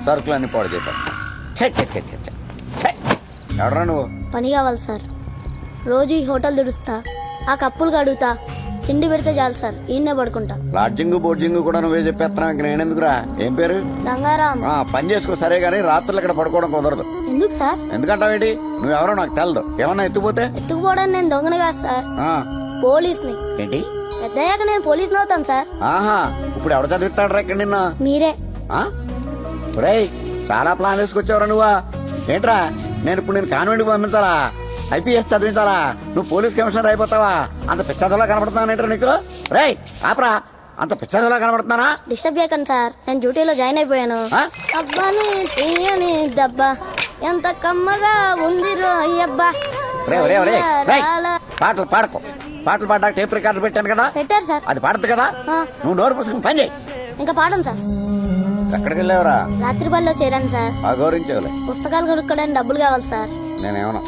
సరుకులన్నీ పాడు చేద్దాం. ఎవడరా నువ్వు? పని కావాలి సార్. రోజు ఈ హోటల్ దుడుస్తా, ఆ కప్పులు కడుగుతా, తిండి పెడితే చాలు సార్, ఈయన్నే పడుకుంటా. లాడ్జింగ్ బోర్జింగ్ కూడా నువ్వే చెప్పేస్తున్నావు, ఇంక నేనెందుకురా? ఏం పేరు? గంగారాం. పని చేసుకో సరే గానీ రాత్రులు ఇక్కడ పడుకోవడం కుదరదు. ఎందుకు సార్? ఎందుకంటావేంటి? నువ్వెవరో నాకు తెలదు. ఏమన్నా ఎత్తుపోతే? ఎత్తుకుపోవడానికి నేను దొంగని కాదు సార్, పోలీస్ని. ఏంటి? పెద్దయ్యాక నేను పోలీస్ని అవుతాను సార్. ఆహా, ఇప్పుడు ఎవడ చదివిస్తాడు రా ఇక్కడ నిన్న? మీరే. రేయ్, చాలా ప్లాన్ వేసుకొచ్చావురా నువ్వా? ఏంట్రా నేను ఇప్పుడు నేను కాన్వెంట్ పంపించాలా? ఐపీఎస్ చదివించాలా? నువ్వు పోలీస్ కమిషనర్ అయిపోతావా? అంత పిచ్చదలా కనబడుతున్నానంటారా నీకు? రేయ్ ఆపరా, అంత పిచ్చదలా కనబడుతున్నానా? డిస్టర్బ్ చేయకండి సార్, నేను డ్యూటీలో జాయిన్ అయిపోయాను. అబ్బాని తీయని దబ్బా ఎంత కమ్మగా ఉంది రోయ్యబ్బా. పాటలు పాడకు. పాటలు పాడడానికి టేప్ రికార్డు పెట్టాను కదా. పెట్టారు సార్. అది పాడదు కదా. నువ్వు నోరు పుస్తకం పని చేయి. ఇంకా పాడను సార్. ఎక్కడికి వెళ్ళావరా? రాత్రి బడిలో చేరాను సార్. గౌరవించవులే. పుస్తకాలు కొనుక్కోడానికి డబ్బులు కావాలి సార్. నేనేమన్నా?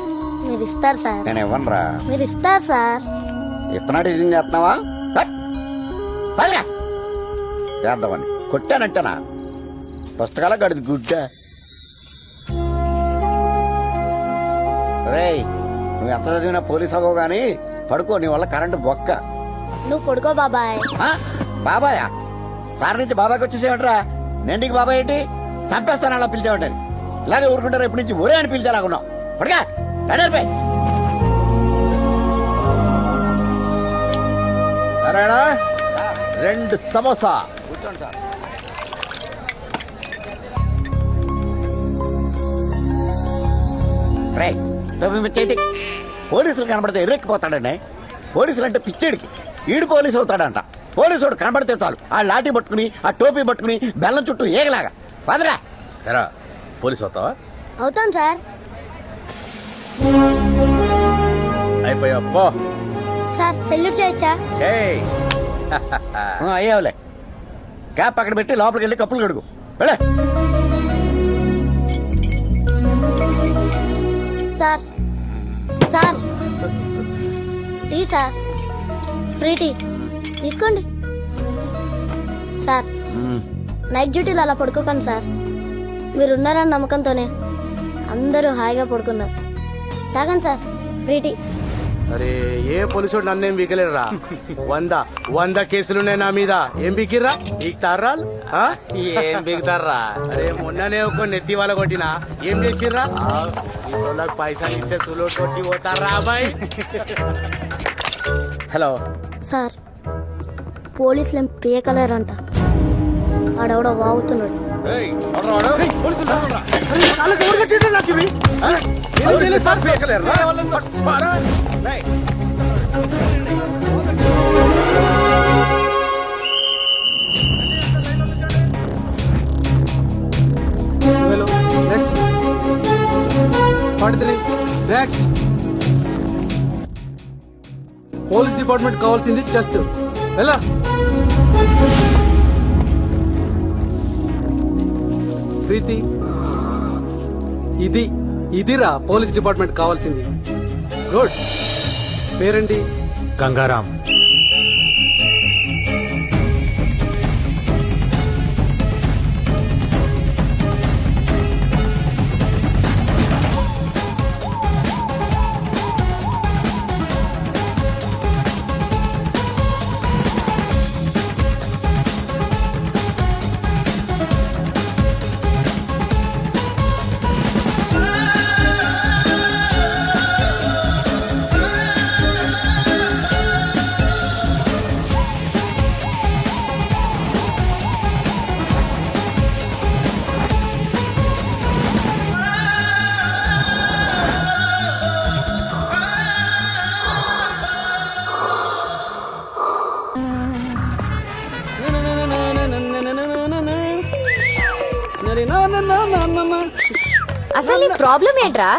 మీరు ఇస్తారు సార్. నేను ఇవ్వనురా. మీరు ఇస్తారు సార్. ఇత్తనాడు ఇది చేస్తున్నావా? చేద్దామని కొట్టానంటనా? పుస్తకాల గడిది గుడ్డ. రేయ్, నువ్వు ఎంత చదివినా పోలీస్ అవ్వవు గాని పడుకో, నీ వల్ల కరెంటు బొక్క. నువ్వు పడుకో బాబాయ్. బాబాయా? సార్ నుంచి బాబాయ్కి వచ్చేసేమంటరా? నేను నీకు బాబాయ్ ఏంటి? చంపేస్తాను అలా పిలిచేమంటారు. ఇలాగే ఊరుకుంటారు ఎప్పటి నుంచి ఒరే అని పిలిచేలాగున్నావు. పడుగా పై. సరేనా? 2 సమోసా. కూర్చోండి సార్. రేయ్, పోలీసులు కనబడితే ఎర్రెక్కిపోతాడండి. పోలీసులు అంటే పిచ్చేడికి. ఈడు పోలీసు అవుతాడంట. పోలీసుడు కనబడితే చాలు ఆ లాఠీ పట్టుకుని, ఆ టోపీ పట్టుకుని బెల్లం చుట్టూ ఏగలాగా పదరా. ఎరా పోలీసు అవుతావా? అవుతాను సార్. అయిపోయా పో. సార్ సెల్యూట్ చేయొచ్చా? అయ్యావులే. క్యాప్ అక్కడ పెట్టి లోపలికి వెళ్ళి కప్పులు కడుగు. వెళ్ళే. Sir sir tea sir, free tea తీసుకోండి. సార్ నైట్ డ్యూటీలో అలా పడుకోకండి సార్. మీరున్నారన్న నమ్మకంతోనే అందరూ హాయిగా పడుకున్నారు. తాగండి సార్, ఫ్రీ టీ. అరే ఏ పోలీసుడు నన్నేం బీకలేరురా. 100 కేసులున్నాయి నా మీద. ఏం బీకిర్రా? బీక్తారా? ఏం బీకుతారా? అరే మొన్ననే ఒక నెత్తి వాళ్ళ కొట్టినా. ఏం చేసిర్రా? పైసలు ఇచ్చే సులో కొట్టి పోతారా అబ్బాయి? హలో సార్, పోలీసులు ఏం పీకలేరంట. ఆడెవడో వాగుతున్నాడు. పోలీస్ డిపార్ట్మెంట్ కావాల్సింది చెస్ట్. ఎలా ప్రీతి, ఇదిరా పోలీస్ డిపార్ట్మెంట్ కావాల్సింది. గుడ్. పేరేంటి? గంగారాం. అసలు నీ ప్రాబ్లం ఏంట్రా?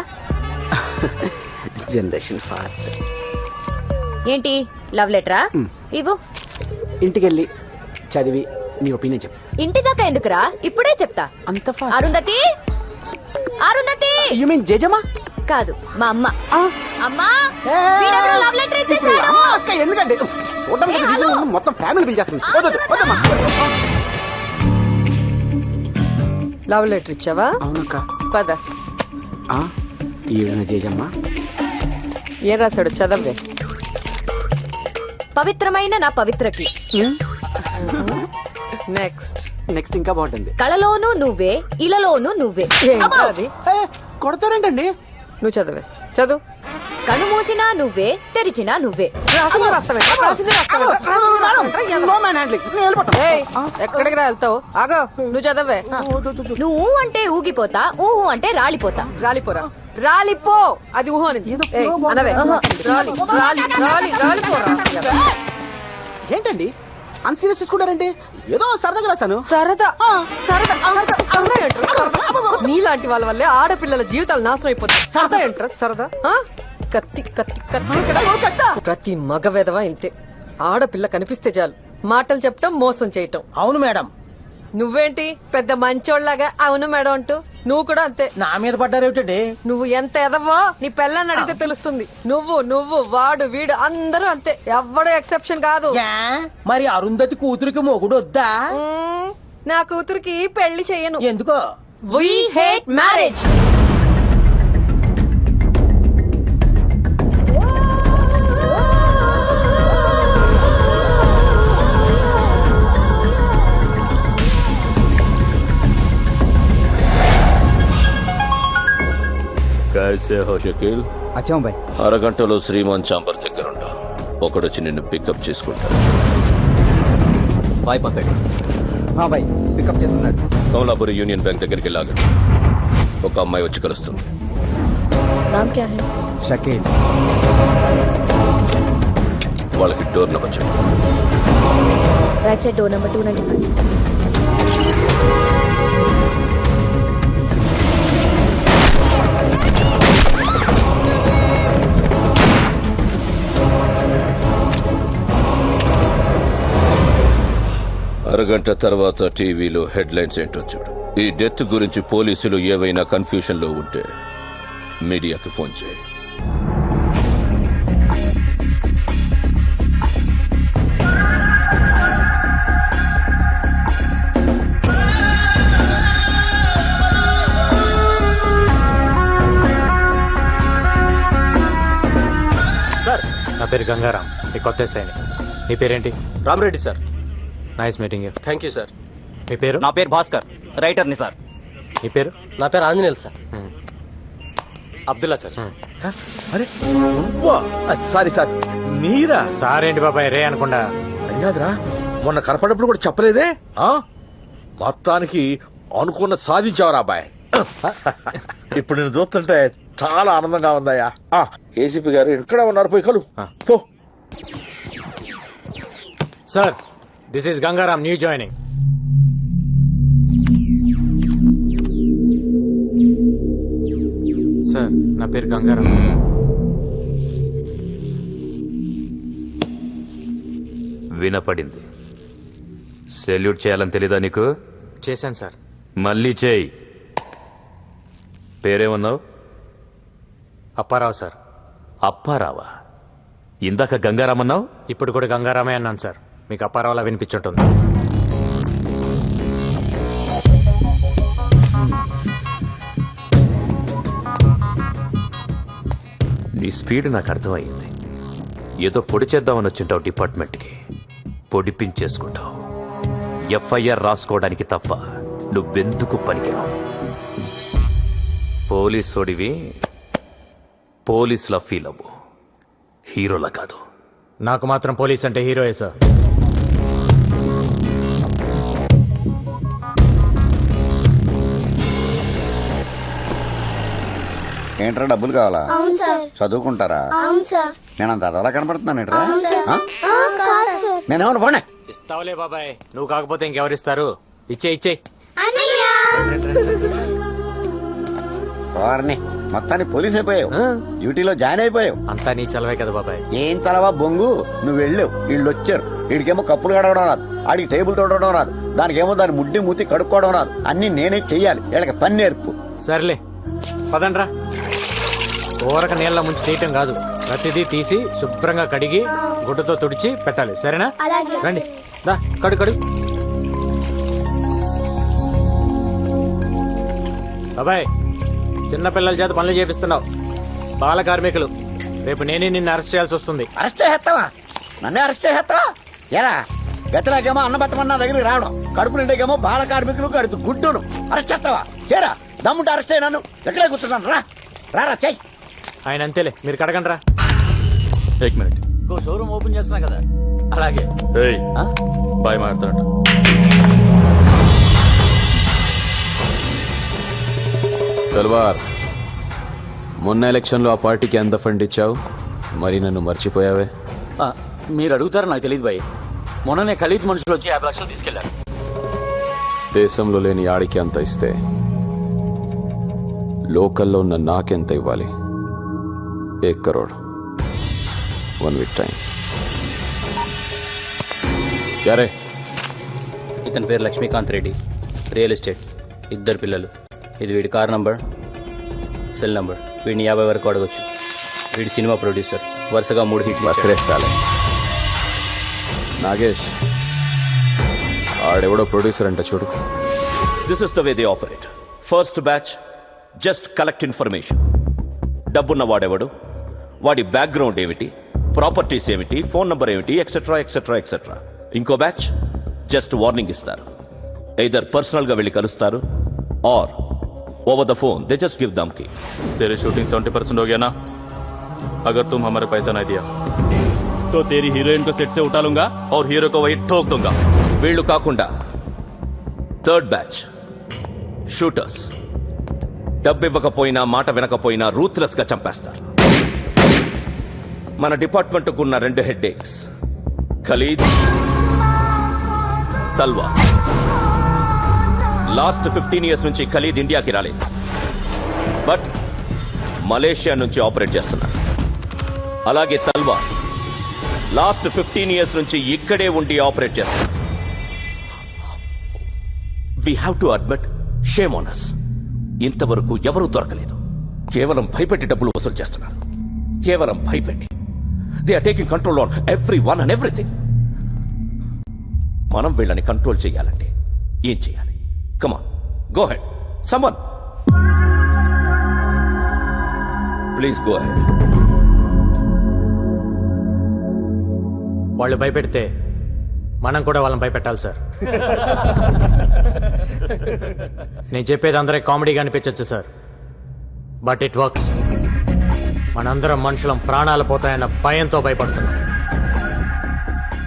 Generation fast. ఏంటి లవ్ లెటరా? ఇవ్వు. ఇంటికెళ్ళి చదివి నీ ఒపీనియన్ చెప్పు. ఇంటి దాకా ఎందుకురా, ఇప్పుడే చెప్తా. అంత fast? Arundhati, Arundhati. You mean జేజమ్మా? కాదు, మా అమ్మ. అమ్మా, వీడెవరో లవ్ లెటర్ ఇచ్చేసాడు. అక్క ఎందుకంటే మొత్తం ఫ్యామిలీ బిల్ చేస్తుంది. లవ్ లెటర్ ఇచ్చావా? అవునక్క. పద. ఆ, ఈవిడ తేజమ్మా. ఏం రాశాడు చదవే. పవిత్రమైన నా పవిత్రకి నెక్స్ట్. నెక్స్ట్ ఇంకా బాగుంటుంది. కళలోనూ నువ్వే ఇలలోనూ నువ్వే. ఏంటో అది? ఏ, కొడతారేంటండి? నువ్వు చదవే. చదువు. కను మూసినా నువ్వే తెరిచినా నువ్వే. రాసింది రాస్తావేంట్రా? రాసింది రాస్తావేంట్రా? రాసింది రాస్తావేంట్రా? No man handling. నేను వెళ్ళిపోతా. ఏయ్, ఎక్కడికి రా వెళ్తావు? ఆగో, నువ్వు చదవే. నువ్వు అంటే ఊగిపోతా, ఊహు అంటే రాలిపోతా. రాలిపోరా. రాలిపో. అది ఊహ అని. ఏదో ఏయ్, flow అనవే. బాగుంది. రాలి రాలి రాలి రాలిపోరా. ఏంటండి అన్సీరియస్ తీసుకుంటారంటే? ఏదో సరదాగా రాశాను. సరదా సరదా సరదా సరదా ఏంట్రా? సరదా. నీలాంటి వాళ్ళ వల్లే ఆడపిల్లల జీవితాలు నాశనం అయిపోతాయి. సరదా ఏంట్రా? సరదా. ఆ? కత్తి కత్తి కత్తి కదా. ప్రతి మగ వెధవ ఇంతే. ఆడపిల్ల కనిపిస్తే చాలు మాటలు చెప్పటం, మోసం చేయటం. అవును మేడం. నువ్వేంటి పెద్ద మంచోళ్ళగా అవును మేడం అంటూ? నువ్వు కూడా అంతే. నా మీద పడ్డారేమిటండి? నువ్వు ఎంత ఎదవో నీ పెళ్ళాన్ని అడిగితే తెలుస్తుంది. నువ్వు నువ్వు వాడు వీడు అందరూ అంతే. ఎవ్వడు ఎక్సెప్షన్ కాదు. యా, మరి అరుంధతి కూతురికి మొగుడు వద్దా? మ్మ్, నా కూతురికి పెళ్లి చెయ్యను. ఎందుకో? We hate marriage. कैसे हो शकील? అచ్చం బాయ్. అరగంటలో శ్రీమాన్ చాంబర్ దగ్గర ఉంటా. ఒకడొచ్చి నిన్ను పికప్ చేసుకుంటాడు. బాయ్ పంపండి. బాయ్ పికప్ చేస్తున్నాడు. కమలాపురి యూనియన్ బ్యాంక్ దగ్గరికి లాగా ఒక అమ్మాయి వచ్చి కలుస్తుంది. నామ్ క్యా హై? షకీల్. వాళ్ళకి డోర్ నెంబర్ చెప్పు. Right side door number 295. అరగంట తర్వాత టీవీలో హెడ్లైన్స్ ఏంటో చూడు. ఈ డెత్ గురించి పోలీసులు ఏవైనా కన్ఫ్యూషన్ లో ఉంటే మీడియాకి ఫోన్ చేయి. సార్, నా పేరు గంగారాం. ఈ కొత్త ఎస్ఐని. నీ పేరేంటి? Ramareddy sir. Nice meeting you. Thank you sir. మీ పేరు? నా పేరు భాస్కర్, రైటర్ని సార్. నీ పేరు? నా పేరు ఆంజనేయులు సార్. అబ్దుల్లా సార్. అరే సారీ సార్, మీరా? సార్ ఏంటి బాబాయ్ రే అనకుండా? అయ్యాదరా, మొన్న కనపడప్పుడు కూడా చెప్పలేదే. మొత్తానికి అనుకున్న సాధించావరా అబ్బాయి. ఇప్పుడు నేను చూస్తుంటే చాలా ఆనందంగా ఉందయ్యా. ఏసీపీ గారు ఇక్కడ ఉన్నారు, పోయి కలు పో. Sir, this is Gangaram, new joining. Sir, నా పేరు గంగారాం. వినపడింది. సెల్యూట్ చేయాలని తెలీదా నీకు? చేశాను సార్. మళ్ళీ చేయి. పేరేమన్నావు? అప్పారావు సార్. అప్పారావా? ఇందాక గంగారామన్నావు. ఇప్పుడు కూడా గంగారామే అన్నాను సార్. మీకు అప్పారావులా వినిపించుంటుంది. నీ స్పీడ్ నాకు అర్థమయ్యింది. ఏదో పొడి చేద్దామని వచ్చింటావు డిపార్ట్మెంట్కి. పొడిపించేసుకుంటావు. ఎఫ్ఐఆర్ రాసుకోవడానికి తప్ప నువ్వెందుకు పనికిరావు. పోలీసోడివి పోలీసులా ఫీల్ అవ్వు, హీరోలా కాదు. నాకు మాత్రం పోలీస్ అంటే హీరోయే సార్. ఏంట్రా డబ్బులు కావాలా? అవును సార్. చదువుకుంటారా? అవును సార్. నేను అంత అదోలా కనపడుతున్నాను ఏంట్రా? కాదు సార్. నేనేమన్నా పోనీ. ఇస్తావులే బాబాయ్, నువ్వు కాకపోతే ఇంకెవరిస్తారు? ఇచ్చే వారిని మొత్తాన్ని పోలీస్ అయిపోయావు, డ్యూటీలో జాయిన్ అయిపోయావు. అంతా నీ చలవే కదా బాబాయ్. ఏం చలవా బొంగు, నువ్వు వెళ్ళావు, వీళ్ళు వచ్చారు. వీడికేమో కప్పులు కడగడం రాదు, ఆడికి టేబుల్ తోడడం రాదు, దానికేమో దాని ముడ్డి మూతి కడుక్కోవడం రాదు. అన్ని నేనే చెయ్యాలి. వీళ్ళకి పని నేర్పు. సర్లే పదండ్రా. ఊరక నీళ్ళ ముంచి తీయటం కాదు, ప్రతిదీ తీసి శుభ్రంగా కడిగి గుడ్డతో తుడిచి పెట్టాలి. సరేనా? అలాగే. రండి, దా కడు. బాబాయ్ చిన్న పిల్లల చేత పనులు చేపిస్తున్నావు. బాల కార్మికులు, రేపు నేనే నిన్ను అరెస్ట్ చేయాల్సి వస్తుంది. అరెస్ట్ చేస్తావా? నన్నే అరెస్ట్ చేస్తావా? ఎరా గతిలాగేమో అన్న పెట్టమన్న దగ్గరికి రావడం, కడుపు నిండేకేమో బాల కార్మికులు కడుతు గుడ్డును అరెస్ట్ చేస్తావా? చేరా దమ్ముంటే అరెస్ట్ అయ్యి నన్ను ఎక్కడే కూర్చున్నాను. రా చెయ్యి. ఆయన అంతేలే, మీరు కడగండి రా. ఏక్ మినిట్. ఇంకో షోరూమ్ ఓపెన్ చేస్తున్నా కదా. అలాగే ఏయ్ బాయ్ మాట్లాడతాడు. తల్వార్, మొన్న ఎలక్షన్లో ఆ పార్టీకి ఎంత ఫండ్ ఇచ్చావు? మరి నన్ను మర్చిపోయావే? మీరు అడుగుతారు నాకు తెలియదు భయ్. మొన్ననే ఖలీద్ మనుషులు వచ్చి 50 లక్షలు తీసుకెళ్లారు. దేశంలో లేని ఆడికి అంత ఇస్తే లోకల్లో ఉన్న నాకెంత ఇవ్వాలి? 1 crore. 1 week time. యారే? ఇతని పేరు లక్ష్మీకాంత్ రెడ్డి, రియల్ ఎస్టేట్, 2 పిల్లలు. ఇది వీడి కార్ నంబర్, సెల్ నంబర్. వీడిని 50 వరకు అడగొచ్చు. వీడి సినిమా ప్రొడ్యూసర్, వరుసగా 3 హిట్లు. వసరేసాలే. నాగేష్, ఆడెవడో ప్రొడ్యూసర్ అంట చూడు. This is the way they operate. First batch just collect information. డబ్బున్న వాడెవడు, వాడి బ్యాక్గ్రౌండ్ ఏమిటి, ప్రాపర్టీస్ ఏమిటి, ఫోన్ నంబర్ ఏమిటి, ఎక్సెట్రా ఎక్సెట్రా ఎక్సెట్రా. ఇంకో బ్యాచ్ జస్ట్ వార్నింగ్ ఇస్తారు. ఎయిదర్ పర్సనల్ గా వెళ్ళి కలుస్తారు और over the phone they just give धमकी. तेरे शूटिंग 70% हो गया ना? अगर तुम हमारे पैसा नहीं दिया तो तेरी हीरोइन को सेट से उठा लूंगा और हीरो को वही ठोक दूंगा. వీళ్ళు కాకుండా థర్డ్ బ్యాచ్ షూటర్స్. డబ్బు ఇవ్వకపోయినా మాట వినకపోయినా రూత్లెస్ గా చంపేస్తారు. మన డిపార్ట్మెంట్ కున్న 2 headaches, Khalid, Talha. Last 15 years నుంచి ఖలీద్ ఇండియాకి రాలేదు, బట్ మలేషియా నుంచి ఆపరేట్ చేస్తున్నారు. అలాగే తల్వా లాస్ట్ 15 years నుంచి ఇక్కడే ఉండి ఆపరేట్ చేస్తున్నారు. We have to admit, shame on us. ఇంతవరకు ఎవరూ దొరకలేదు. కేవలం భయపెట్టి డబ్బులు వసూలు చేస్తున్నారు. కేవలం భయపెట్టి. They are taking control on everyone and everything. మనం వీళ్ళని కంట్రోల్ చేయాలంటే ఏం చేయాలి? Come on, go ahead. Someone. Please go ahead. వాళ్ళు భయపెడితే మనం కూడా వాళ్ళని భయపెట్టాలి సార్. నేను చెప్పేది అందరికి కామెడీగా అనిపించచ్చు సార్, బట్ ఇట్ వర్క్స్. మనందరం మనుషులం ప్రాణాలు పోతాయన్న భయంతో భయపడుతున్నాం.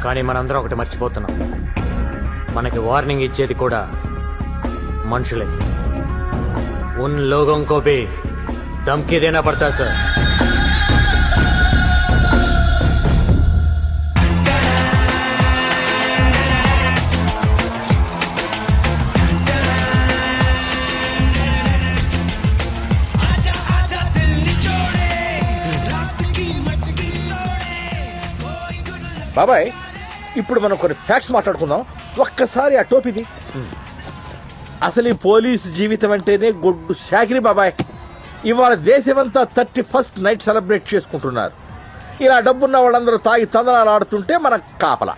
కానీ మనందరం ఒకటి మర్చిపోతున్నాం, మనకి వార్నింగ్ ఇచ్చేది కూడా మనుషులే. उन लोगों को भी धमकी देना पड़ता है सर. బాబాయ్, ఇప్పుడు మనం కొన్ని ఫ్యాక్ట్స్ మాట్లాడుకుందాం. ఒక్కసారి ఆ టోపీది. అసలు ఈ పోలీసు జీవితం అంటేనే గొడ్డు శాకిరి బాబాయ్. ఇవాళ దేశమంతా 31st నైట్ సెలబ్రేట్ చేసుకుంటున్నారు. ఇలా డబ్బున్న వాళ్ళందరూ తాగి తందనాలు ఆడుతుంటే మన కాపలా.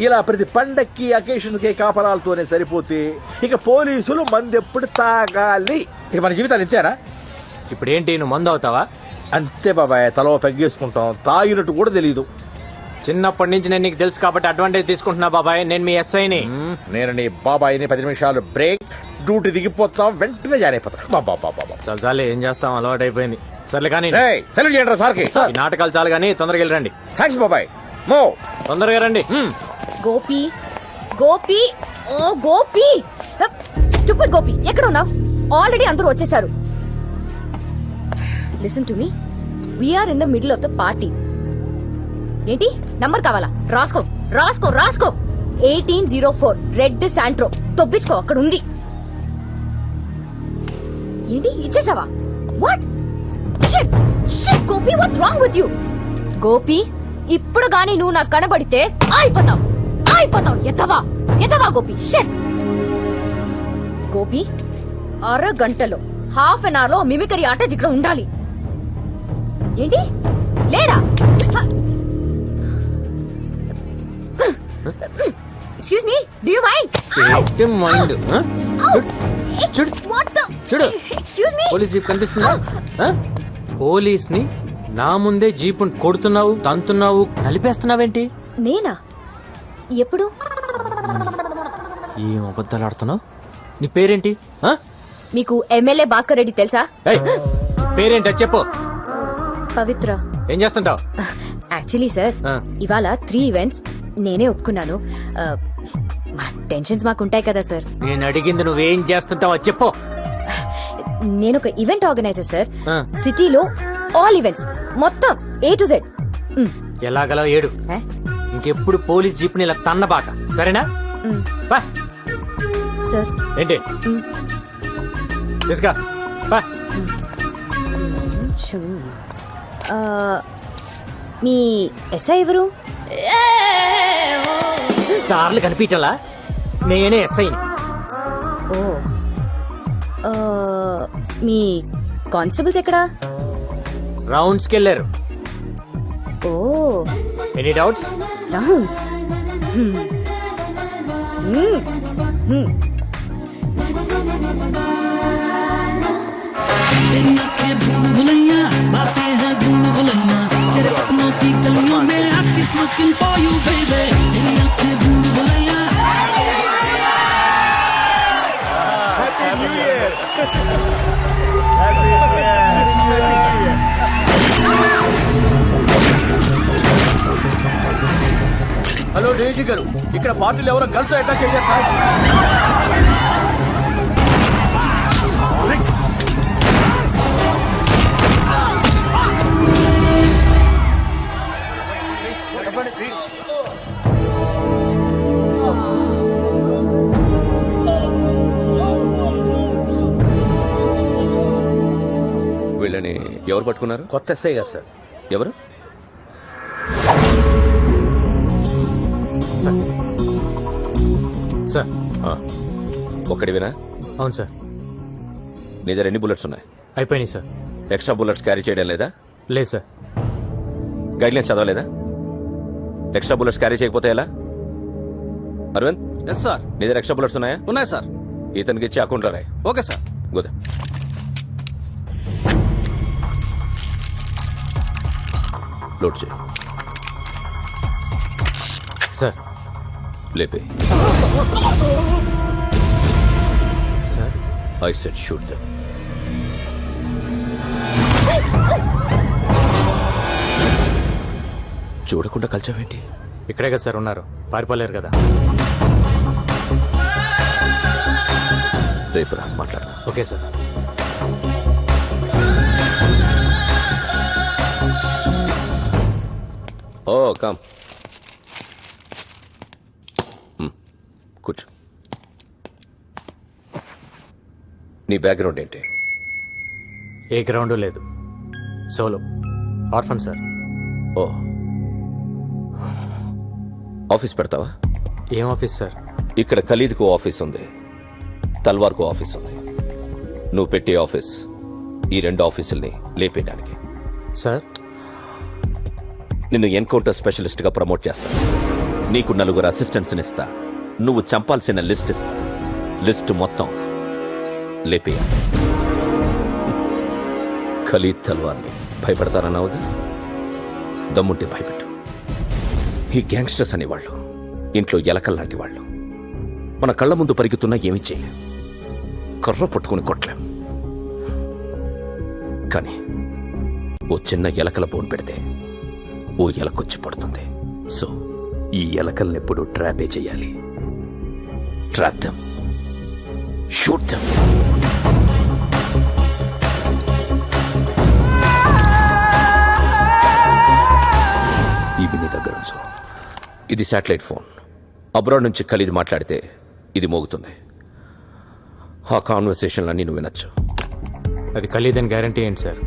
ఇలా ప్రతి పండక్కి అకేషన్కి కాపలాలతోనే సరిపోతే ఇక పోలీసులు మందెప్పుడు తాగాలి? ఇక మన జీవితాలు ఇంతేనా? ఇప్పుడు ఏంటి, నువ్వు మందు అవుతావా? అంతే బాబాయ్, తలో పెగ్గేసుకుంటాం. తాగినట్టు కూడా తెలీదు. చిన్నప్పటి నుంచి నేను నీకు తెలుసు కాబట్టి అడ్వాంటేజ్ తీసుకుంటున్నా బాబాయ్. నేను మీ ఎస్ఐని. నేను నీ బాబాయిని 10 నిమిషాలు బ్రేక్, డ్యూటీ దిగిపోతాం, వెంటనే జాయిన్ అయిపోతాం. చాలు చాలు, ఏం చేస్తాం, అలవాటు అయిపోయింది. సర్లే కానీ సెలవు చేయండి సార్కి. ఈ నాటకాలు చాలు కానీ తొందరగా వెళ్ళండి. థ్యాంక్స్ బాబాయ్. మో తొందరగా రండి. గోపి గోపి ఓ గోపి, స్టూపిడ్ గోపి, ఎక్కడ ఉన్నావు? ఆల్రెడీ అందరూ వచ్చేసారు. Listen to me, we're in the middle of the party. ఏంటి నంబర్ కావాలా? రాసుకో రాసుకో రాసుకో. 1804 రెడ్ శాంట్రో. తొబ్బించుకో, అక్కడ ఉంది. ఏంటి ఇచ్చేసావా? What shit shit Gopi, what's wrong with you? Gopi, ఇప్పుడు గాని నువ్వు నాకు కనబడితే అయిపోతావు అయిపోతావు. ఎత్తవా ఎత్తవా గోపి. షిట్ గోపి, అరగంటలో హాఫ్ అన్ అవర్ లో మిమికరీ ఆర్టిస్ట్ ఇక్కడ ఉండాలి. ఏంటి లేరా? Excuse me, do you mind? Mind What the? చూడు ఎక్స్క్యూజ్ మీ పోలీస్ జీప్ కనిపిస్తుందా ఆ? పోలీస్ ని నా ముందే జీపుని కొడుతున్నావు తంతున్నావు నలిపేస్తున్నావేంటి నేనా ఎప్పుడు ఏం అబద్ధాలు ఆడుతున్నావు నీ పేరేంటి ఆ? మీకు ఎమ్మెల్యే భాస్కర్ రెడ్డి తెలుసా? ఏయ్, పేరేంటి అది చెప్పు. పవిత్ర. ఏం చేస్తుంటావు? యాక్చువల్లీ సార్ ఆ. ఇవాళ 3 ఈవెంట్స్ నేనే ఒప్పుకున్నాను. మా టెన్షన్స్ మాకుంటాయి కదా సార్. నేను అడిగింది నువ్వేం చేస్తుంటావు అది చెప్పు. నేను ఒక ఈవెంట్ ఆర్గనైజర్ సార్. ఆ. సిటీలో ఆల్ ఈవెంట్స్ మొత్తం A to Z. ఎలాగలా ఏడు ఏ? ఇంకెప్పుడు పోలీస్ జీప్ని ఇలా తన్నబాక సరేనా? బా సార్ ఏంటి తీసుకా బా. ఆ, మీ ఎస్ఐ ఎవరు? దారులు కనిపించలా నేనే ఎస్ఐని. ఓ ఆ, మీ కానిస్టేబుల్స్ ఎక్కడా? రౌండ్స్కి వెళ్ళారు. Oh any doubts? Rounds. Hello DG గారు, ఇక్కడ పార్టీలు ఎవరో గర్ల్స్ అటాక్ చేశారు సార్. వీళ్ళని ఎవరు పట్టుకున్నారు? కొత్త ఎస్ఐ గారు సార్. ఎవరు? సార్ ఒక్కడివేనా? అవును సార్. నీ దగ్గర ఎన్ని బుల్లెట్స్ ఉన్నాయి? అయిపోయినాయి సార్. ఎక్స్ట్రా బుల్లెట్స్ క్యారీ చేయడం లేదా? లేదు సార్. గైడ్లైన్స్ చదవలేదా? ఎక్స్ట్రా బుల్లెట్స్ క్యారీ చేయకపోతే ఎలా? Aravind, yes sir. నీ దగ్గర ఎక్స్ట్రా బుల్లెట్స్ ఉన్నాయా? ఉన్నాయి సార్. ఇతనికి ఇచ్చి అకౌంట్లో రాయి. Okay sir. గోదా లోడ్ చేయి. సార్ లేపే. Sir I said shoot them. చూడకుండా కలిచావేంటి? ఇక్కడే కదా సార్ ఉన్నారు, పారిపోలేరు కదా. రేపు రా మాట్లాడదాం. Okay sir. ఓ కమ్, కూర్చో. నీ బ్యాక్గ్రౌండ్ ఏంటి? ఏ గ్రౌండ్ లేదు, సోలో ఆర్ఫన్ సార్. ఓ, ఆఫీస్ పెడతావా? ఏం ఆఫీస్ సార్? ఇక్కడ ఖలీద్కు ఆఫీస్ ఉంది, తల్వార్కు ఆఫీస్ ఉంది. నువ్వు పెట్టే ఆఫీస్ ఈ 2 ఆఫీసుల్ని లేపేయడానికి. సార్ నిన్ను ఎన్కౌంటర్ స్పెషలిస్ట్ గా ప్రమోట్ చేస్తా. నీకు 4 అసిస్టెంట్స్ ఇస్తా. నువ్వు చంపాల్సిన లిస్ట్ ఇస్తా. లిస్ట్ మొత్తం లేపేయ. ఖలీద్ తల్వార్ని భయపడతారన్నావుగా, దమ్ముంటే భయపెట్టు. ఈ గ్యాంగ్స్టర్స్ అనేవాళ్ళు ఇంట్లో ఎలకల్లాంటి వాళ్ళు. మన కళ్ళ ముందు పరిగెత్తున్నా ఏమీ చేయలేం, కర్ర పట్టుకుని కొట్టలేం. కానీ ఓ చిన్న ఎలకల బోన్ పెడితే ఓ ఎలకొచ్చి పడుతుంది. సో ఈ ఎలకల్నెప్పుడు ట్రాపే చేయాలి. Trap them, shoot them. ఇవి నీ దగ్గర ఉంచు. ఇది శాటిలైట్ ఫోన్. అబ్రాడ్ నుంచి ఖలీద్ మాట్లాడితే ఇది మోగుతుంది. ఆ కాన్వర్సేషన్లన్నీ నువ్వు వినొచ్చు. అది ఖలీదని గ్యారంటీ ఏంటి సార్?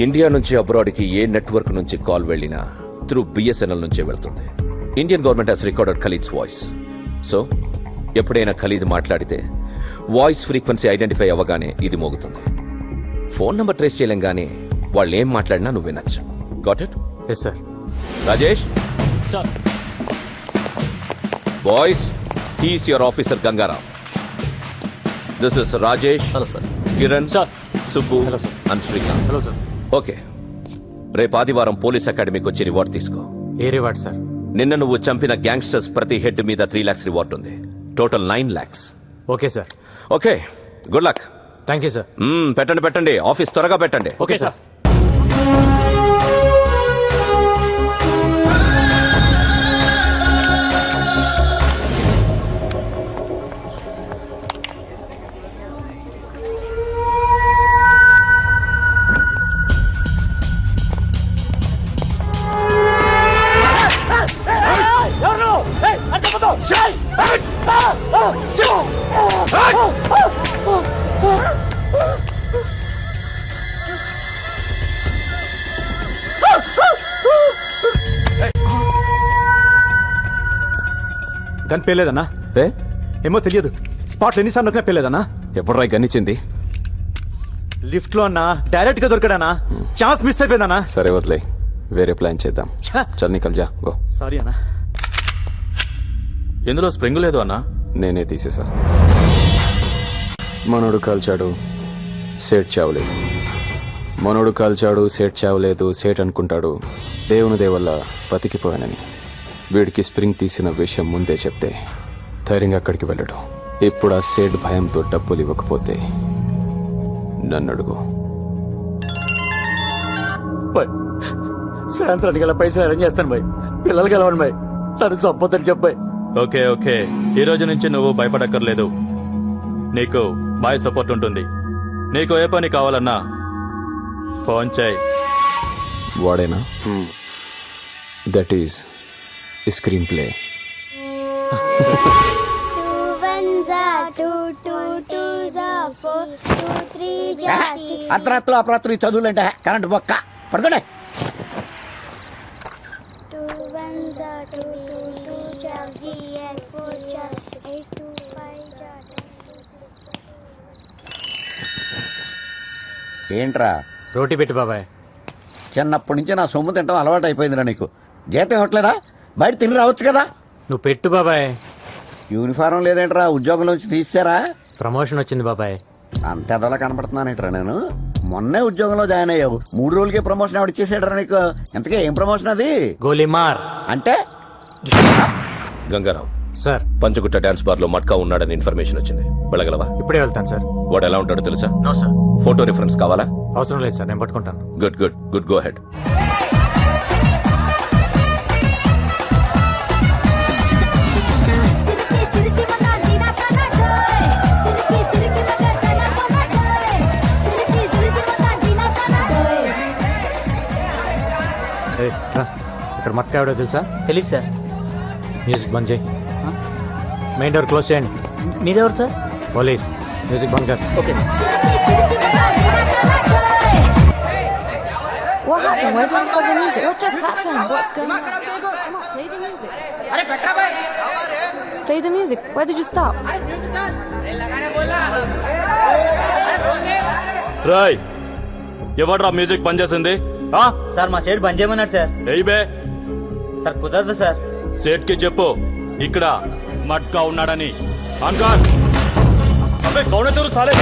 ఇండియా నుంచి అబ్రాడ్కి ఏ నెట్వర్క్ నుంచి కాల్ వెళ్ళినా త్రూ BSNL నుంచే వెళ్తుంది. Indian government has recorded Khalid's voice. So ఎప్పుడైనా ఖలీద్ మాట్లాడితే వాయిస్ ఫ్రీక్వెన్సీ ఐడెంటిఫై అవ్వగానే ఇది మోగుతుంది. ఫోన్ నంబర్ ట్రేస్ చేయలేం, కానీ వాళ్ళు ఏం మాట్లాడినా నువ్వు వినొచ్చు. Got it? Yes sir. Rajesh boys, he's your officer Gangaram. This is Rajesh. Hello sir. Kiran Subbu and Srikanth. Hello sir. Okay, రేపు ఆదివారం పోలీస్ అకాడమీకి వచ్చి రివార్డ్ తీసుకో. ఏ రివార్డ్ సార్? నిన్న నువ్వు చంపిన గ్యాంగ్స్టర్స్ ప్రతి హెడ్ మీద 3 lakhs రివార్డ్ ఉంది. Total 9 lakhs. Okay sir. Okay, good luck. Thank you sir. పెట్టండి, ఆఫీస్ త్వరగా పెట్టండి. Okay sir. గన్ పేలేదన్నా? ఏమో తెలియదు. స్పాట్ ఎన్నిసార్లు నొక్కినా పేలేదన్నా. ఎప్పుడ్రా గన్నిచ్చింది? లిఫ్ట్ లో అన్నా, డైరెక్ట్ గా దొరికాడనా? Chance miss అయిపోయిందన్నా. సరే వదిలే, వేరే ప్లాన్ చేద్దాం. చల్ నికల్ జా, గో. సారీ అన్నా. ఎందులో స్ప్రింగ్ లేదు అన్నా? నేనే తీసేసా. మనోడు కాల్చాడు, సేట్ చావలేదు. మనోడు కాల్చాడు, సేట్ చావలేదు. సేట్ అనుకుంటాడు దేవుని దేవల్ల బతికిపోయానని. వీడికి స్ప్రింగ్ తీసిన విషయం ముందే చెప్తే ధైర్యంగా అక్కడికి వెళ్ళడు. ఇప్పుడు ఆ సేట్ భయంతో డబ్బులు ఇవ్వకపోతే నన్ను అడుగు. సాయంత్రానికి గల పైసలు అరేంజ్ చేస్తాను బాయ్. పిల్లలు గెలవండి బాయ్. నన్ను చంపొద్దని చెప్పాయి. ఓకే, ఈ రోజు నుంచి నువ్వు భయపడక్కర్లేదు. నీకు బాయ్ సపోర్ట్ ఉంటుంది. నీకు ఏ పని కావాలన్నా ఫోన్ చేయి. వాడేనా? That is screen play. అర్ధరాత్రులు అపరాత్రులు చదువులంటే కరెంట్ బొక్క. పడుకోండి. ఏంట్రా? రోటీ పెట్టి బాబాయ్. చిన్నప్పటి నుంచి నా సొమ్ము తింటాం అలవాటు అయిపోయిందిరా నీకు. జీతం ఇవ్వట్లేదా? బయట తిని రావచ్చు కదా. నువ్వు పెట్టు బాబాయ్. యూనిఫారం లేదేంట్రా? ఉద్యోగంలోంచి తీసారా? ప్రమోషన్ వచ్చింది బాబాయ్. అంత ఎదలా కనపడుతున్నానేట్రా నేను? మొన్నే ఉద్యోగంలో జాయిన్ అయ్యావు. 3 రోజులకే ప్రమోషన్ ఎవడు ఇచ్చేసాడరా నీకు? ఎంతకే ఏం ప్రమోషన్ అది? గోలీమార్ అంటే? Ganga Rao sir, Panjagutta dance bar లో మట్కా ఉన్నాడని ఇన్ఫర్మేషన్ వచ్చింది. వెళ్ళగలవా? ఇప్పుడే వెళ్తాను సార్. వాడు ఎలా ఉంటాడో తెలుసా? No sir. ఫోటో రిఫరెన్స్ కావాలా? అవసరం లేదు సార్, నేను పట్టుకుంటాను. Good go head. ఇక్కడ మట్కా ఎవడో తెలుసా? తెలీదు సార్. మ్యూజిక్ బంద్ చేయి. మెయిన్ డోర్ క్లోజ్ చేయండి. మీరెవరు సార్? పోలీస్. మ్యూజిక్ బంద్ కర్. Okay. What happened? Where did you stop the music? What just happened? What's going on? Come on, play the music. Play the music. Where did you stop? Roy, ఎవడ్రా music బంద్ చేసింది? Sir మా సేట్ బంద్ చేయమన్నాడు sir. ఏయ్ బే. Sir కుదరదు sir. సేట్ కి చెప్పు ఇక్కడ మట్కా ఉన్నాడని. అంకార్ అబ్బే కౌనే తెరు సాలే.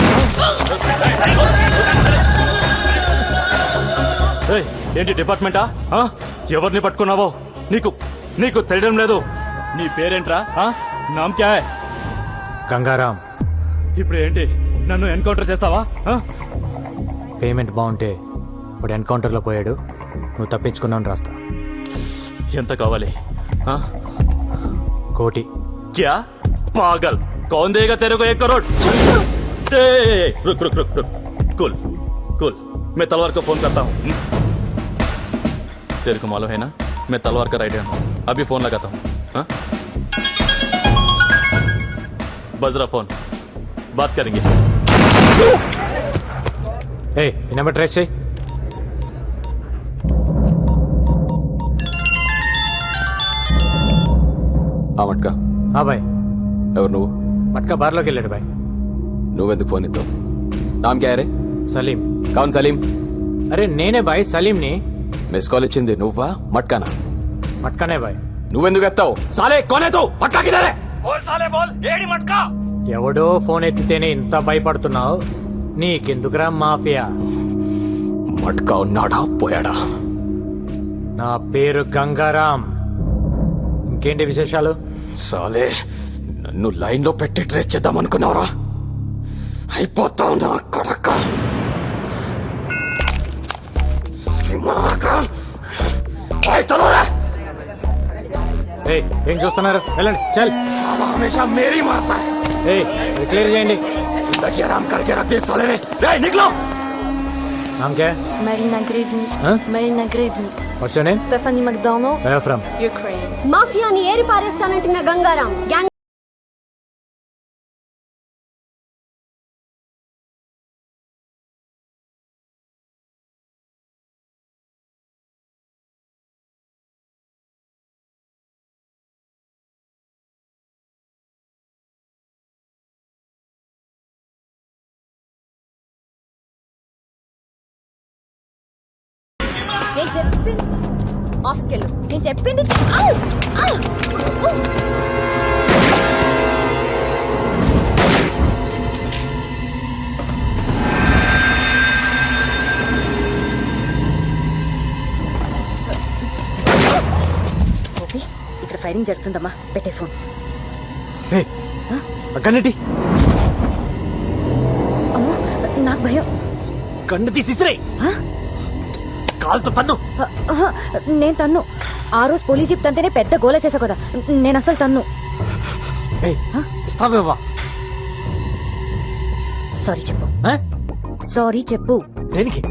ఏయ్, ఏంటి డిపార్ట్మెంటా? ఎవరిని పట్టుకున్నావో నీకు తెలియడం లేదు. నీ పేరేంట్రా? నామ్ క్యా హై? గంగారాం. ఇప్పుడు ఏంటి, నన్ను ఎన్కౌంటర్ చేస్తావా? పేమెంట్ బాగుంటే వాడు ఎన్కౌంటర్లో పోయాడు, నువ్వు తప్పించుకున్నావు రాస్తా. ఎంత కావాలి? కోటి. क्या पागल, कौन देगा तेरे को 1 करोड़? रुक रुक रुक रुक, कूल कूल, मैं तलवार को फोन करता हूँ. तेरे को मालूम है ना, मैं तलवार का राइट हैंड हूँ. अभी फोन लगाता हूँ. बज रहा फोन, बात करेंगे. ए, नंबर ट्रेस చేయి. మట్కా. బాయ్. ఎవరు నువ్వు? మట్కా బార్లోకి వెళ్ళాడు బాయ్. నువ్వెందుకు ఫోన్ ఇస్తావు? నామ్ క్యా రే? సలీం. కౌన్ సలీం? అరే నేనే బాయ్, సలీంని. మిస్ కాల్ ఇచ్చింది నువ్వా మట్కానా? మట్కానే బాయ్. నువ్వెందుకు ఎత్తావు? సాలే కోనే తూ మట్కా కిధర్ హై? బోల్ సాలే బోల్, ఏడి మట్కా? ఎవడో ఫోన్ ఎత్తితేనే ఇంత భయపడుతున్నావు, నీకెందుకురా మాఫియా? మట్కా ఉన్నాడా పోయాడా? నా పేరు గంగారాం. ఇంకేంటి విశేషాలు? సాలే, నన్ను లైన్ లో పెట్టి ట్రేస్ చేద్దాం అనుకున్నావురా? అయిపోతావు నా కొడక. ఏయ్, ఏం చూస్తున్నారు? వెళ్ళండి, చల్. హమేషా మేరీ మారతా హై. ఏయ్, ఇది క్లియర్ చేయండి. जिंदगी आराम करके रख दे साले ने. रे निकलो. नाम क्या है? Marina Gribny. Huh? Marina Gribny. What's your name? Stephanie McDonald. Where are you from? Ukraine. మాఫియాని eri పారేస్తానంటున్న Gangaram gang నేను చెప్పింది ఆఫీస్కి వెళ్ళు. నేను చెప్పింది గోపి, ఇక్కడ ఫైరింగ్ జరుగుతుందమ్మా. పెట్టే ఫోన్. కన్నటి అమ్మో, నాకు భయం. కన్ను తీసిరే. కాల్తో తన్ను. నేను తన్ను. ఆ రోజు పోలీస్ జీప్ తంతేనే పెద్ద గోల చేసా కదా. నేను అసలు తన్ను. ఇస్తావేవా? సారీ చెప్పు. సారీ చెప్పు. దేనికి?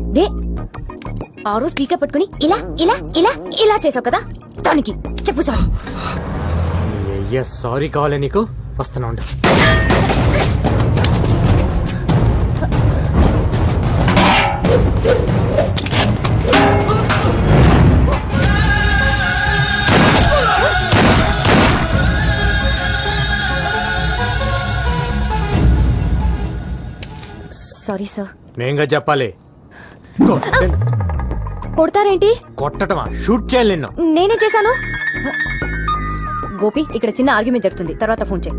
ఆ రోజు స్పీకర్ పట్టుకుని ఇలా ఇలా ఇలా ఇలా చేసావు కదా, దానికి చెప్పు సార్. సారీ కావాలి నీకు? వస్తున్నా ఉండు. Sorry sir. నేంగా చెప్పాలి. కొడతారేంటి? కొట్టటమా? షూట్ చేయాలి నిన్ను. నేనే చేశాను. గోపి, ఇక్కడ చిన్న ఆర్గ్యుమెంట్ జరుగుతుంది, తర్వాత ఫోన్ చేయి.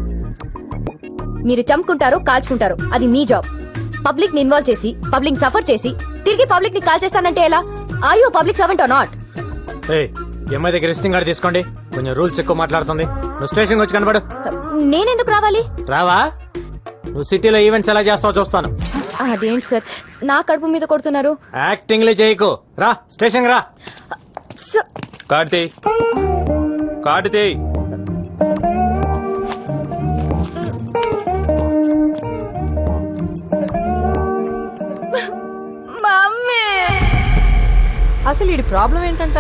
మీరు చంపుకుంటారు, కాల్చుకుంటారు, అది మీ జాబ్. పబ్లిక్ ని ఇన్వాల్వ్ చేసి పబ్లిక్ సఫర్ చేసి తిరిగి పబ్లిక్ ని కాల్ చేస్తానంటే ఎలా? Are you public servant or not? ఏమై దగ్గర రిజిస్టింగ్ కార్డు తీసుకోండి. కొంచెం రూల్స్ ఎక్కువ మాట్లాడుతుంది. నువ్వు స్టేషన్ వచ్చి కనబడు. నేనెందుకు రావాలి? రావా? నువ్వు సిటీలో ఈవెంట్స్ ఎలా చేస్తావో చూస్తాను. అదేంటి సార్, నా కడుపు మీద కొడుతున్నారు? యాక్టింగ్లే చేయకు. రా స్టేషన్ రా. కార్తీ కార్తీ అసలు ఈ ప్రాబ్లం ఏంటంట?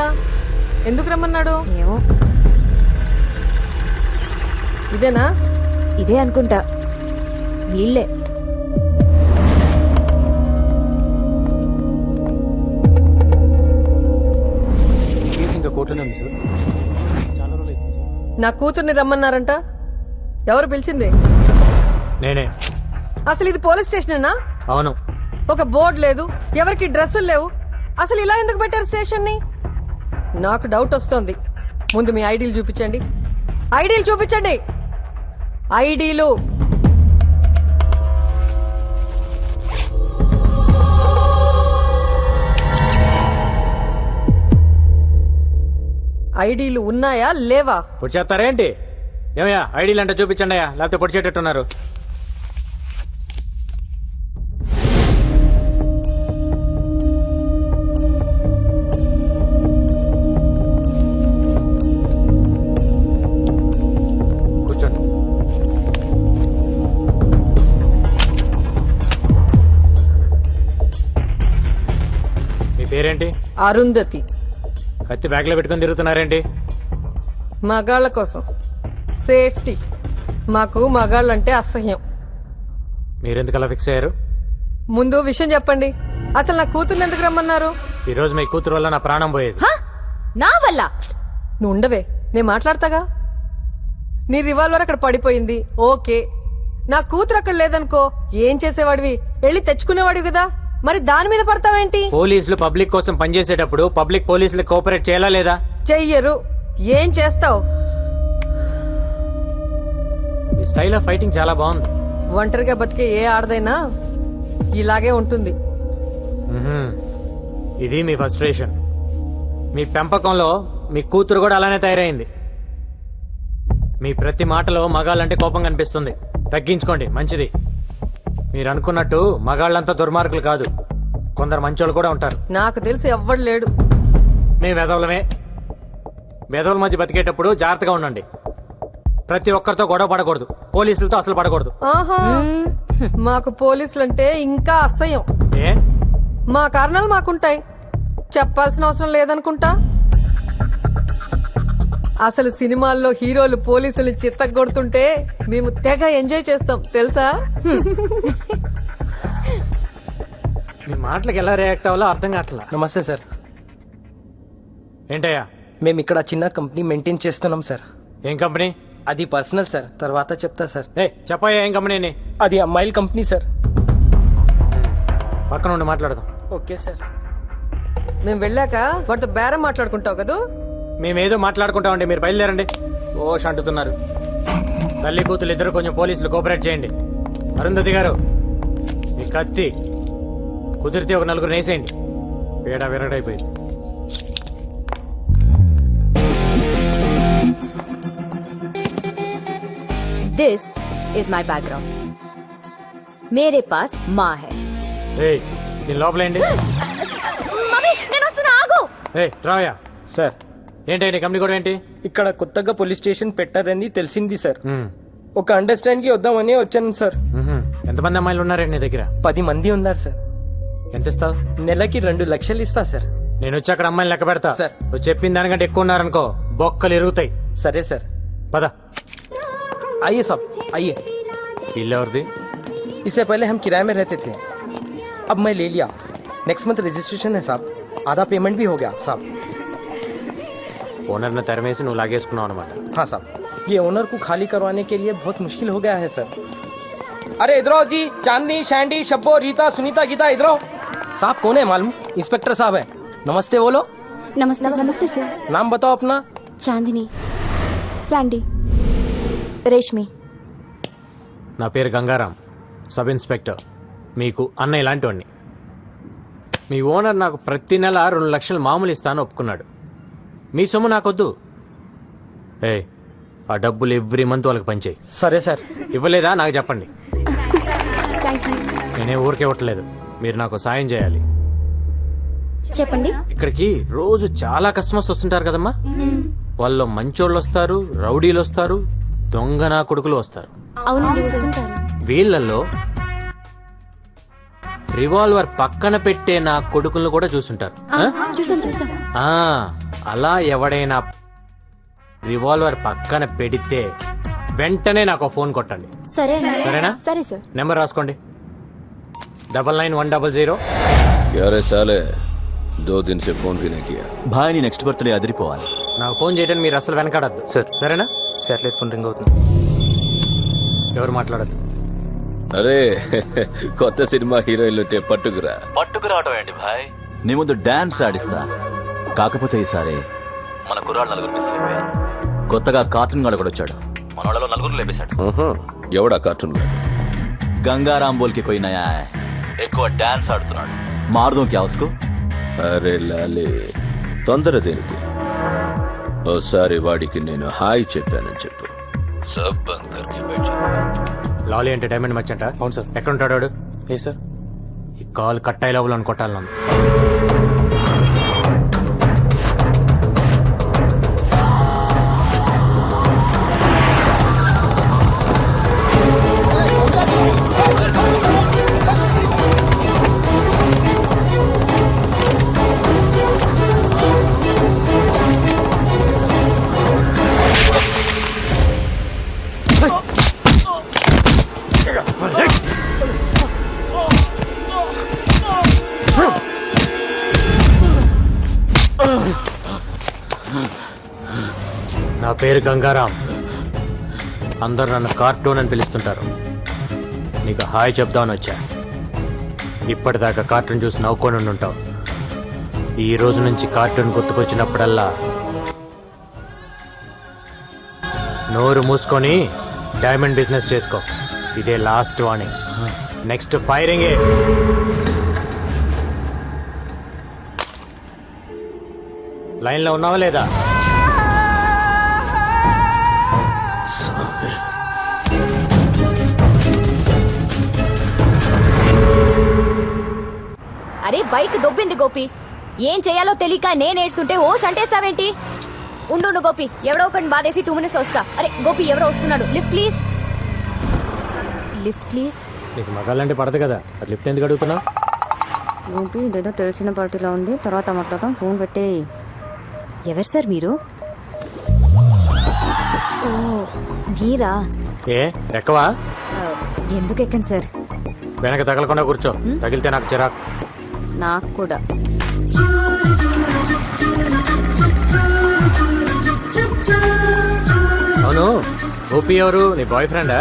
ఎందుకు రమ్మన్నాడు? ఏమో. ఇదేనా? ఇదే అనుకుంటా. వీళ్ళే. ఇంకా కోర్టులోనే ఉంది సార్. చాలా రోజులు అవుతుంది సార్. నా కూతుర్ని రమ్మన్నారంట. ఎవరు పిలిచింది? నేనే. అసలు ఇది పోలీస్ స్టేషనేనా? అవును. ఒక బోర్డు లేదు, ఎవరికి డ్రెస్సులు లేవు. అసలు ఇలా ఎందుకు పెట్టారు స్టేషన్ ని? నాకు డౌట్ వస్తోంది. ముందు మీ ఐడీలు చూపించండి. ఐడీలు చూపించండి. ఐడీలు. ఐడీలు ఉన్నాయా లేవా? పొడి చేస్తారేంటి? ఏమయ్యా ఐడీలు అంటే చూపించండి అయ్యా, లేకపోతే పొడి చేటట్టున్నారు. కూర్చోండి. మీ పేరేంటి? అరుంధతి. కత్తి బ్యాగ్ లో పెట్టుకుని తిరుగుతున్నారేంటి? మగాళ్ళ కోసం, సేఫ్టీ. మాకు మగాళ్ళంటే అసహ్యం. మీరెందుకు అలా ఫిక్స్ అయ్యారు? ముందు విషయం చెప్పండి. అసలు నా కూతుర్ని ఎందుకు రమ్మన్నారు? ఈ రోజు మీ కూతురు వల్ల నా ప్రాణం పోయేది. నా వల్ల? నువ్వు ఉండవే, నేను మాట్లాడతాగా. నీ రివాల్వర్ అక్కడ పడిపోయింది, ఓకే. నా కూతురు అక్కడ లేదనుకో, ఏం చేసేవాడివి? వెళ్ళి తెచ్చుకునేవాడివి కదా, మరి దాని మీద పడతావేంటి? పోలీసులు పబ్లిక్ కోసం పనిచేసేటప్పుడు పబ్లిక్ పోలీసులు కోఆపరేట్ చేయాలా లేదా? చెయ్యరు. ఏం చేస్తావు? మీ స్టైల్ ఆఫ్ ఫైటింగ్ చాలా బాగుంది. ఒంటరిగా బతికే ఏ ఆడదైనా ఇలాగే ఉంటుంది. ఇది మీ ఫ్రస్ట్రేషన్. మీ పెంపకంలో మీ కూతురు కూడా అలానే తయారైంది. మీ ప్రతి మాటలో మగాళ్ళంటే కోపం కనిపిస్తుంది. తగ్గించుకోండి, మంచిది. మీరు అనుకున్నట్టు మగాళ్ళంతా దుర్మార్గులు కాదు, కొందరు మంచోళ్ళు కూడా ఉంటారు. నాకు తెలిసి ఎవ్వడు లేడు. మేము వెధవులమే. వెధవుల మధ్య బతికేటప్పుడు జాగ్రత్తగా ఉండండి. ప్రతి ఒక్కరితో గొడవ పడకూడదు, పోలీసులతో అసలు పడకూడదు. ఆహా, మాకు పోలీసులంటే ఇంకా అసహ్యం. ఏ? మా కారణాలు మాకుంటాయి, చెప్పాల్సిన అవసరం లేదనుకుంటా. అసలు సినిమాల్లో హీరోలు పోలీసులు చిత్తగొడుతుంటే మేము తెగ ఎంజాయ్ చేస్తాం తెలుసా. మీ మాటలకు ఎలా రియాక్ట్ అవ్వాలో అర్థం కావట్లా. నమస్తే సార్. ఏంటయ్యా? మేము ఇక్కడ చిన్న కంపెనీ మెయింటైన్ చేస్తున్నాం సార్. ఏం కంపెనీ? అది పర్సనల్ సార్, తర్వాత చెప్తా సార్. చెప్పయ్యా, ఏం కంపెనీ? అది అమ్మాయిల కంపెనీ సార్. పక్కన ఉండి మాట్లాడదాం. Okay sir. మేము వెళ్ళాక వాటితో బేరం మాట్లాడుకుంటావు కదా. మేమేదో మాట్లాడుకుంటామండి, మీరు బయలుదేరండి. ఓష్ అంటున్నారు. తల్లి కూతురు ఇద్దరు కొంచెం పోలీసులు కోఆపరేట్ చేయండి. అరుంధతి గారు, మీ కత్తి కుదిరితే ఒక నలుగురు నేసేయండి. పేడ విరగడైపోయింది. This is my background. मेरे पास माँ है. దీని లోపలేండి. మమ్మీ నేను వస్తున్నా, ఆగు. రాయా సార్. ఏంటండి కంపెనీ కూడా ఏంటి? ఇక్కడ కొత్తగా పోలీస్ స్టేషన్ పెట్టారని తెలిసింది సార్. ఒక అండర్స్టాండ్ కి వద్దామని వచ్చాను సార్. ఎంతమంది అమ్మాయిలు ఉన్నారండి నీ దగ్గర? 10 మంది ఉన్నారు సార్. ఎంత ఇస్తావు? నెలకి 2 లక్షలు ఇస్తా సార్. నేను వచ్చి అక్కడ అమ్మాయిలు లెక్క పెడతా సార్. నువ్వు చెప్పిన దానికంటే ఎక్కువ ఉన్నారనుకో బొక్కలు ఎరుగుతాయి. సరే సార్. పద. आइए साहब आइए. ఇల్లు ఎవరిది? इससे पहले हम किराए में रहते थे, अब मैं ले लिया. नेक्स्ट मंथ रजिस्ट्रेशन है साहब, आधा पेमेंट भी हो गया साहब. ఓనర్ ని తెరమేసి నువ్వు లాగేసుకున్నావు అనమాట. हाँ साहब, ये ओनर को खाली करवाने के लिए बहुत मुश्किल हो गया है सर. अरे इधर आओ जी, चांदनी, शैंडी, शब्बो, रीता, सुनीता, गीता, इधर आओ. साहब कौन है मालूम? इंस्पेक्टर साहब है. नमस्ते बोलो. నమస్తే. నమస్తే సార్. नाम बताओ अपना. చాందిని. శాండీ. రేష్మి. నా పేరు గంగారాం, సబ్ ఇన్స్పెక్టర్. మీకు అన్నయ్య లాంటివాడిని. మీ ఓనర్ నాకు ప్రతి నెల 2 లక్షలు మామూలు ఇస్తాను ఒప్పుకున్నాడు. మీ సొమ్ము నాకొద్దు. ఆ డబ్బులు ఎవ్రీ మంత్ వాళ్ళకి పంచేయి. సరే సార్. ఇవ్వలేదా నాకు చెప్పండి. నేనే ఊరికే ఇవ్వట్లేదు, మీరు నాకు సాయం చేయాలి. చెప్పండి. ఇక్కడికి రోజు చాలా కస్టమర్స్ వస్తుంటారు కదమ్మా. వాళ్ళు మంచోళ్ళు వస్తారు, రౌడీలు వస్తారు, దొంగ నా కొడుకులు వస్తారు. అవునండి, వస్తుంటారు. వీళ్ళల్లో రివాల్వర్ పక్కన పెట్టే నా కొడుకులను కూడా చూసుంటారు. అలా ఎవడైనా రివాల్వర్ పక్కన పెడితే వెంటనే నాకు ఫోన్ కొట్టండి. సరేనా? సరే సార్. నెంబర్ రాసుకోండి. 9910. यारे साले 2 दिन से फोन भी नहीं किया. భాయ్ నీ నెక్స్ట్ బర్త్డే అదిరిపోవాలి. నాకు ఫోన్ చేయడానికి మీరు అసలు వెనకాడద్దు సార్. సరేనా? శాటిలైట్ ఫోన్ రింగ్ అవుతుంది. ఎవరు మాట్లాడద్దు. అరే కొత్త సినిమా హీరోయిన్లు పట్టుకురా. పట్టుకురావటం ఏంటి భాయ్, నీ ముందు డాన్స్ ఆడిస్తా. కాకపోతే ఈసారి మన కుర్రాళ్ళు 4 మిస్ అయిపోయారు. కొత్తగా కార్టూన్ గాడు కూడా వచ్చాడు, మన వాళ్ళలో 4 లేపేశాడు. ఎవడా కార్టూన్? గంగారాం బోల్కి కోయి నయా హై, ఎక్కువ డాన్స్ ఆడుతున్నాడు. మారుదాం క్యా ఉస్కో? అరే లాలే, తొందర దేనికి? ఓసారి వాడికి నేను హాయ్ చెప్పానని చెప్పు. సబ్ బంద్ కర్కే బైఠ. లాలీ అంటే డైమండ్ మర్చెంట్? అవును సార్. ఎక్కడ ఉంటాడు వాడు? ఏ సార్? ఈ కాల్ కట్టాయి లోపల కొట్టాలి నన్ను. నా పేరు గంగారాం, అందరు నన్ను కార్టూన్ అని పిలుస్తుంటారు. నీకు హాయ్ చెప్దామని వచ్చా. ఇప్పటిదాకా కార్టూన్ చూసి నవ్వుకొని ఉంటావు. ఈ రోజు నుంచి కార్టూన్ గుర్తుకొచ్చినప్పుడల్లా నోరు మూసుకొని డైమండ్ బిజినెస్ చేసుకో. ఇదే last warning. Next firing. Line లో ఉన్నావా లేదా? అరే బైక్ దొబ్బింది గోపి, ఏం చేయాలో తెలియక నేను ఏడ్చుంటే ఓ షంటేస్తావేంటి? ఉండు గోపి, ఎవడో ఒకటి బాధేసి 2 minutes వస్తా. అరే గోపి, ఎవరో వస్తున్నాడు, లిఫ్ట్ ప్లీజ్. Lift please. నీకు మగాళ్ళంటే పడదు కదా, అది లిఫ్ట్ ఎందుకు అడుగుతున్నావు? గోపి, ఇదేదో తెలిసిన పార్టీలో ఉంది, తర్వాత మాట్లాడతాం, ఫోన్ పెట్టే. ఎవరు సార్ మీరు? ఓ మీరా? ఏ ఎక్కవా? ఎందుకు ఎక్కండి సార్? వెనక తగలకుండా కూర్చో, తగిలితే నాకు చిరాకు. నాకు కూడా. అవును, గోపి ఎవరు? నీ బాయ్ ఫ్రెండా?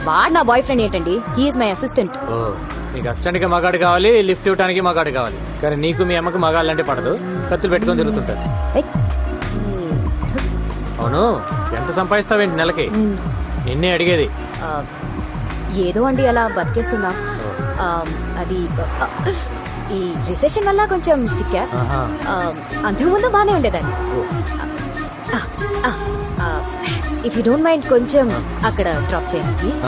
వాడు నా బాయ్ ఫ్రెండ్ ఏంటండి, హీఈస్ మై అసిస్టెంట్. ఓ, నీకు అసిస్టెంట్ కి మగాడు కావాలి, లిఫ్ట్ ఇవ్వడానికి మగాడు కావాలి, కానీ నీకు మీ అమ్మకి మగాళ్ళంటే పడదు, కత్తులు పెట్టుకొని తిరుగుతుంటారు. అవును, ఎంత సంపాదిస్తావేంటి నెలకి? నిన్నే అడిగేది. ఏదో అండి అలా బతికేస్తున్నా. అది ఈ రిసెషన్ వల్ల కొంచెం చిక్కా. అంతకుముందు బానే ఉండేదాన్ని. ఇఫ్ యూ డోంట్ మైండ్ కొంచెం అక్కడ డ్రాప్ చేయండి ప్లీజ్.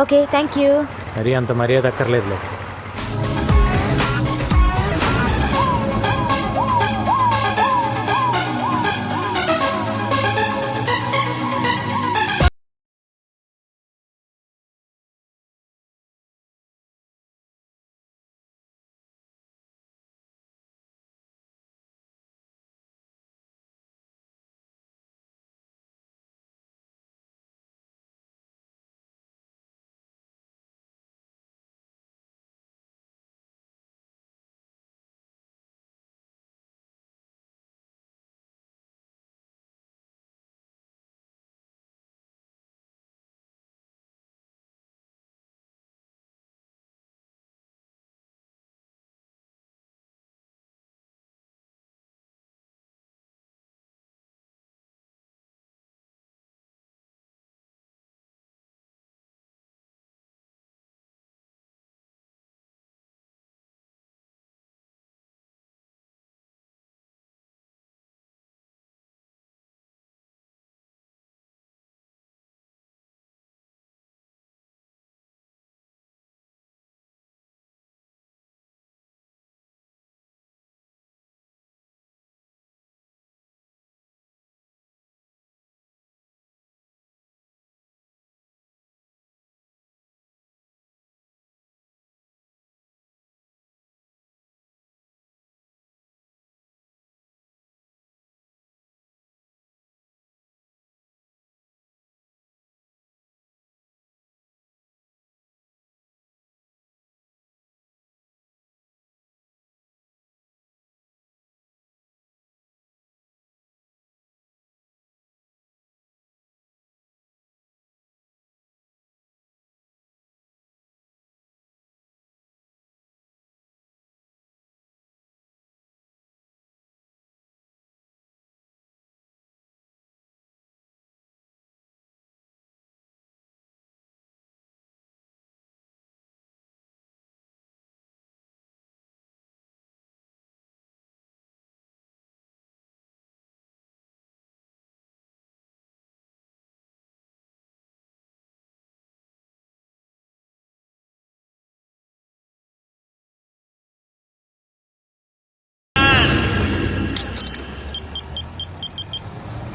Okay, thank you. మరి అంత మర్యాద అక్కర్లేదులే.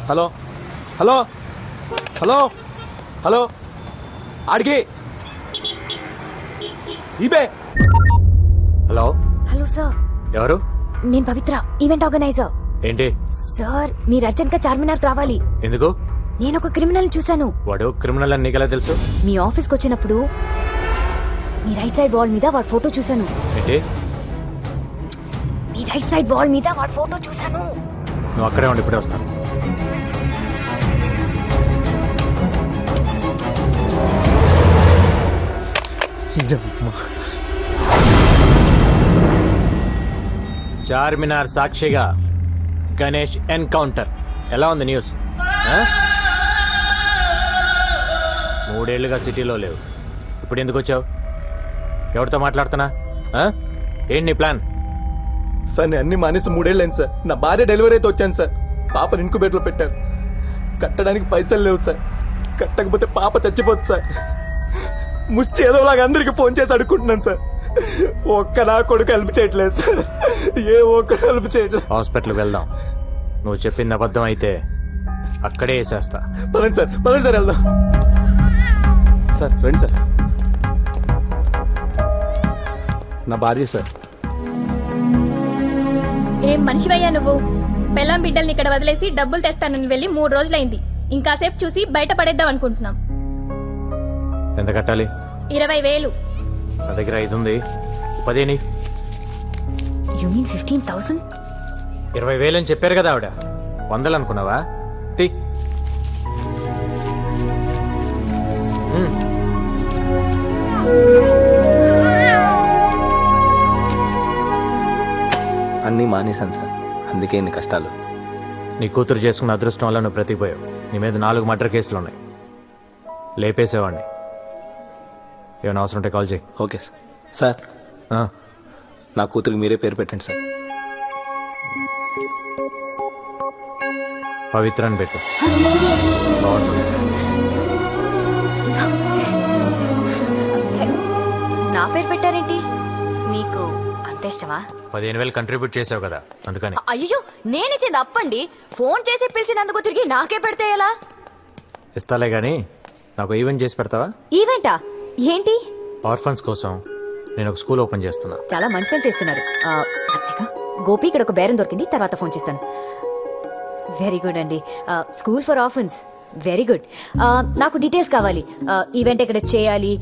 హలో హలో హలో హలో ఆడికి ఇబే. హలో. Hello sir. ఎవరు? నేను పవిత్ర, ఈవెంట్ ఆర్గనైజర్. ఏంటి సార్, మీరు అర్జెంట్ గా చార్మినార్ రావాలి. ఎందుకు? నేను ఒక క్రిమినల్ చూశాను. వాడు క్రిమినల్ అని నీకెలా తెలుసు? మీ ఆఫీస్ కి వచ్చినప్పుడు మీ రైట్ సైడ్ వాల్ మీద వాడి ఫోటో చూశాను. ఏంటి? మీ రైట్ సైడ్ వాల్ మీద వాడి ఫోటో చూశాను. నువ్వు అక్కడే ఉండి ఇప్పుడే వస్తాను. చార్మినార్ సాక్షిగా గణేష్ ఎన్కౌంటర్ ఎలా ఉంది న్యూస్? 3 ఏళ్లుగా సిటీలో లేవు, ఇప్పుడు ఎందుకు వచ్చావు? ఎవరితో మాట్లాడుతున్నా? ఏంటి నీ ప్లాన్? సార్ నేను అన్ని మానేసి 3 ఏళ్ళు అయింది సార్. నా భార్య డెలివరీ అయితే వచ్చాను సార్. పాపని ఇంకుబేట్లో పెట్టారు. కట్టడానికి పైసలు లేవు సార్. కట్టకపోతే పాప చచ్చిపోతుంది సార్. ముష్టి ఏదోలాగా అందరికి ఫోన్ చేసి అడుక్కుంటున్నాను సార్. ఒక్క నా కొడుకు హెల్ప్ చేయట్లేదు సార్. ఏ ఒక్కడు హెల్ప్ చేయట్లేదు. హాస్పిటల్కి వెళ్దాం. నువ్వు చెప్పింది అబద్ధం అయితే అక్కడే వేసేస్తా. పదండి సార్, పదండి సార్, వెళ్దాం సార్. రండి సార్. నా భార్య సార్. ఏం మనిషివయ్యా నువ్వు? పెళ్ళాం బిడ్డల్ని ఇక్కడ వదిలేసి డబ్బులు తెస్తానని వెళ్ళి 3 రోజులైంది. ఇంకాసేపు చూసి బయట పడేద్దాం అనుకుంటున్నాం. ఎంత కట్టాలి? 20,000. నా దగ్గర 5 ఉంది. 10 You mean 15,000? 20,000 అని చెప్పారు కదా ఆవిడ. 100 అనుకున్నావా? తీ. అన్నీ మానేశాను సార్, అందుకే ఇన్ని కష్టాలు. నీ కూతురు చేసుకున్న అదృష్టం వల్ల నువ్వు బ్రతికిపోయావు. నీ మీద 4 మర్డర్ కేసులు ఉన్నాయి. లేపేసేవాడిని. ఏమైనా అవసరం ఉంటే కాల్ చేయి. Okay sir. నా కూతురికి మీరే పేరు పెట్టండి సార్. పవిత్ర అని పెట్టు. బాగుంటుంది. నా పేరు పెట్టారేంటి? మీకు అంత ఇష్టమా? 15,000 కంట్రిబ్యూట్ చేసావు కదా, అందుకని. అయ్యో, నేనిచ్చింది అప్పండి. ఫోన్ చేసి పిలిచినందుకు తిరిగి నాకే పెడితే ఎలా? ఇస్తాలే గానీ నాకు ఈవెంట్ చేసి పెడతావా? ఈవెంటా? ఏంటి? ఆర్ఫన్స్ కోసం నేను ఒక స్కూల్ ఓపెన్ చేస్తున్నా. చాలా మంచి పని చేస్తున్నారు. గోపి, ఇక్కడ ఒక బేరం దొరికింది, తర్వాత ఫోన్ చేస్తాను. వెరీ గుడ్ అండి. School for orphans, very good. నాకు డీటెయిల్స్ కావాలి. ఈవెంట్ ఎక్కడ చేయాలి,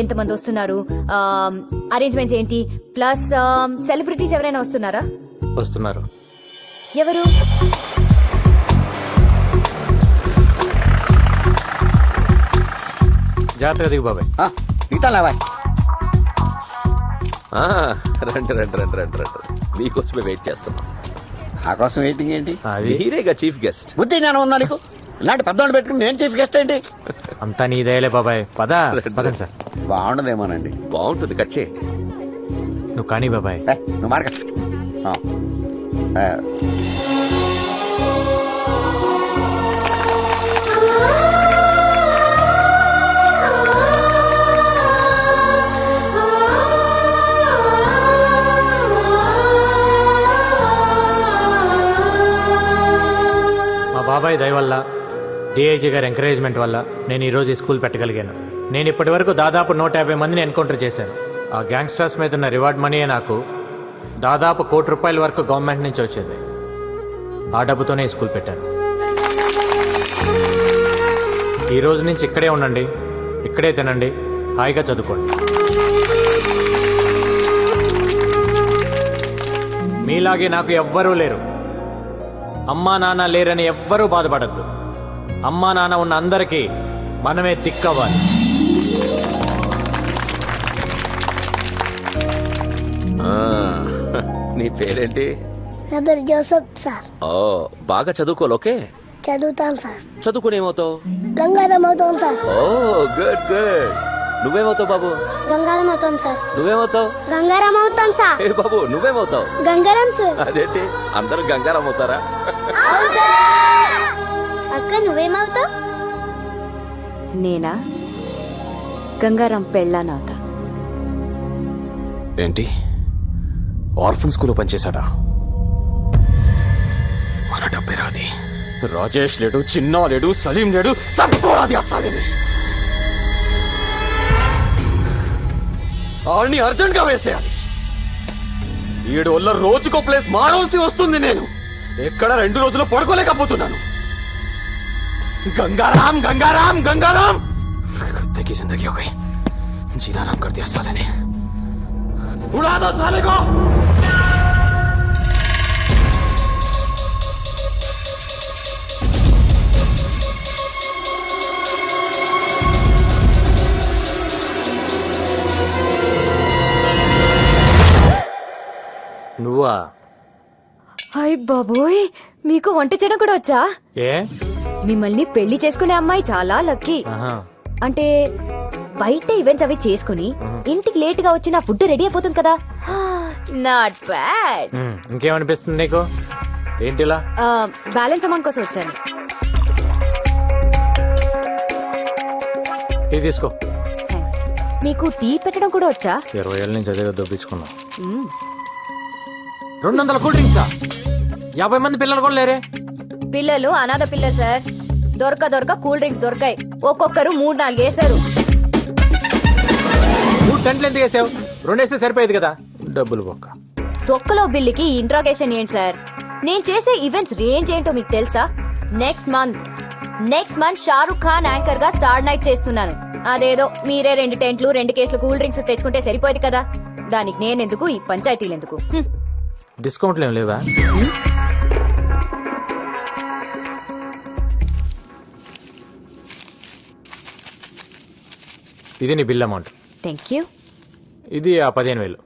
ఎంతమంది వస్తున్నారు, అరేంజ్మెంట్స్ ఏంటి, ప్లస్ సెలబ్రిటీస్ ఎవరైనా వస్తున్నారా? వస్తున్నారు. ఎవరు? జాగ్రత్తగా దిగు బాబాయ్. ఇతలేవా? రండి రండి రండి రండి రండి. మీకోసమే వెయిట్ చేస్తున్నాం. నా కోసం వెయిటింగ్ ఏంటి? మీరేగా చీఫ్ గెస్ట్. బుద్ధి జ్ఞానం ఉందా నీకు? ఇలాంటి పెద్దవాళ్ళు పెట్టుకుని నేను చీఫ్ గెస్ట్ ఏంటి? అంతా నీదేలే బాబాయ్. పదండి సార్. బాగుండదేమోనండి. బాగుంటుంది, కట్ చేయి. నువ్వు కానీ బాబాయ్. నువ్వు మాడక. బాబాయ్ దయ వల్ల, డిఐజీ గారి ఎంకరేజ్మెంట్ వల్ల నేను ఈరోజు ఈ స్కూల్ పెట్టగలిగాను. నేను ఇప్పటి వరకు దాదాపు 150 మందిని ఎన్కౌంటర్ చేశాను. ఆ గ్యాంగ్స్టర్స్ మీద ఉన్న రివార్డ్ మనీయే నాకు దాదాపు ₹1 కోటి వరకు గవర్నమెంట్ నుంచి వచ్చింది. ఆ డబ్బుతోనే ఈ స్కూల్ పెట్టాను. ఈ రోజు నుంచి ఇక్కడే ఉండండి, ఇక్కడే తినండి, హాయిగా చదువుకోండి. మీలాగే నాకు ఎవ్వరూ లేరు. అమ్మా నాన్న లేరని ఎవ్వరూ బాధపడద్దు. అమ్మా నాన్న ఉన్న అందరికీ మనమే దిక్కవ్వాలి. నీ పేరేంటి? నా పేరు జోసఫ్ సార్. ఓ, బాగా చదువుకోవాలి. ఓకే, చదువుతాను సార్. చదువుకుని ఏమవుతావు? గంగారం అవుతాం సార్. ఓ గుడ్ గుడ్. నువ్వేమవుతావు బాబు? గంగారం అవుతాం సార్. నువ్వేమవుతావు? గంగారం అవుతాం సార్. ఏ బాబు, నువ్వేమవుతావు? గంగారం సార్. అదేంటి అందరూ గంగారం అవుతారా? అక్క నువ్వేమవుతావు? నేనా? గంగారం పెళ్ళానవుతా. ఏంటి, ఆర్ఫన్ స్కూల్ పనిచేశాడా? మన డబ్బే రాది. రాజేష్ లేడు, చిన్నా లేడు, సలీం లేడు, తట్టుకోరాది అసలేని. ఆడిని అర్జెంట్ గా వేసేయాలి. 7 వల్ల రోజుకో ప్లేస్ మారవలసి వస్తుంది. నేను ఎక్కడ 2 రోజులు పడుకోలేకపోతున్నాను. गंगाराम गंगाराम गंगाराम की जिंदगी हो गई, जीना आराम कर दिया साले ने. उड़ा दो साले को. నువ్వా? అయ్ బాబోయ్, మీకు వంట చేయడం కూడా వచ్చా? ఏ మిమ్మల్ని పెళ్లి చేసుకునే అమ్మాయి చాలా లక్కీ. ఆహా. అంటే బయట ఈవెంట్స్ అవి చేసుకుని ఇంటికి లేట్ గా వచ్చి నా ఫుడ్ రెడీ అయిపోతుంది కదా. Not bad. ఇంకేమనిపిస్తుంది నీకు? ఏంటిలా? బ్యాలెన్స్ అమౌంట్ కోసం వచ్చాను. ఇది తీసుకో. థ్యాంక్స్. మీకు టీ పెట్టడం కూడా వచ్చా? 20 ఏళ్ళ నుంచి అదే దొప్పించుకున్నాం. మ్మ్. 200 కూల్ డ్రింక్సా? 50 మంది పిల్లలు కూడా లేరే? పిల్లలు అనాథ పిల్లలు సార్. దొరక కూల్ డ్రింక్స్ దొరకాయి. ఒక్కొక్కరు 3-4 వేశారు. 3 టెంట్లు ఎందుకు వేసావు? 2 వేస్తే సరిపోయేది కదా. డబ్బులు బొక్క. తొక్కలో బిల్లుకి ఇంట్రాగేషన్ ఏంటి సార్? నేను చేసే ఈవెంట్స్ రేంజ్ ఏంటో మీకు తెలుసా? Next month Shahrukh Khan anchor గా స్టార్ నైట్ చేస్తున్నాను. అదేదో మీరే 2 టెంట్లు 2 కేసులు కూల్ డ్రింక్స్ తెచ్చుకుంటే సరిపోయేది కదా. దానికి నేనెందుకు, ఈ పంచాయతీలు ఎందుకు? డిస్కౌంట్లు ఏం లేవా? ఇది నీ బిల్ అమౌంట్. Thank you. ఇది ఆ 15,000.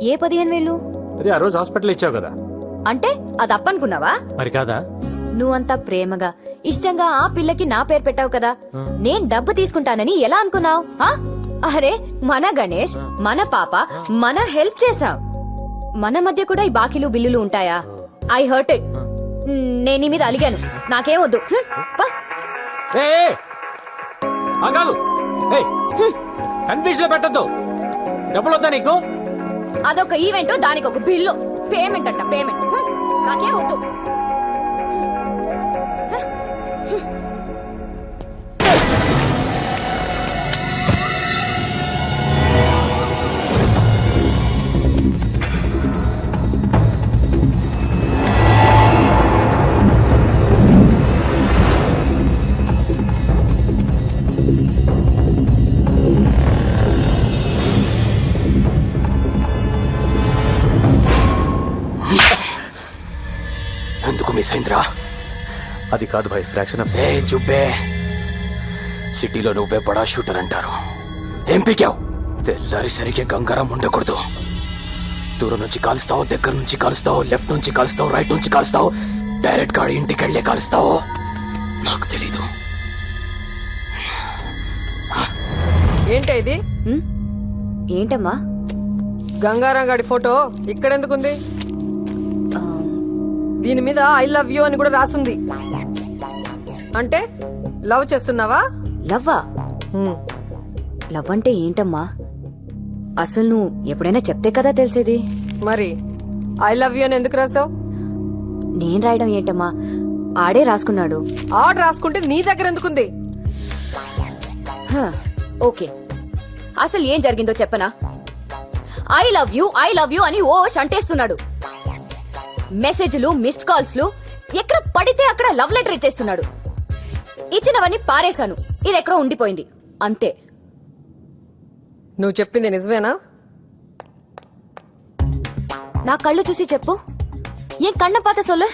ఏ 15,000? అదే ఆ రోజు హాస్పిటల్ ఇచ్చావు కదా. అంటే అది అప్పనుకున్నావా? మరి కాదా? నువ్వంతా ప్రేమగా ఇష్టంగా ఆ పిల్లకి నా పేరు పెట్టావు కదా. నేను డబ్బు తీసుకుంటానని ఎలా అనుకున్నావు? అరే మన గణేష్, మన పాప, మన హెల్ప్ చేసాం. మన మధ్య కూడా ఈ బాకీలు బిల్లులు ఉంటాయా? I hurt it. నేను నీ మీద అలిగాను. నాకేం వద్దు. కన్ఫ్యూజన్ లో పెట్టద్దు. డబ్బులు వద్దా నీకు? అదొక ఈవెంట్, దానికి ఒక బిల్లు. పేమెంట్ అంట పేమెంట్. నాకేం వద్దు. ఎందుకు మిస్ అయిందిరా? అది కాదు భాయ్, ఫ్రాక్షన్ ఆఫ్ ఏ చుబ్బే, సిటీలో నువ్వే బడా షూటర్ అంటారు. ఏం పీకావు? తెల్లారి సరిగ్గా గంగారం ఉండకూడదు. దూరం నుంచి కాలుస్తావు, దగ్గర నుంచి కాలుస్తావు, లెఫ్ట్ నుంచి కాలుస్తావు, రైట్ నుంచి కాలుస్తావు, డైరెక్ట్ గా ఇంటికి వెళ్లే కాలుస్తావు. నాకు తెలీదు. ఏంటి ఇది? ఏంటమ్మా? గంగారాం గాడి ఫోటో ఇక్కడెందుకుంది? దీని మీద ఐ లవ్ యూ అని కూడా రాసుంది. అంటే లవ్ చేస్తున్నావా? లవ్వా? లవ్ అంటే ఏంటమ్మా? అసలు నువ్వు ఎప్పుడైనా చెప్తే కదా తెలిసేది. మరి ఐ లవ్ యూ అని ఎందుకు రాసావు? నేను రాయడం ఏంటమ్మా? ఆడే రాసుకున్నాడు. ఆర్డర్ రాసుకుంటే నీ దగ్గర ఎందుకుంది? ఓకే, అసలు ఏం జరిగిందో చెప్పనా? ఐ లవ్ యూ అని ఓ అంటేస్తున్నాడు. మెసేజ్లు, మిస్డ్ కాల్స్ లు ఎక్కడ పడితే అక్కడ లవ్ లెటర్ ఇచ్చేస్తున్నాడు. ఇచ్చినవన్నీ పారేశాను. ఇది ఎక్కడో ఉండిపోయింది అంతే. నువ్వు చెప్పింది నిజమేనా? నా కళ్ళు చూసి చెప్పు. ఏం కన్న పాత సొల్ల?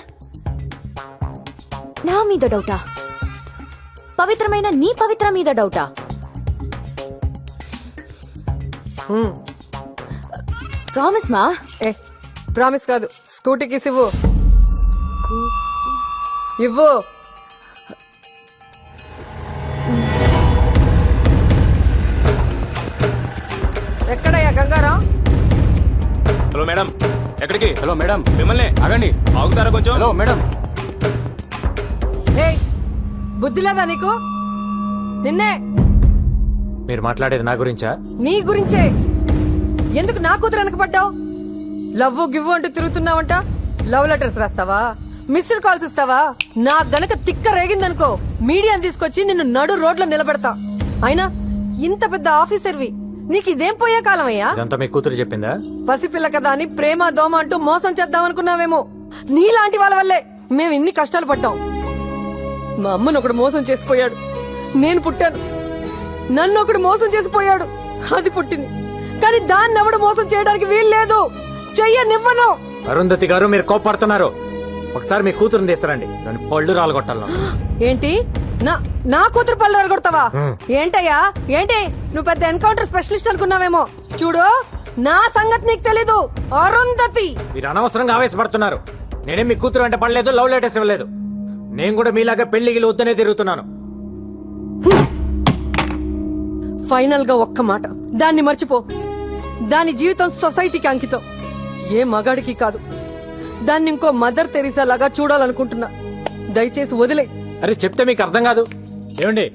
నా మీద డౌటా? పవిత్రమైన నీ పవిత్ర మీద డౌటా? ప్రామిస్ మా? ప్రామిస్ కాదు, స్కూటీకి ఇవ్వు. ఇవ్వు. ఎక్కడయ్యా గంగారాం? హలో మేడం, ఎక్కడికి? హలో మేడం, మిమ్మల్ని ఆగండి. ఆగుతారా కొంచెం? Hello madam. ఏయ్, బుద్ధి లేదా నీకు? నిన్నే. మీరు మాట్లాడేది నా గురించా? నీ గురించే. ఎందుకు నా కూతురు వెనకపడ్డావు? లవ్ గివ్ అంటూ తిరుగుతున్నావంట. లవ్ లెటర్స్ రాస్తావా? మిస్డ్ కాల్స్ ఇస్తావా? నా గనక తిక్క రేగిందనుకో, మీడియాని తీసుకొచ్చి నిన్ను నడు రోడ్లో నిలబెడతా. అయినా ఇంత పెద్ద ఆఫీసర్వి, నీకు ఇదేం పోయే కాలం అయ్యా? ఇదంతా మీ కూతురు చెప్పిందా? పసిపిల్ల కదా అని ప్రేమ దోమ అంటూ మోసం చేద్దామనుకున్నావేమో. నీలాంటి వాళ్ళ వల్లే మేము ఇన్ని కష్టాలు పడ్డాం. మా అమ్మను ఒకడు మోసం చేసిపోయాడు. నేను పుట్టాను. నన్ను ఒకడు మోసం చేసిపోయాడు. అది పుట్టింది. కానీ దాన్ని ఎవడు మోసం చేయడానికి వీల్లేదు. చెయ్యనివ్వను. అరుంధతి గారు, మీరు కోపడుతున్నారు. ఒకసారి మీ కూతురుని తీస్తారండి, దాని పళ్ళు రాలగొట్టాలను. ఏంటి? నా కూతురు పళ్ళు రాలగొడతావా? ఏంటయ్యా ఏంటి? నువ్వు పెద్ద ఎన్కౌంటర్ స్పెషలిస్ట్ అనుకున్నావేమో. చూడు, నా సంగతి నీకు తెలీదు. అరుంధతి. మీరు అనవసరంగా ఆవేశపడుతున్నారు. నేనేం మీ కూతురు అంటే పడలేదు, లవ్ లెటర్స్ ఇవ్వలేదు. నేను కూడా మీలాగా పెళ్లికి వద్దనే తిరుగుతున్నాను. ఫైనల్ గా ఒక్క మాట, దాన్ని మర్చిపో. దాని జీవితం సొసైటీకి అంకితం, ఏ మగాడికి కాదు. దాన్ని ఇంకో మదర్ తెరీసా లాగా చూడాలనుకుంటున్నా. దయచేసి వదిలే. అరే చెప్తే మీకు అర్థం కాదు. ఏమండి,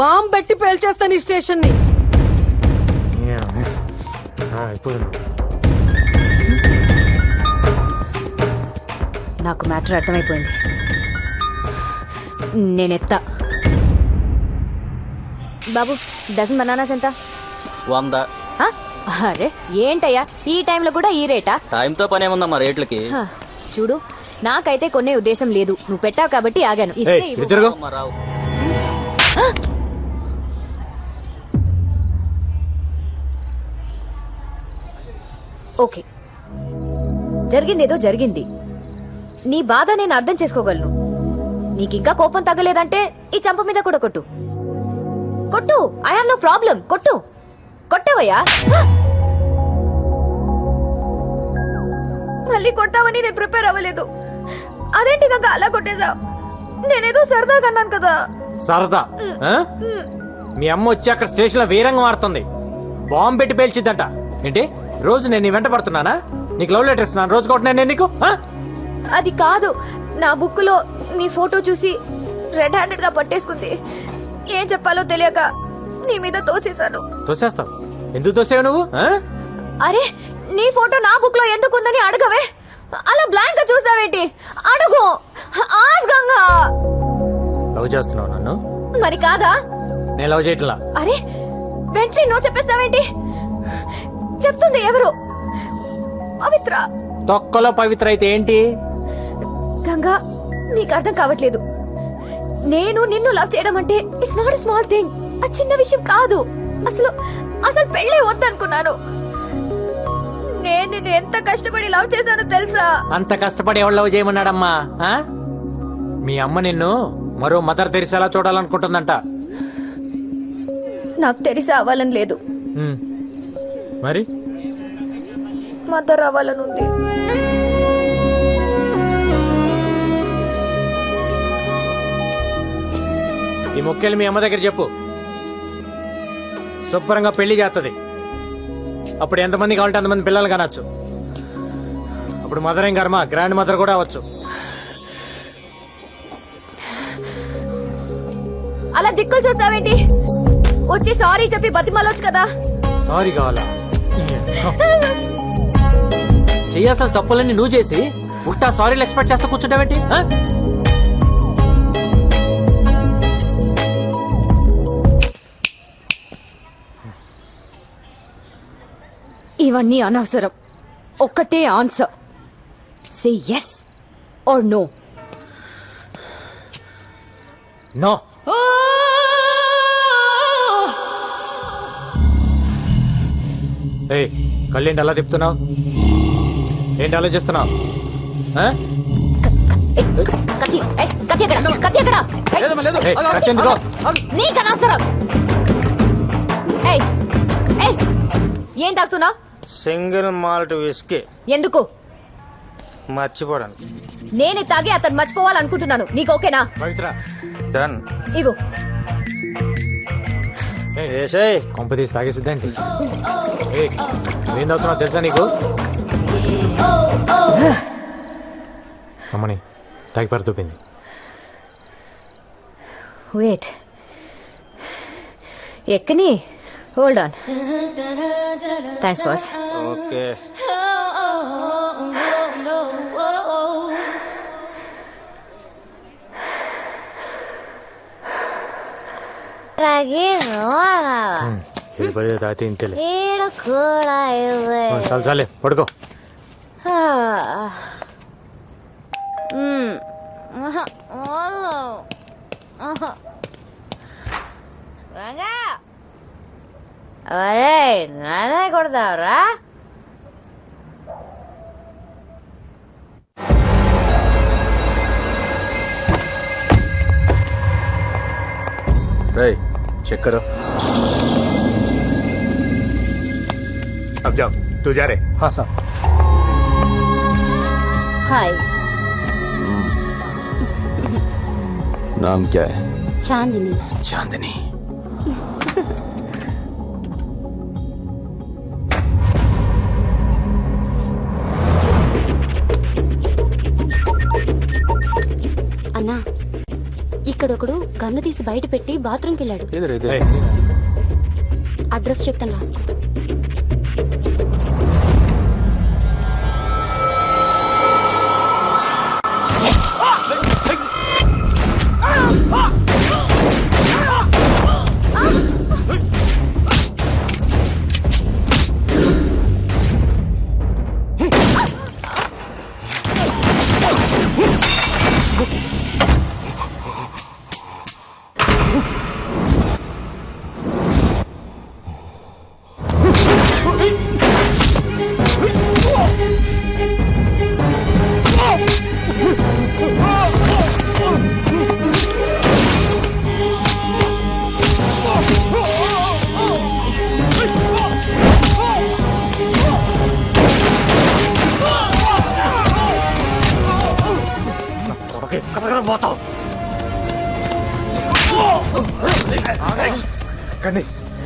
బాంబ్ పెట్టి పేల్చేస్తాను ఈ స్టేషన్ ని. నాకు మ్యాటర్ అర్థమైపోయింది. నేనెత్తా. బాబు, డజన్ బనానాస్ ఎంత? 100. హ? అరే ఏంటయ్యా ఈ టైంలో కూడా ఈ రేటా? టైంతో పని ఏముందమ్మా రేట్లకి. హ, చూడు, నాకైతే కొనే ఉద్దేశం లేదు. నువ్వు పెట్టావు కాబట్టి ఆగాను. ఇస్తే ఇవ్వు. తిరుగు. అమ్మా, రావు. ఓకే, జరిగిందేదో జరిగింది. నీ బాధ నేను అర్థం చేసుకోగలను. నీకింకా కోపం తగ్గలేదంటే ఈ చంప మీద కూడా కొట్టు. కొట్టు, ఐ హావ్ నో ప్రాబ్లం. కొట్టు, కొట్టవయ్యా. మళ్ళీ కొట్టావని నేను ప్రిపేర్ అవ్వలేదు. అదేంటి కాక అలా కొట్టేశావు? నేనేదో సరదాగా అన్నాను కదా. సరదా? ఆ? మీ అమ్మ వచ్చి అక్కడ స్టేషన్ లో వీరంగం ఆడుతుంది. బాంబు పెట్టి పేల్చిద్దంట. ఏంటి రోజు నేను నీ వెంట పడుతున్నానా? నీకు లవ్ లెటర్ ఇస్తున్నాను, రోజు కొట్టినా నేను నీకు? అది కాదు, నా బుక్ లో నీ ఫోటో చూసి రెడ్ హ్యాండెడ్ గా పట్టేసుకుంది. ఏం చెప్పాలో తెలియక నీ మీద తోసేశాను. తోసేస్తావు? ఎందుకు తోసేవు నువ్వు? అరే, నీ ఫోటో నా బుక్ లో ఎందుకు ఉందని అడగవే. అలా బ్లాంక్ గా చూస్తావేంటి? అడుగు, ఆస్గంగా. లవ్ చేస్తున్నావు నన్ను? మరి కాదా? నేను లవ్ చేయట్లా. అరే, వెంటనే నో చెప్పేస్తావేంటి? చెప్తుంది ఎవరు? పవిత్ర. తొక్కలో పవిత్ర అయితే ఏంటి? గంగా, నీకు అర్థం కావట్లేదు. నేను నిన్ను లవ్ చేయడం అంటే ఇట్స్ నాట్ స్మాల్ థింగ్. ఆ చిన్న విషయం కాదు. అసలు అసలు పెళ్ళే వద్దనుకున్నాను. నేను నిన్ను ఎంత కష్టపడి లవ్ చేశానో తెలుసా? అంత కష్టపడి ఎవరు లవ్ చేయమన్నాడమ్మా? మీ అమ్మ నిన్ను మరో మదర్ తెరిసేలా చూడాలనుకుంటుందంట. నాకు తెలిసి అవ్వాలని లేదు, మరి మదర్ అవ్వాలని ఉంది. ఈ మొక్కలు మీ అమ్మ దగ్గర చెప్పు. శుభ్రంగా పెళ్లి చేస్తుంది. అప్పుడు ఎంతమంది కావాలంటే అంతమంది పిల్లలు కనొచ్చు. అప్పుడు మదర్ ఏం కర్మ, గ్రాండ్ మదర్ కూడా అవ్వచ్చు. అలా దిక్కులు చూస్తావేంటి? వచ్చి సారీ చెప్పి బతిమాలొచ్చు కదా. సారీ కావాలా? చెయ్యాల్సిన తప్పులన్నీ నువ్వు చేసి ఉల్టా సారీలు ఎక్స్పెక్ట్ చేస్తా కూర్చుంటావేంటి? ఇవన్నీ అనవసరం. ఒక్కటే answer, say yes or no. నో. ఏయ్, కళ్ళేంటి అలా తిప్పుతున్నావు? ఏంటి ఆలోచిస్తున్నావు? కత్తి ఎక్కడ? కత్తి ఎక్కడ? నీకు అనవసరం. ఏం తాగుతున్నావు? Single malt whisky. ఎందుకు? మర్చిపోవడానికి. నేనే తాగి అతను మర్చిపోవాలనుకుంటున్నాను. నీకు ఓకేనా? పవిత్ర, డన్. ఇగో. కొంపదీసి తాగేసిద్దేంటి? ఏం తాగుతున్నావు తెలుసా నీకు? అమ్మని తాగి పడుతుంది. వెయిట్, ఎక్కని. Hold on. Thanks boss. Okay. తాగితే ఇంతలే. ఈడ కూడా ఇవ్వే. చాలే పడుకో. అరే, నానే కొడతావురా? చెక్ కరో. अब जाओ. तू जा रे. हाँ साहब. हाय. नाम क्या है? चांदनी. चांदनी. అన్నా, ఇక్కడొకడు గన్ను తీసి బయట పెట్టి బాత్రూమ్కి వెళ్ళాడు. इधर इधर. అడ్రస్ చెప్తాను, రాసుకో.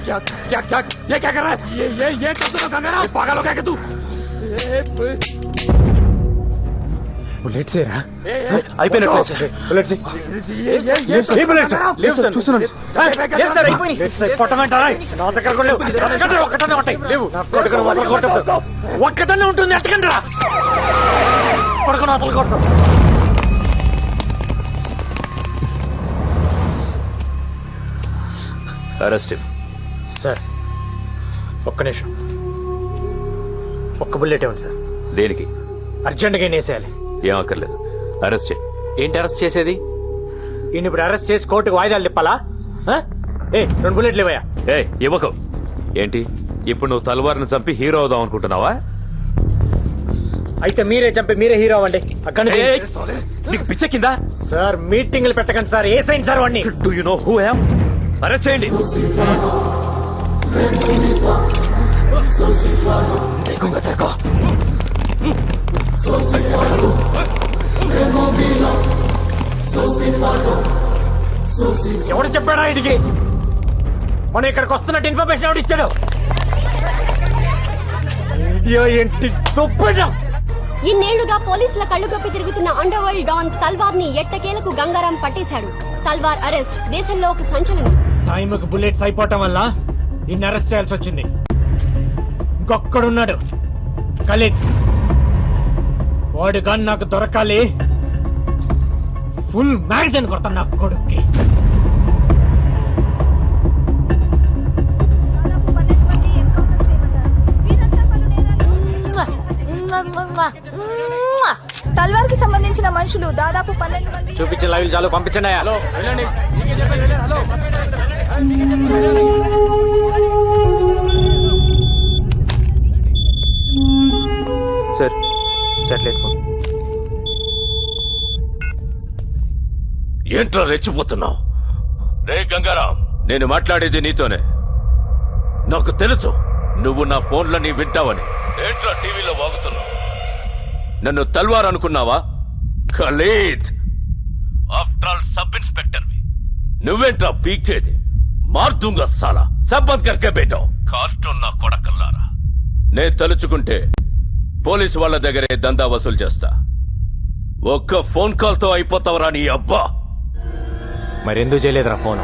क्या क्या क्या ये क्या कर रहा है? ये कर दो गंगाराम. पागल हो गया क्या तू? बुलेट से रहा. అయిపోయినట్లే సార్. बुलेट से. ये बुलेट से. లేదు సార్, చూస్తున్నాను. లేదు సార్, అయిపోయినాయి. కొట్టమంటారా? నా దగ్గర కూడా లేవు. ఎక్కడ ఒక్కటనే ఉంటాయి. లేవు. కొట్టుకుని మొదలు కొట్టదు. ఒక్కటనే ఉంటుంది. ఎట్టకండి రా. కొడుకుని మొదలు కొడతాం. అరెస్ట్. సార్ ఒక్క నిమిషం, ఒక్క బుల్లెట్ ఇవ్వండి సార్. దేనికి? అర్జెంట్గా వేసేయాలి. ఏం అక్కర్లేదు, అరెస్ట్ చేయి. ఏంటి అరెస్ట్ చేసేది? ఈయన ఇప్పుడు అరెస్ట్ చేసి కోర్టుకు వాయిదాలు తిప్పాలా? ఏ 2 బుల్లెట్లు ఇవ్వయా. ఏ ఇవ్వకు. ఏంటి ఇప్పుడు నువ్వు తల్వార్ను చంపి హీరో అవుదాం అనుకుంటున్నావా? అయితే మీరే చంపి మీరే హీరో అవ్వండి. అక్కడ నీకు పిచ్చెక్కిందా? సార్ మీటింగ్లు పెట్టకండి సార్, ఏసైంది సార్ వాడిని. Do you know who I am? Arrest చేయండి. ఎవడు చెప్పాడా ఇదికి? మనం ఇక్కడికి వస్తున్నట్టు ఇన్ఫర్మేషన్ ఎవడు ఇచ్చాడు? ఏంటి తొప్పడం? ఇన్నేళ్లుగా పోలీసుల కళ్ళు కప్పి తిరుగుతున్న అండర్ వరల్డ్ డాన్ తల్వార్ ని ఎట్టకేలకు గంగారాం పట్టేశాడు. తల్వార్ అరెస్ట్ దేశంలో ఒక సంచలనం. టైంకి బుల్లెట్స్ అయిపోవటం వల్ల ఇన్ని అరెస్ట్ చేయాల్సి వచ్చింది. ఇంకొక్కడున్నాడు, ఖలీద్. వాడు కానీ నాకు దొరకాలి. ఫుల్ మ్యాగజైన్ కొడతాను నా కొడుక్కి. తల్వార్ కి సంబంధించిన మనుషులు దాదాపు 12 మంది. చూపించే లైవ్ చాలు, పంపించండి. Hello sir satellite phone. ఏంట్రా రెచ్చిపోతున్నావు? రే గంగారాం, నేను మాట్లాడేది నీతోనే. నాకు తెలుసు నువ్వు నా ఫోన్లని వింటావని. ఏంట్రా టీవీలో వాగుతున్నావు? నన్ను తల్వార్ అనుకున్నావా? Khalid, after all sub inspector. నువ్వేంట్రా పీకేది? మార్దుంగా సాలా సబ్బంద్ కర్కే బేటో. కాస్టోన్ నా కొడకల్లారా. నే తలుచుకుంటే పోలీసు వాళ్ళ దగ్గరే దందా వసూలు చేస్తా. ఒక్క ఫోన్ కాల్ తో అయిపోతావరా నీ అబ్బా. మరెందుకు చేయలేదురా ఫోన్?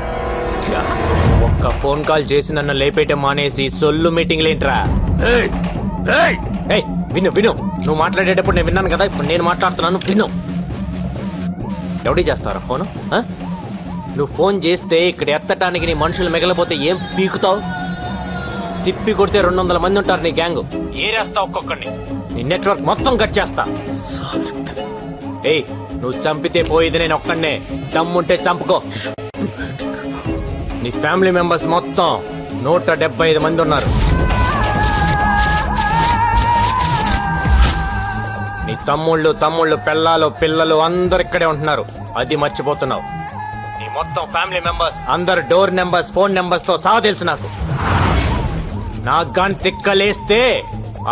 ఒక్క ఫోన్ కాల్ చేసి నన్ను లేపేయటం మానేసి సొల్లు మీటింగ్ లేంట్రా. విను విను, నువ్వు మాట్లాడేటప్పుడు నేను విన్నాను కదా, ఇప్పుడు నేను మాట్లాడుతున్నాను విను. ఎవడి చేస్తారా ఫోను? నువ్వు ఫోన్ చేస్తే ఇక్కడ ఎత్తటానికి నీ మనుషులు మిగలపోతే ఏం పీకుతావు? తిప్పి కొడితే 200 మంది ఉంటారు నీ గ్యాంగ్. ఏరేస్తా ఒక్కొక్కడిని. నీ నెట్వర్క్ మొత్తం కట్ చేస్తా. ఏయ్, నువ్వు చంపితే పోయేది నేను ఒక్కడనే. దమ్ముంటే చంపుకో. నీ ఫ్యామిలీ మెంబర్స్ మొత్తం 175 మంది ఉన్నారు. నీ తమ్ముళ్ళు పెళ్ళాలు పిల్లలు అందరు ఇక్కడే ఉంటున్నారు. అది మర్చిపోతున్నావు. నీ మొత్తం ఫ్యామిలీ మెంబర్స్ అందరు డోర్ నెంబర్స్ ఫోన్ నెంబర్స్ తో సహా తెలుసు నాకు. నాకు గాని తిక్కలేస్తే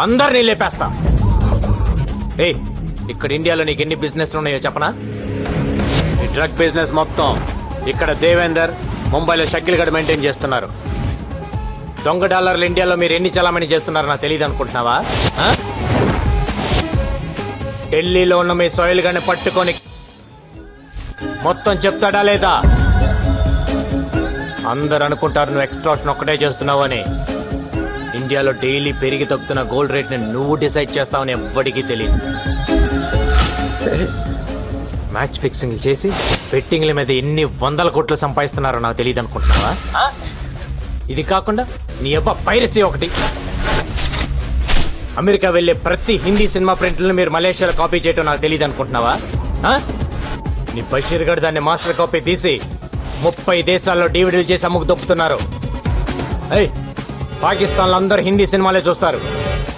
అందరినీ లేపేస్తా. ఏయ్, ఇక్కడ ఇండియాలో నీకు ఎన్ని బిజినెస్ ఉన్నాయో చెప్పనా? ఈ డ్రగ్ బిజినెస్ మొత్తం ఇక్కడ దేవేందర్, ముంబైలో షకిల్ గడ్ మెయింటైన్ చేస్తున్నారు. దొంగ డాలర్లు ఇండియాలో మీరు ఎన్ని చలామణి చేస్తున్నారో నాకు తెలియదు అనుకుంటున్నావా? ఆ? ఢిల్లీలో ఉన్న మీ సోయిల్ గాని పట్టుకొని మొత్తం చెప్తాడా లేదా? అందరు అనుకుంటారు నువ్వు ఎక్స్ట్రాక్షన్ ఒక్కటే చేస్తున్నావు అని. ఇండియాలో డైలీ పెరిగి తగ్గుతున్న గోల్డ్ రేట్ ని నువ్వు డిసైడ్ చేస్తావని ఎవ్వడికి తెలియదు. మ్యాచ్ ఫిక్సింగ్ చేసి బెట్టింగ్ల మీద ఎన్ని వందల కోట్లు సంపాదిస్తున్నారో నాకు తెలియదు అనుకుంటున్నావా? ఇది కాకుండా నీ అబ్బా పైరసీ ఒకటి. అమెరికా వెళ్లే ప్రతి హిందీ సినిమా ప్రింట్లను మీరు మలేషియాలో కాపీ చేయటం నాకు తెలియదు అనుకుంటున్నావా? నీ బషీర్ గడ్ దాన్ని మాస్టర్ కాపీ తీసి 30 దేశాల్లో డివిడీలు చేసి అమ్ముకు దొప్పుతున్నారు. పాకిస్తాన్ లో అందరూ హిందీ సినిమాలే చూస్తారు,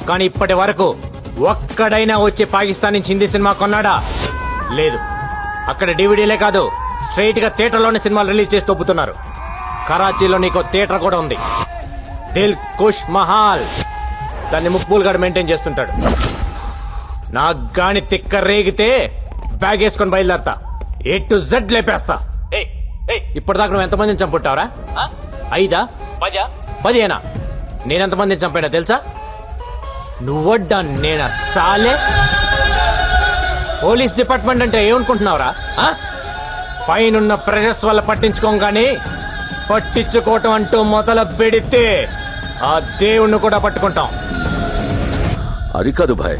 కానీ ఇప్పటి వరకు ఒక్కడైనా వచ్చి పాకిస్తాన్ నుంచి హిందీ సినిమా కొన్నాడా? లేదు. అక్కడ డివిడీలే కాదు, స్ట్రైట్ గా థియేటర్లోనే సినిమాలు రిలీజ్ చేసి తొప్పుతున్నారు. కరాచీలో నీకు థియేటర్ కూడా ఉంది, దిల్ కుష్ మహాల్. దాన్ని ముక్బూల్ గారు మెయింటైన్ చేస్తుంటాడు. నాకు గాని తిక్క రేగితే బ్యాగ్ వేసుకొని బయలుదేరతా, A to Z లేపేస్తా. ఇప్పటిదాకా నువ్వు ఎంతమందిని చంపుంటావరా? 5, 10, 10 నేనెంతమందిని చంపానా తెలుసా? నువ్వడ్డా నేనా సాలే? పోలీస్ డిపార్ట్మెంట్ అంటే ఏమనుకుంటున్నావురా? పైనున్న ప్రెషర్స్ వల్ల పట్టించుకోగానే పట్టించుకోవటం అంటూ మొదలు పెడితే ఆ దేవుణ్ణి కూడా పట్టుకుంటాం. అది కాదు భాయ్.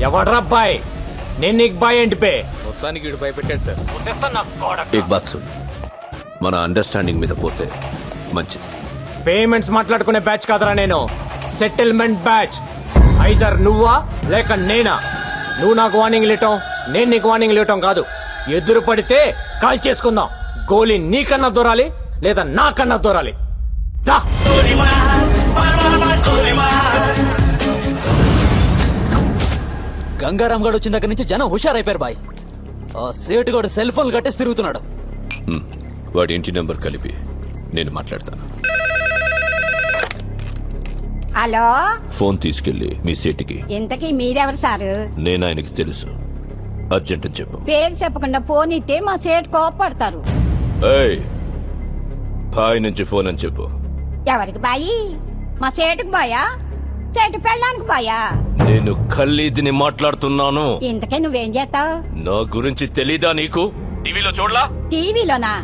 ఎవడ్రా బాయ్? నేను నీకు బాయ్ ఏంటి పే? మొత్తానికి వీడు భయపెట్టాడు సార్. ఏక్ బాత్ సున్, మన అండర్స్టాండింగ్ మీద పోతే మంచిది. పేమెంట్స్ మాట్లాడుకునే బ్యాచ్ కాదరా నేను, సెటిల్మెంట్ బ్యాచ్. ఐదర్ నువ్వా లేక నేనా. నువ్వు నాకు వార్నింగ్ ఇవ్వటం, నేను నీకు వార్నింగ్ ఇవ్వటం కాదు. ఎదురు పడితే కాల్ చేసుకుందాం. గోలీ నీకన్నా దూరాలి లేదా నాకన్నా దూరాలి. గంగారాం గడు వచ్చిన దగ్గర నుంచి జనం హుషారైపోయారు బాయ్. ఆ సేటు గడు సెల్ ఫోన్ కట్టేసి తిరుగుతున్నాడు. వాడి ఇంటి నెంబర్ కలిపి నేను మాట్లాడతాను. హలో, ఫోన్ తీసుకెళ్లి మీ సేటికి. ఇంతకీ మీరెవరు సారు? నేను ఆయనకి తెలుసు, అర్జెంట్ అని చెప్పు. పేరు చెప్పకుండా ఫోన్ ఇస్తే మా సేటు కోపడతారు. ఏయ్, బాయ్ నుంచి ఫోన్ అని చెప్పు. ఎవరికి బాయి? మా సేటుకు బాయా, చెట్టు పెళ్ళానికి బాయా? నేను ఖల్లీదిని మాట్లాడుతున్నాను. ఇంతకే నువ్వేం చేస్తావు? నా గురించి తెలీదా నీకు? టీవీలో చూడలా? టీవీలోనా?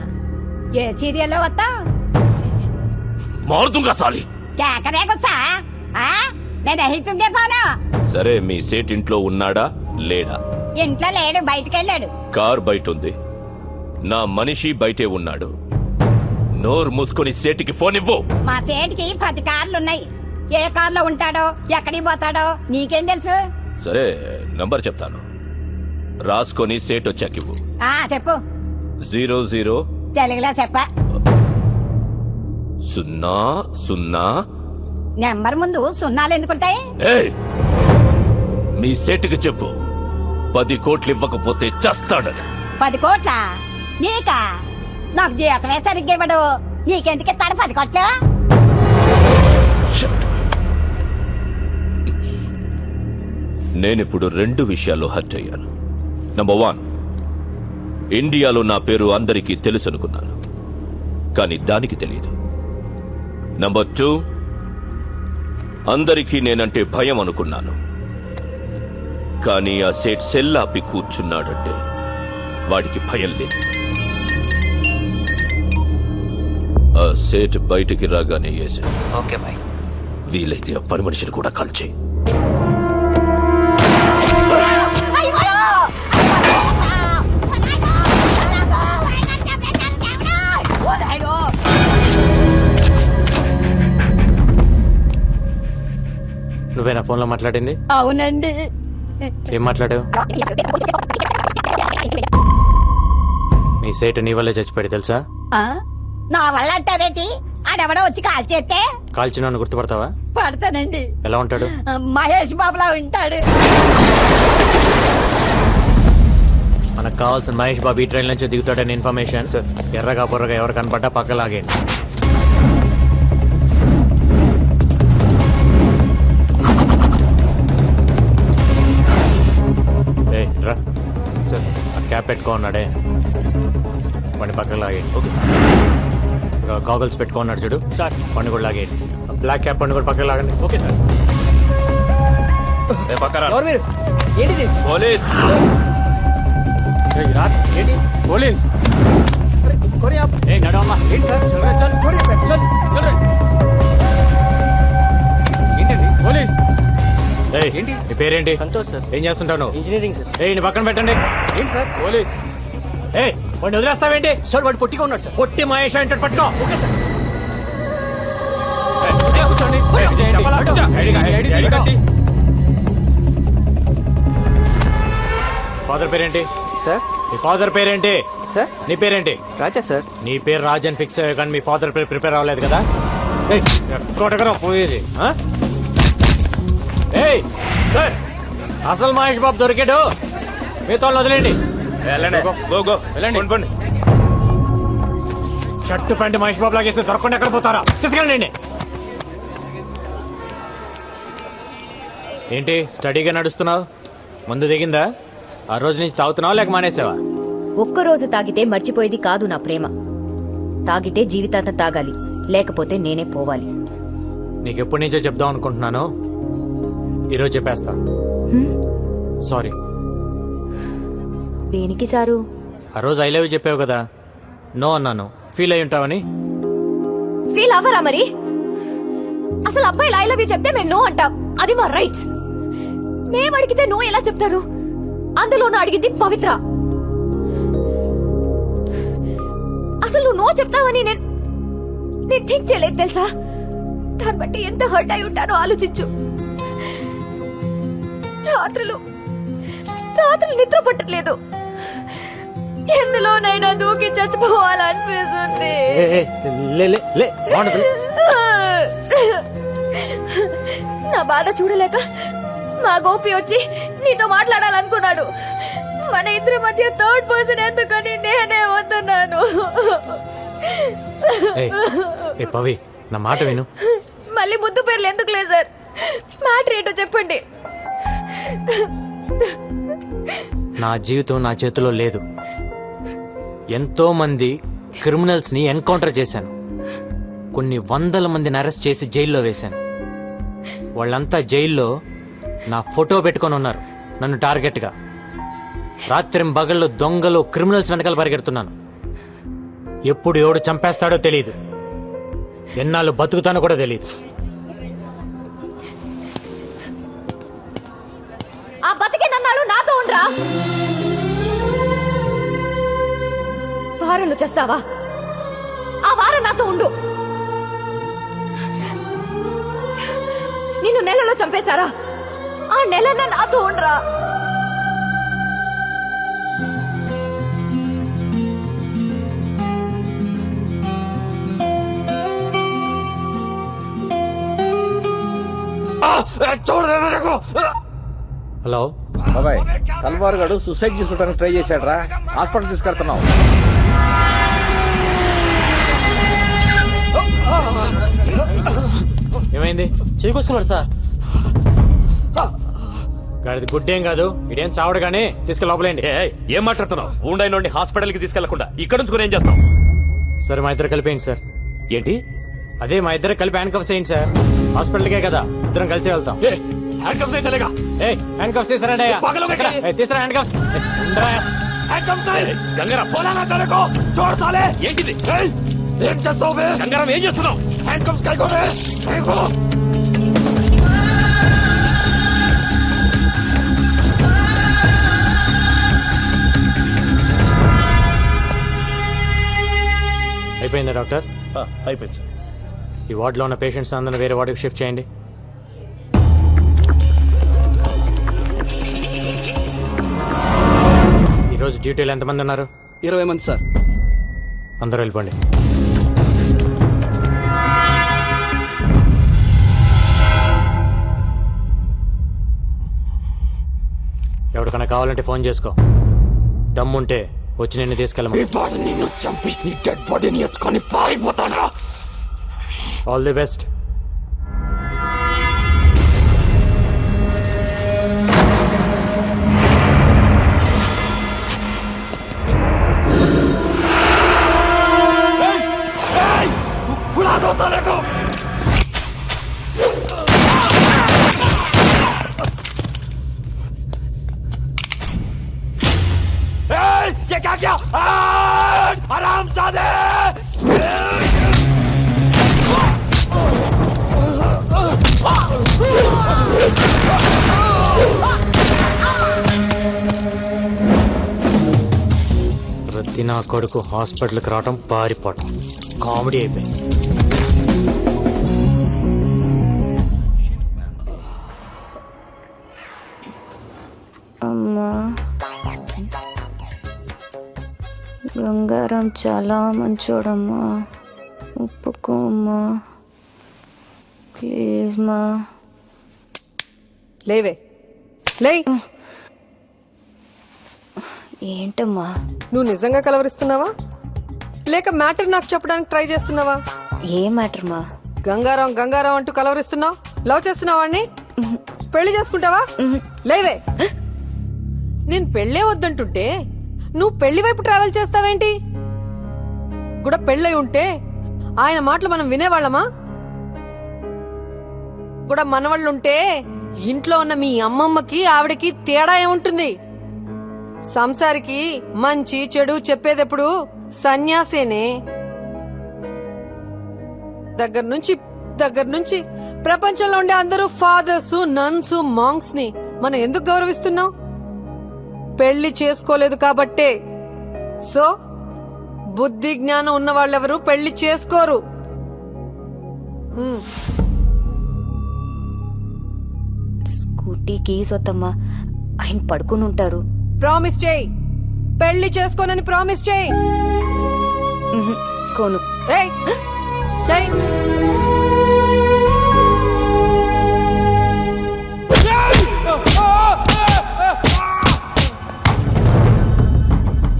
ఏ సీరియల్లో వస్తావు? మారుతుంగా సాలి. కేకరేకొచ్చా? నేను రహితుందే పోను. సరే, మీ సేట్ ఇంట్లో ఉన్నాడా లేడా? ఇంట్లో లేడు, బయటకెళ్ళాడు. కార్ బయట ఉంది, నా మనిషి బయటే ఉన్నాడు. నోరు మూసుకొని సేటికి ఫోన్ ఇవ్వు. మా సేటికి 10 కార్లున్నాయి. ఏ కార్లో ఉంటాడో ఎక్కడికి పోతాడో నీకేం తెలుసు? సరే, నంబర్ చెప్తాను, రాసుకొని సేట్ వచ్చాకివ్వు. చెప్పు. 00 తెలుగులో చెప్ప. 00. నెంబర్ ముందు సున్నాలు ఎందుకుంటాయి? ఏయ్, మీ సేటుకి చెప్పు 10 కోట్లు ఇవ్వకపోతే చస్తాడని. 10 కోట్ల నీకా? నాకు జీతమే సరిగ్గా ఇవ్వడు, నీకెందుకు ఇస్తాడు 10 కోట్లు? నేనిప్పుడు 2 విషయాల్లో హర్ట్ అయ్యాను. నంబర్ 1, ఇండియాలో నా పేరు అందరికీ తెలుసు అనుకున్నాను, కానీ దానికి తెలియదు. నంబర్ 2, అందరికీ నేనంటే భయం అనుకున్నాను, కానీ ఆ సేట్ సెల్లాపి కూర్చున్నాడంటే వాడికి భయం లేదు. ఆ సేట్ బయటికి రాగానే వేశాను. Okay bye. వీలైతే ఆ పని మనిషిని కూడా కాల్చే. నువ్వేనా ఫోన్ లో మాట్లాడింది? అవునండి. ఏం మాట్లాడావు? మీ సేటు నీ వల్లే చచ్చిపోయాడు తెలుసా? నా వల్ల అంటారేంటి? ఆడెవడో వచ్చి కాల్ చేస్తే కాల్చిన గుర్తుపడతావా? పడతానండి. ఎలా ఉంటాడు? మహేష్ బాబులా ఉంటాడు. మనకు కావాల్సిన మహేష్ బాబు ఈ ట్రైన్ నుంచి దిగుతాడని ఇన్ఫర్మేషన్. ఎర్రగా బుర్రగా ఎవరు కనపడ్డా పక్కలాగే. క్యాప్ పెట్టుకున్నాడే వాడిని పక్కకు లాగేయండి. Okay sir. గాగల్స్ పెట్టుకున్నాడు చూడు సార్, వాడిని కూడా లాగేయండి. బ్లాక్ క్యాప్ వాడిని కూడా పక్కకు లాగండి. Okay sir. ఎవరు మీరు? ఏంటిది? పోలీస్ ఏంటి పోలీస్? నడవమ్మా. ఏంటి సార్? ఏంటండి పోలీస్? ఏంటి నీ పేరేంటి? సంతోష్ సార్. ఏం చేస్తుంటావు? Engineering sir. నీ పక్కన పెట్టండి. ఏంటి సార్ పోలీస్? వాడిని వదిలేస్తావేంటి? సార్ వాడు పొట్టిగా ఉన్నాడు సార్. పొట్టి మహేష్ అంటే పట్టుకో. Okay sir. ఫాదర్ పేరేంటి సార్? మీ ఫాదర్ పేరేంటి సార్ నీ పేరేంటి? రాజా సార్. నీ పేరు రాజ్ అని ఫిక్స్ అయ్యా కానీ మీ ఫాదర్ పేరు ప్రిపేర్ అవ్వలేదు కదా. ఎక్కడెక్కడ పోయేది ఆ? ఏయ్ సార్, అసలు మహేష్ బాబు దొరికాడు. మీతో వదిలేండి. వెళ్ళండి. షర్టు ప్యాంట్ మహేష్ బాబు లాగేస్తే దొరకకుండా ఎక్కడ పోతారా? తీసుకెళ్ళండి. ఏంటి స్టడీగా నడుస్తున్నావు? ముందు దిగిందా? ఆ రోజు నుంచి తాగుతున్నావా లేక మానేసావా? ఒక్కరోజు తాగితే మర్చిపోయేది కాదు నా ప్రేమ. తాగితే జీవితాంతం తాగాలి, లేకపోతే నేనే పోవాలి. నీకెప్పటి నుంచో చెప్దాం అనుకుంటున్నాను, ఈరోజు చెప్పేస్తా. సారీ. దేనికి సారు? ఆ రోజు ఐ లవ్ యూ చెప్పావు కదా, నో అన్నాను. ఫీల్ అయి ఉంటావని. ఫీల్ అవ్వరా మరి? అసలు అబ్బాయిలు ఐ లవ్ యూ చెప్తే మేము నో అంటాం, అది మా రైట్స్. మేము అడిగితే నో ఎలా చెప్తారు? అందులోనూ అడిగింది పవిత్ర. అసలు నువ్వు నో చెప్తావని నేను థింక్ చేయలేదు తెలుసా. దాన్ని బట్టి ఎంత హర్ట్ అయి ఉంటానో ఆలోచించు. రాత్రులు నిద్ర పట్టట్లేదు. ఎందులోనైనా దూకి చచ్చిపోవాలనిపిస్తుంది. నా బాధ చూడలేక మా గోపి వచ్చి నీతో మాట్లాడాలనుకున్నాడు. మన ఇద్దరి మధ్య థర్డ్ పర్సన్ ఎందుకని నేనే వస్తున్నాను. పవి నా మాట విను. మళ్ళీ ముద్దు పేర్లు ఎందుకు లేదు సార్? మ్యాటర్ ఏంటో చెప్పండి. నా జీవితం నా చేతిలో లేదు. ఎంతో మంది క్రిమినల్స్ ని ఎన్కౌంటర్ చేశాను. కొన్ని వందల మందిని అరెస్ట్ చేసి జైల్లో వేశాను. వాళ్ళంతా జైల్లో నా ఫోటో పెట్టుకొని ఉన్నారు నన్ను టార్గెట్ గా. రాత్రింబగళ్ళు దొంగలు క్రిమినల్స్ వెనకాల పరిగెడుతున్నాను. ఎప్పుడు ఎవడు చంపేస్తాడో తెలియదు, ఎన్నాళ్ళు బతుకుతానో కూడా తెలియదు. ఆ బతికే నన్నాళ్ళు నాతో ఉండరా? వారంలో చేస్తావా? ఆ వారం నాతో ఉండు. నిన్ను నెలలో చంపేస్తారా? ఆ నెలన్న నాతో ఉండరా? హలో బాబాయ్, తల్వార్ గారు సూసైడ్ చేసుకోవడానికి ట్రై చేశాడు రా. హాస్పిటల్ తీసుకెళ్తున్నావు. ఏమైంది? చేకొచ్చుకున్నాడు సార్. గాడిది గుడ్డేం కాదు, ఇదేం చావడు కానీ తీసుకెళ్ళి లోపలేండి. ఏం మాట్లాడుతున్నావు? ఊండైన హాస్పిటల్ కి తీసుకెళ్లకుండా ఇక్కడ నుంచి ఏం చేస్తాం? సరే మా ఇద్దరు కలిపేయండి సార్. ఏంటి? అదే మా ఇద్దరు కలిపి హ్యాండ్ కప్స్ వేయండి సార్. హాస్పిటల్కే కదా, ఇద్దరం కలిసి వెళ్తాం. హ్యాండ్ కప్స్ తీసుకురండి. తీసుకురా హ్యాండ్ కప్స్. ఏంటిది? ఏం చేస్తావు? గంగారం ఏం చేస్తున్నావు? హ్యాండ్ కప్స్ కైకోనే. అయిపోయిందా డాక్టర్? అయిపోయింది. ఈ వార్డులో ఉన్న పేషెంట్స్ అందరూ వేరే వార్డుకి షిఫ్ట్ చేయండి. ఈరోజు డ్యూటీలో ఎంతమంది ఉన్నారు? 20 మంది సార్. అందరూ వెళ్ళిపోండి. ఎవరికైనా కావాలంటే ఫోన్ చేసుకో. దమ్ముంటే వచ్చి నిన్ను తీసుకెళ్ళమా. All the best. ये क्या किया? आराम साधे। ప్రతి నా కొడుకు హాస్పిటల్కి రావటం పారిపోవటం కామెడీ అయిపోయింది. అమ్మా గంగారాం చాలా మంచోడమ్మా, ఒప్పుకోమ్మా ప్లీజ్ మా. లేవే లే. ఏంటమ్మా నువ్వు నిజంగా కలవరిస్తున్నావా లేక మ్యాటర్ నాకు చెప్పడానికి ట్రై చేస్తున్నావా? ఏ మ్యాటర్ మా? గంగారాం గంగారాం అంటూ కలవరిస్తున్నావు. లవ్ చేస్తున్నావా వాణ్ణి? పెళ్లి చేసుకుంటావా? లేవే. నేను పెళ్ళే వద్దంటుంటే నువ్వు పెళ్లి వైపు ట్రావెల్ చేస్తావేంటి? కూడా పెళ్ళై ఉంటే ఆయన మాటలు మనం వినేవాళ్ళమా? కూడా మనవాళ్ళుంటే ఇంట్లో ఉన్న మీ అమ్మమ్మకి ఆవిడకి తేడా ఏముంటుంది? సంసారికి మంచి చెడు చెప్పేదెప్పుడు సన్యాసేనే. దగ్గర నుంచి ప్రపంచంలో ఉండే అందరూ ఫాదర్స్, నన్స్, మాంగ్స్ ని మనం ఎందుకు గౌరవిస్తున్నాం? పెళ్లి చేసుకోలేదు కాబట్టే. సో బుద్ధి జ్ఞానం ఉన్న వాళ్ళెవరు పెళ్లి చేసుకోరు. స్కూటీ కీస్ వద్దమ్మా, ఆయన పడుకుని ఉంటారు. ప్రామిస్ చేయి, పెళ్లి చేసుకోనని ప్రామిస్ చేయి. కోను. ఏయ్, చేయి.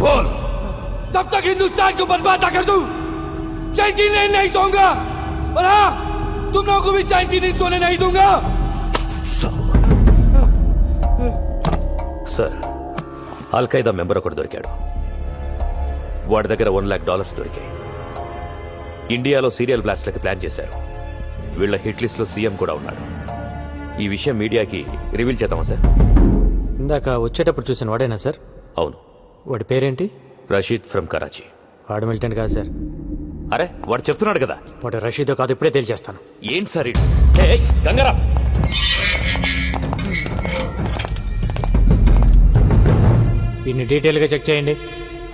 बोल, तब तक हिंदुस्तान को बर्बाद कर दूं। चैन की नींद नहीं सोऊंगा, और हाँ, तुम लोगों को भी चैन की नींद सोने नहीं दूंगा। సార్, అల్ఖైదా మెంబర్ ఒకడు దొరికాడు. వాడి దగ్గర $1 lakh దొరికాయి. ఇండియాలో సీరియల్ బ్లాస్ట్లకి ప్లాన్ చేశారు. వీళ్ళ హిట్ లిస్ట్ లో సీఎం కూడా ఉన్నాడు. ఈ విషయం మీడియాకి రివీల్ చేద్దామా సార్? ఇందాక వచ్చేటప్పుడు చూసిన వాడేనా సార్? అవును. వాడి పేరేంటి? రషీద్ ఫ్రమ్ కరాచీ. వాడు మిలిటెంట్ కాదు సార్. అరే, వాడు చెప్తున్నాడు కదా. వాడు రషీదో కాదు, ఇప్పుడే తెలియజేస్తాను. ఏంటి సార్ ఇది? గంగారా, వీడిని డీటెయిల్ గా చెక్ చేయండి.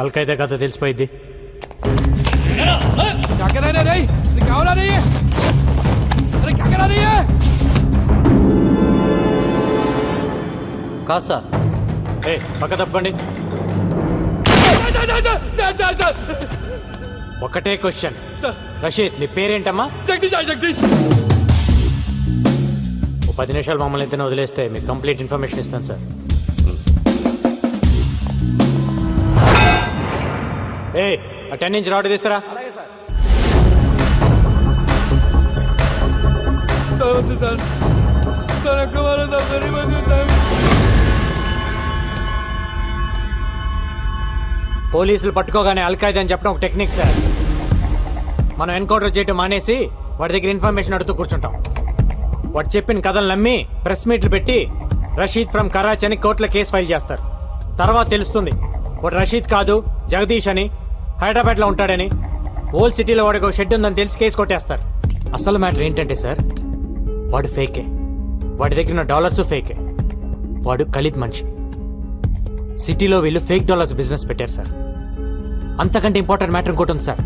అల్ఖైదా కథ తెలిసిపోయింది. కాదు సార్. పక్క తప్పండి. ఒకటే క్వశ్చన్. రషీద్, నీ పేరేంటమ్మా? జగదీష్. ఓ 10 నిమిషాలు మమ్మల్ని ఇద్దరు వదిలేస్తే మీకు కంప్లీట్ ఇన్ఫర్మేషన్ ఇస్తాను సార్. ఆ 10 ఇంచ్ రాడ్ తీస్తారా? పోలీసులు పట్టుకోగానే అల్ఖైదా అని చెప్పడం ఒక టెక్నిక్ సార్. మనం ఎన్కౌంటర్ చేయటం మానేసి వాడి దగ్గర ఇన్ఫర్మేషన్ అడుగుతూ కూర్చుంటాం. వాడు చెప్పిన కథలు నమ్మి ప్రెస్ మీట్లు పెట్టి రషీద్ ఫ్రమ్ కరాచీ అని కోర్టులో కేసు ఫైల్ చేస్తారు. తర్వాత తెలుస్తుంది వాడు రషీద్ కాదు, జగదీష్ అని, హైదరాబాద్ లో ఉంటాడని. ఓల్డ్ సిటీలో వాడికి ఒక షెడ్ ఉందని తెలిసి కేసు కొట్టేస్తారు. అసలు మ్యాటర్ ఏంటంటే సార్, వాడు ఫేకే. వాడి దగ్గర ఉన్న డాలర్స్ ఫేకే. వాడు ఖలీద్ మనిషి. సిటీలో వీళ్ళు ఫేక్ డాలర్స్ బిజినెస్ పెట్టారు సార్. అంతకంటే ఇంపార్టెంట్ మ్యాటర్ ఇంకోటి ఉంది సార్.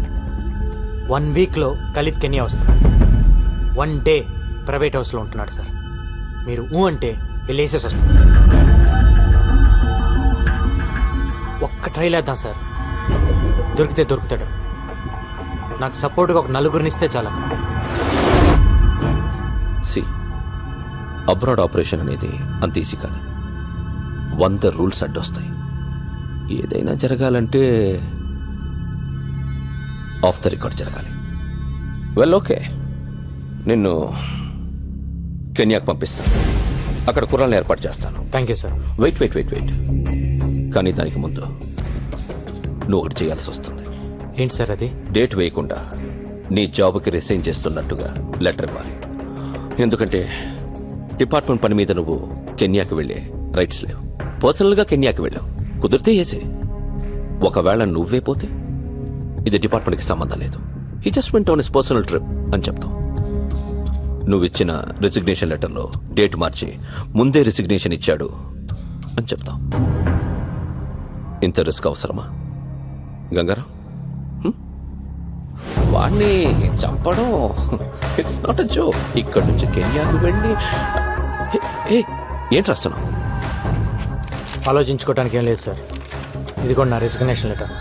1 వీక్ లో ఖలీద్ కెన్యా వస్తున్నాడు. 1 డే ప్రైవేట్ హౌస్ లో ఉంటున్నాడు సార్. మీరు అంటే వెళ్ళేసేసి వస్తారు. ఒక్క ట్రైల్ వేద్దాం సార్, దొరికితే దొరుకుతాడు. నాకు సపోర్ట్గా ఒక 4 ఇస్తే చాలా. అబ్రాడ్ ఆపరేషన్ అనేది అంత ఈజీ కాదు. 100 రూల్స్ అడ్డొస్తాయి. ఏదైనా జరగాలంటే ఆఫ్ ద రికార్డ్ జరగాలి. వెల్, ఓకే, నిన్ను కెన్యాకు పంపిస్తాను. అక్కడ కుర్రాలను ఏర్పాటు చేస్తాను. Thank you sir. వెయిట్. కానీ దానికి ముందు నువ్వు ఒకటి చేయాల్సి వస్తుంది. ఏంటి సార్ అది? డేట్ వేయకుండా నీ జాబ్కి రిసైన్ చేస్తున్నట్టుగా లెటర్ ఇవ్వాలి. ఎందుకంటే డిపార్ట్మెంట్ పని మీద నువ్వు కెన్యాకి వెళ్ళే రైట్స్ లేవు. పర్సనల్గా కెన్యాకి వెళ్ళావు, కుదిరితే ఏసే. ఒకవేళ నువ్వే పోతే ఇది డిపార్ట్మెంట్కి సంబంధం లేదు. He just went on his personal trip అని చెప్తాం. నువ్విచ్చిన రిసిగ్నేషన్ లెటర్లో డేట్ మార్చి ముందే రిసిగ్నేషన్ ఇచ్చాడు అని చెప్తాం. ఇంత రిస్క్ అవసరమా గంగారాం? వాణ్ణి చంపడం ఇట్స్ నాట్ అ జోక్. ఇక్కడి నుంచి కెన్యాకు వెళ్ళి ఏంటి రాస్తున్నావు? ఆలోచించుకోవడానికి ఏం లేదు సార్. ఇది కూడా నా రిసిగ్నేషన్ లెటర్.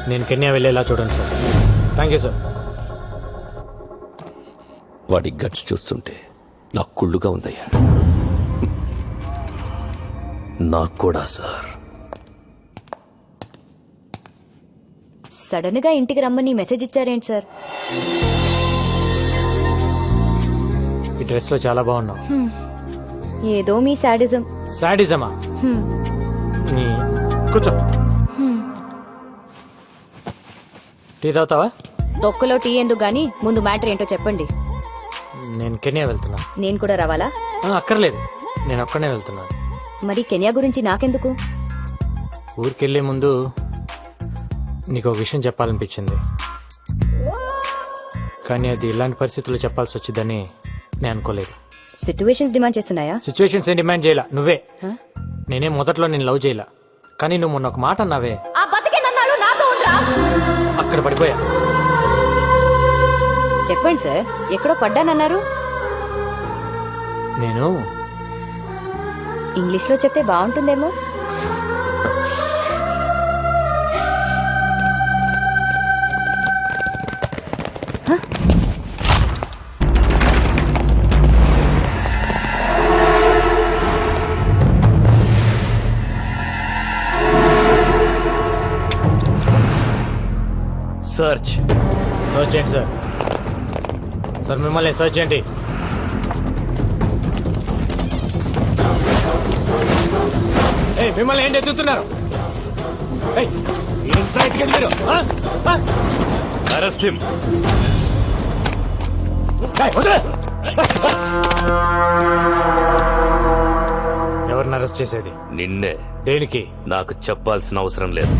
నేను కెన్యా వెళ్ళేలా చూడండి సార్. Thank you sir. వాడి గట్స్ చూస్తుంటే నాకు కుళ్ళుగా ఉందయ్యా. నాకు కూడా సార్. సడన్ గా ఇంటికి రమ్మని మెసేజ్ ఇచ్చారేంటి సార్? ఈ డ్రెస్ లో చాలా బాగున్నావు. ఏదో మీ శాడిజం. సాడిజమా? కూర్చో. టీ తాగుతావా? తొక్కలో టీ ఎందుకు గానీ ముందు మ్యాటర్ ఏంటో చెప్పండి. నేను కెన్యా వెళ్తున్నా. నేను కూడా రావాలా? అక్కర్లేదు, నేను ఒక్కనే వెళ్తున్నాను. మరి కెన్యా గురించి నాకెందుకు? ఊరికెళ్లే ముందు నీకు ఒక విషయం చెప్పాలనిపించింది, కానీ అది ఇలాంటి పరిస్థితుల్లో చెప్పాల్సి వచ్చిందని నేను అనుకోలేదు. సిచ్యువేషన్స్ డిమాండ్ చేస్తున్నాయా? సిచ్యువేషన్స్ ఏం డిమాండ్ చేయలా. నువ్వే. నేనేం మొదట్లో నేను లవ్ చేయలా, కానీ నువ్వు మొన్న ఒక మాట అన్నావే, అక్కడ పడిపోయా. చెప్పండి సార్, ఎక్కడో పడ్డానన్నారు. నేను ఇంగ్లీష్ లో చెప్తే బాగుంటుందేమో. సర్చ్ చేయండి సార్. సార్ మిమ్మల్ని సర్చ్ చేయండి. మిమ్మల్ని ఏంటి ఎత్తుతున్నారు? Arrest him. ఎవరిని అరెస్ట్ చేసేది? నిన్నే. దేనికి? నాకు చెప్పాల్సిన అవసరం లేదు.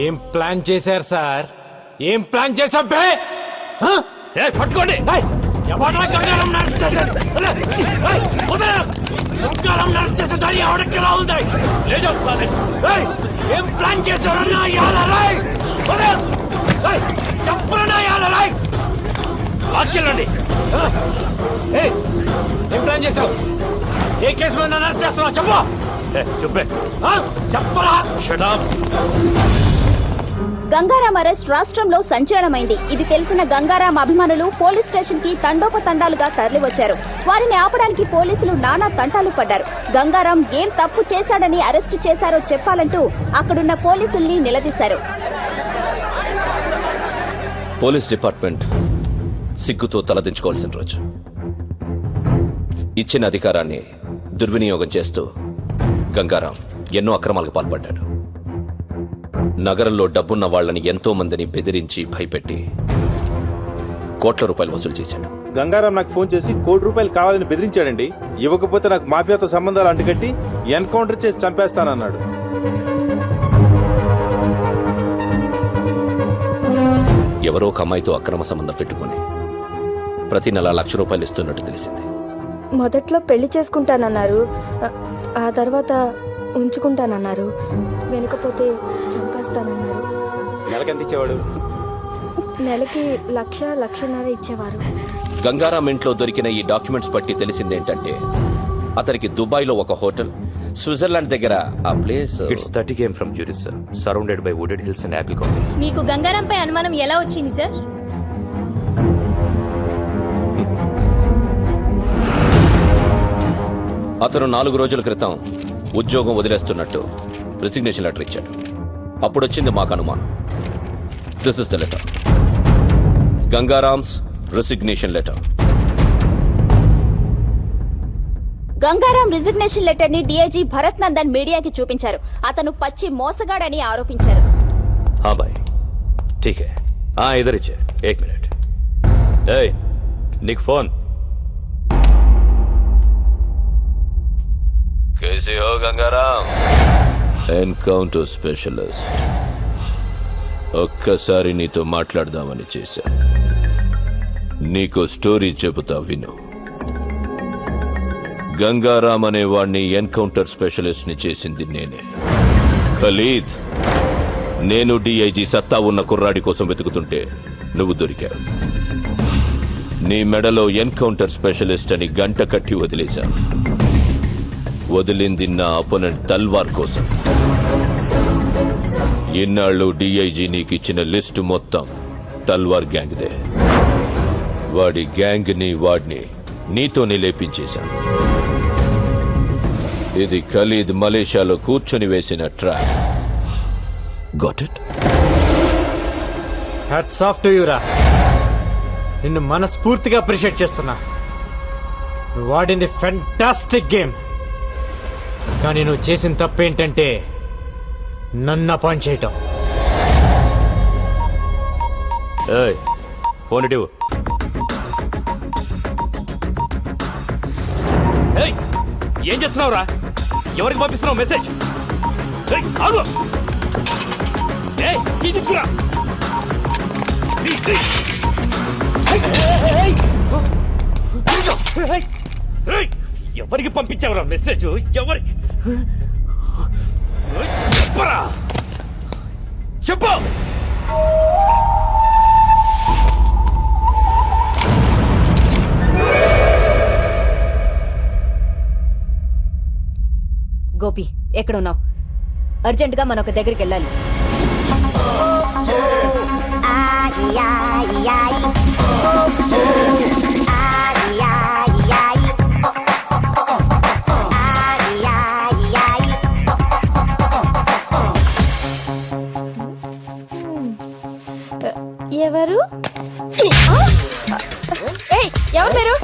ఏం ప్లాన్ చేశారు సార్? ఏం ప్లాన్ చేశాం? పట్టుకోండి. ఏం ప్లాన్ చేశారన్నా? ఏం ప్లాన్ చేశావు? ఏ కేసు మీద అరెస్ట్ చేస్తున్నావు? చెప్పు. చెప్పే. చెప్పరా? గంగారాం అరెస్ట్ రాష్ట్రంలో సంచలనమైంది. ఇది తెలిసిన గంగారాం అభిమానులు పోలీస్ స్టేషన్ కి తండోపతండాలుగా తరలివచ్చారు. వారిని ఆపడానికి పోలీసులు నానా తంటాలు పడ్డారు. గంగారాం ఏం తప్పు చేశాడని అరెస్టు చేశారో చెప్పాలంటూ అక్కడున్న పోలీసుల్ని నిలదీశారు. పోలీస్ డిపార్ట్మెంట్ సిగ్గుతో తలదించుకోవాల్సిన రోజు. ఇచ్చిన అధికారాన్ని దుర్వినియోగం చేస్తూ గంగారాం ఎన్నో అక్రమాలకు పాల్పడ్డాడు. నగరంలో డబ్బున్న వాళ్లని ఎంతో మందిని బెదిరించి భయపెట్టి కోట్ల రూపాయలు వసూలు చేశాడు. గంగారాం నాకు ఫోన్ చేసి ₹1,00,00,000 కావాలని బెదిరించాడండి. ఇవ్వకపోతే నాకు మాఫియాతో సంబంధాలు అంటుకట్టి ఎన్కౌంటర్ చేసి చంపేస్తానన్నాడు. ఎవరో ఒక అమ్మాయితో అక్రమ సంబంధం పెట్టుకుని ప్రతి నెల ₹1,00,000 ఇస్తున్నట్టు తెలిసింది. మొదట్లో పెళ్లి చేసుకుంటానన్నారు, ఆ తర్వాత ఉంచుకుంటానన్నారు, వెనుకపోతే చంపేస్తానన్నారు. నెలకెంత ఇచ్చేవాడు? నెలకి 1,00,000-1,50,000 ఇచ్చేవారు. గంగారాం ఇంట్లో దొరికిన ఈ డాక్యుమెంట్స్ బట్టి తెలిసిందేంటంటే అతనికి దుబాయ్ లో ఒక హోటల్, స్విట్జర్లాండ్ దగ్గర ఆ place. It's 30 km from Zurich, sir. Surrounded by wooded hills and apple colony. మీకు గంగారాంపై అనుమానం ఎలా వచ్చింది సార్? అతను 4 రోజుల క్రితం ఉద్యోగం వదిలేస్తున్నట్టు రిసిగ్నేషన్ లెటర్ ఇచ్చాడు. అప్పుడొచ్చింది మాకు అనుమానం. This is the letter. Gangaram's resignation letter. Gangaram resignation letter ని డీఐజీ భరత్ నందన్ మీడియాకి చూపించారు. అతను పచ్చి మోసగాడని ఆరోపించారు. हाँ भाई ठीक है, इधर ही 1 मिनट निक फोन कैसे हो गंगाराम ఎన్కౌంటర్ స్పెషలిస్ట్ ఒక్కసారి నీతో మాట్లాడదామని చేశా నీకో స్టోరీ చెబుతా విను గంగారాం అనే వాణ్ణి ఎన్కౌంటర్ స్పెషలిస్ట్ ని చేసింది నేనే ఖలీద్ నేను డిఐజీ సత్తా ఉన్న కుర్రాడి కోసం వెతుకుతుంటే నువ్వు దొరికావు నీ మెడలో ఎన్కౌంటర్ స్పెషలిస్ట్ అని గంట కట్టి వదిలేశా వదిలింది నా అపోనెంట్ తల్వార్ కోసం ఇన్నాళ్ళు డిఐజీ నీకిచ్చిన లిస్టు మొత్తం తల్వార్ గ్యాంగ్దే వాడి గ్యాంగ్ ని వాడిని నీతోనే లేపించేశా ఇది ఖలీద్ మలేషియాలో కూర్చొని వేసిన trap got it hats off to యురా నిన్ను మనస్ఫూర్తిగా అప్రిషియేట్ చేస్తున్నా నువ్వు వాడింది ఫెంటాస్టిక్ గేమ్ కానీ నువ్వు చేసిన తప్పేంటంటే నన్ను అపాయింట్ చేయటం ఫోన్ ఇటు ఏం చేస్తున్నావురా ఎవరికి పంపిస్తున్నావు మెసేజ్ తీసుకురా ఎవరికి పంపించావురా మెసేజ్ ఎవరికి చెప్పరా చెప్పు గోపి ఎక్కడున్నావు అర్జెంట్ గా మనం ఒక దగ్గరికి వెళ్ళాలి ఎవరు ఎవరు మీరు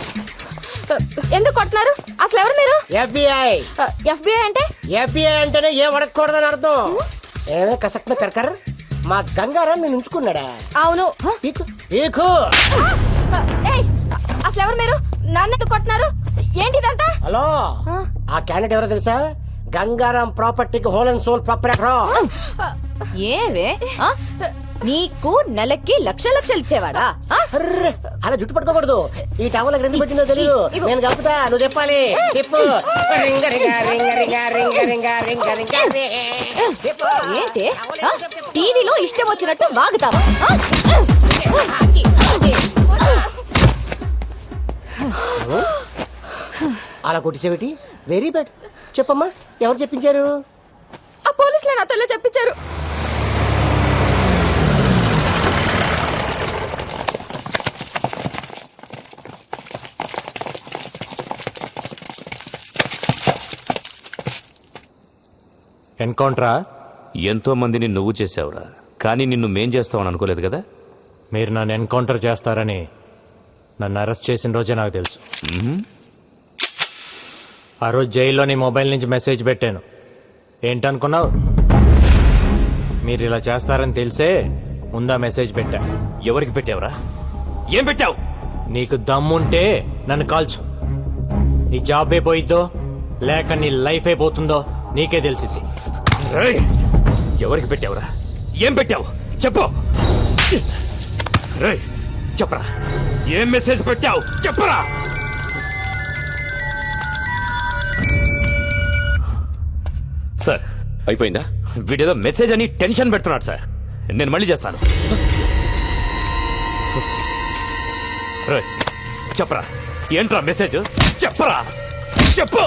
ఎందుకు కొడుతున్నారు అసలు ఎవరు మీరు FBI FBI అంటే FBI అంటేనే ఏ వడకూడదని అర్థం ఏమే కసక్న కరకర్ మా గంగారాం నేను ఉంచుకున్నాడా అవును పీకు పీకు అసలు ఎవరు మీరు నన్ను ఎందుకు కొడుతున్నారు ఏంటిదంతా హలో ఆ క్యాండిడేట్ ఎవరో తెలుసా గంగారాం ప్రాపర్టీకి హోల్ అండ్ సోల్ ప్రాపరేటర్ ఏవే నీకు నెలకి లక్షలు ఇచ్చేవాడా అలా జుట్టు పట్టుకోకూడదు ఈ టవల్ ఎక్కడ ఎందుకు పెట్టిందో తెలియదు నేను కలుపుతా నువ్వు చెప్పాలి చెప్పు రింగ రింగ రింగ రింగ రింగ రింగ రింగ రింగ ఏంటి టీవీలో ఇష్టం వచ్చినట్టు వాగుతావా అలా కొట్టిసేవిటి వెరీ బ్యాడ్ చెప్పమ్మా ఎవరు చెప్పించారు ఆ పోలీసులు నాతో ఇలా చెప్పించారు ఎన్కౌంటరా ఎంతో మందిని నువ్వు చేసావురా కానీ నిన్ను మేం చేస్తావని అనుకోలేదు కదా మీరు నన్ను ఎన్కౌంటర్ చేస్తారని నన్ను అరెస్ట్ చేసిన రోజే నాకు తెలుసు ఆ రోజు జైల్లో నీ మొబైల్ నుంచి మెసేజ్ పెట్టాను ఏంటనుకున్నావు మీరు ఇలా చేస్తారని తెలిసే ముందా మెసేజ్ పెట్టా ఎవరికి పెట్టావురా ఏం పెట్టావు నీకు దమ్ముంటే నన్ను కాల్చు నీ జాబ్ అయిపోయిద్దో లేక నీ లైఫ్ అయిపోతుందో నీకే తెలిసింది ఎవరికి పెట్టావురా ఏం పెట్టావు చెప్పు చెప్పరా ఏం మెసేజ్ పెట్టావు చెప్పరా సార్ అయిపోయిందా వీడేదో మెసేజ్ అని టెన్షన్ పెడుతున్నాడు సార్ నేను మళ్ళీ చేస్తాను చెప్పరా ఏంట్రా మెసేజ్ చెప్పరా చెప్పు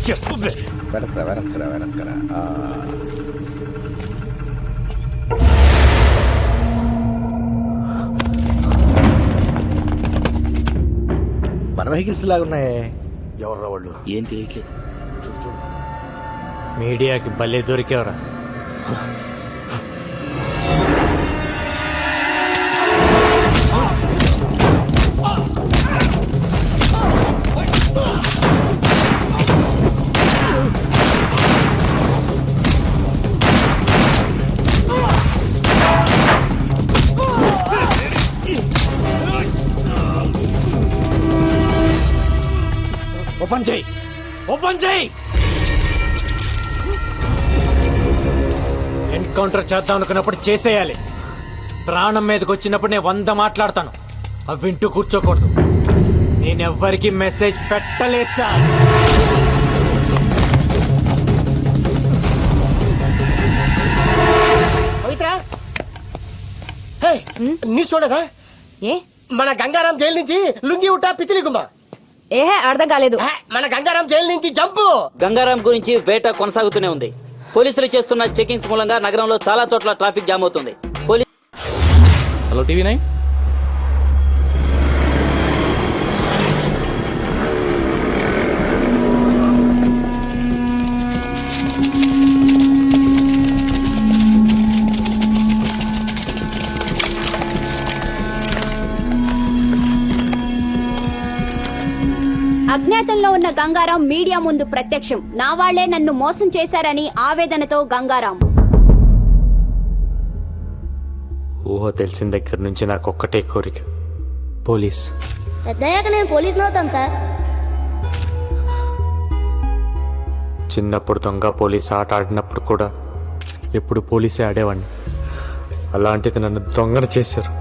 చెప్పు మన వెహికల్స్ లాగా ఉన్నాయే ఎవర్రా వాళ్ళు ఏం తెలియట్లేదు మీడియాకి భలే దొరికేవరా ఓపెన్ చేయి, ఓపెన్ చేయి. ఎన్కౌంటర్ చేద్దాం అనుకున్నప్పుడు చేసేయాలి. ప్రాణం మీదకి వచ్చినప్పుడు నేను 100 మాట్లాడతాను, అవి వింటూ కూర్చోకూడదు. నేనెవ్వరికి మెసేజ్ పెట్టలేదు సార్. నీ చూడదా ఏ మన గంగారాం జైలు నుంచి లుంగి ఉట్టా పితిలి గుమ్మ. ఏహే అర్థం కాలేదు. మన గంగారాం జైలు నుంచి జంపు. గంగారాం గురించి వేట కొనసాగుతూనే ఉంది. పోలీసులు చేస్తున్న చెకింగ్స్ మూలంగా నగరంలో చాలా చోట్ల ట్రాఫిక్ జామ్ అవుతుంది. Hello TV 9. అజ్ఞాతంలో ఉన్న గంగారాం మీడియా ముందు ప్రత్యక్షం. నా వాళ్లే నన్ను మోసం చేశారని ఆవేదనతో గంగారాం. ఊహ తెలిసిన దగ్గర నుంచి నాకు ఒక్కటే కోరిక, పోలీస్. పెద్దయ్యాక నేను పోలీసుని అవుతాను సార్. చిన్నప్పుడు దొంగ పోలీస్ ఆట ఆడినప్పుడు కూడా ఎప్పుడు పోలీసే ఆడేవాడిని. అలాంటిది నన్ను దొంగను చేశారు.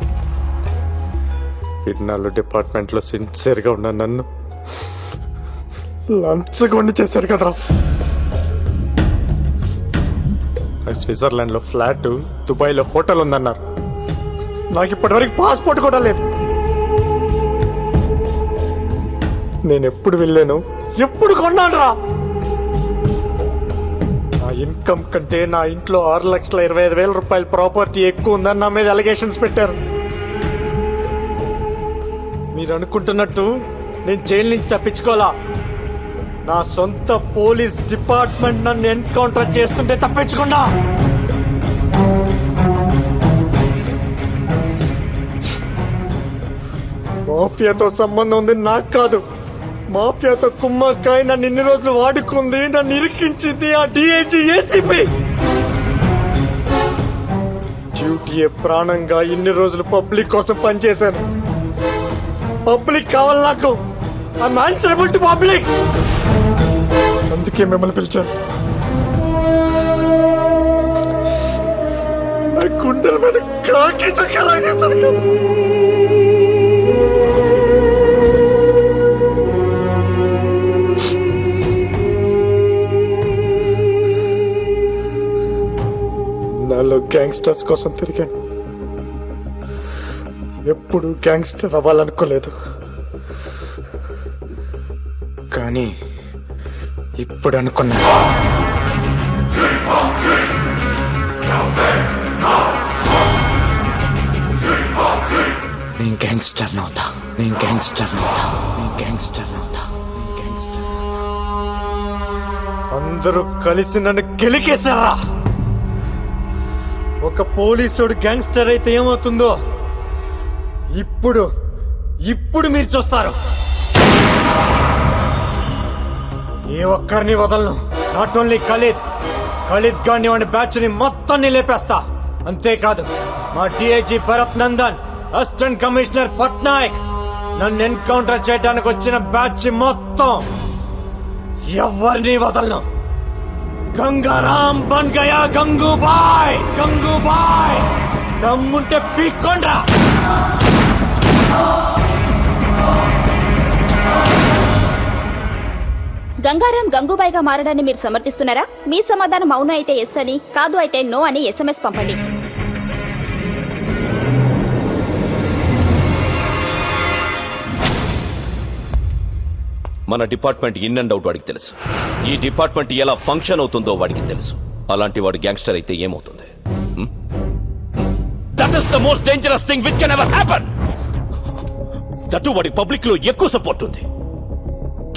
ఇన్నాళ్ళు డిపార్ట్మెంట్లో సిన్సియర్గా ఉన్న నన్ను లంచగొండి చేశారు కదరా. స్విట్జర్లాండ్ లో ఫ్లాట్, దుబాయ్ లో హోటల్ ఉందన్నారు. నాకు ఇప్పటివరకు పాస్పోర్ట్ కూడా లేదు. నేను ఎప్పుడు వెళ్ళాను, ఎప్పుడు కొన్నాను రా. నా ఇన్కమ్ కంటే నా ఇంట్లో 6,25,000 రూపాయల ప్రాపర్టీ ఎక్కువ ఉందని నా మీద అలిగేషన్స్ పెట్టారు. మీరు అనుకుంటున్నట్టు నేను జైలు నుంచి తప్పించుకోవాలా. నా సొంత పోలీస్ డిపార్ట్మెంట్ నన్ను ఎన్కౌంటర్ చేస్తుంటే తప్పించుకున్నా. మాఫియాతో సంబంధం ఉంది నాకు కాదు. మాఫియాతో కుమ్మక్కాయ నన్ను ఇన్ని రోజులు వాడుకుంది, నన్ను ఇరికించింది ఆ డిఐజీ ఏసీపీ. డ్యూటీయే ప్రాణంగా ఇన్ని రోజులు పబ్లిక్ కోసం పనిచేశాను. పబ్లిక్ కావాలి నాకు. I'm answerable to public. అందుకే మిమ్మల్ని పిలిచాను. నా గుండెల మీద కాకి చుక్కలాగే జరగాలి. నాలో గ్యాంగ్స్టర్స్ కోసం తిరిగాను. ఎప్పుడు గ్యాంగ్స్టర్ అవ్వాలనుకోలేదు. కానీ ఇప్పుడు అనుకున్నా నేను గ్యాంగ్స్టర్ అవుతా. నేను గ్యాంగ్స్టర్ అవుతా. నేను గ్యాంగ్స్టర్ అవుతా. నేను గ్యాంగ్స్టర్. అందరూ కలిసి నన్ను గెలికేశారా. ఒక పోలీసుడు గ్యాంగ్స్టర్ అయితే ఏమవుతుందో ఇప్పుడు ఇప్పుడు మీరు చూస్తారు. ఏ ఒక్కరిని వదలను. నాట్ ఓన్లీ ఖలీద్ గాని వాడి బ్యాచ్ ని మొత్తాన్ని లేపేస్తా. అంతేకాదు మా DIG Bharat Nandan, assistant commissioner Patnaik, నన్ను ఎన్కౌంటర్ చేయడానికి వచ్చిన బ్యాచ్ మొత్తం ఎవరిని వదలను. గంగారాం బన్ గయా గంగూబాయ్. గంగూబాయ్ దమ్ముంటే పీక్కోండ్రా. గంగారాం గంగూబాయిగా మారడాన్ని మీరు సమర్థిస్తున్నారా? మీ సమాధానం అవును అయితే ఎస్ అని, కాదు అయితే నో అని SMS పంపండి. మన డిపార్ట్మెంట్ ఇన్ అండ్ అవుట్ వాడికి తెలుసు. ఈ డిపార్ట్మెంట్ ఎలా ఫంక్షన్ అవుతుందో వాడికి తెలుసు. అలాంటి వాడు గ్యాంగ్స్టర్ అయితే ఏమవుతుంది? That is the most dangerous thing which can ever happen. That వాడి పబ్లిక్ లో ఎక్కువ సపోర్ట్ ఉంది.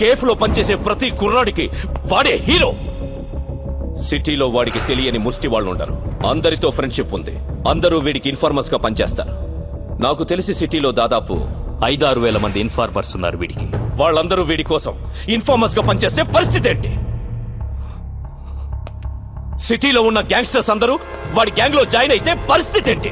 కేఫ్ లో పనిచేసే ప్రతి కుర్రాడికి వాడే హీరో. సిటీలో వాడికి తెలియని ముష్టి వాళ్ళు ఉండరు. అందరితో ఫ్రెండ్షిప్ ఉంది. అందరూ వీడికి ఇన్ఫార్మర్స్ గా పనిచేస్తారు. నాకు తెలిసి సిటీలో దాదాపు 5-6 వేల మంది ఇన్ఫార్మర్స్ ఉన్నారు వీడికి. వాళ్ళందరూ వీడి కోసం ఇన్ఫార్మర్స్ గా పనిచేస్తే పరిస్థితి ఏంటి? సిటీలో ఉన్న గ్యాంగ్స్టర్స్ అందరూ వాడి గ్యాంగ్ లో జాయిన్ అయితే పరిస్థితి ఏంటి?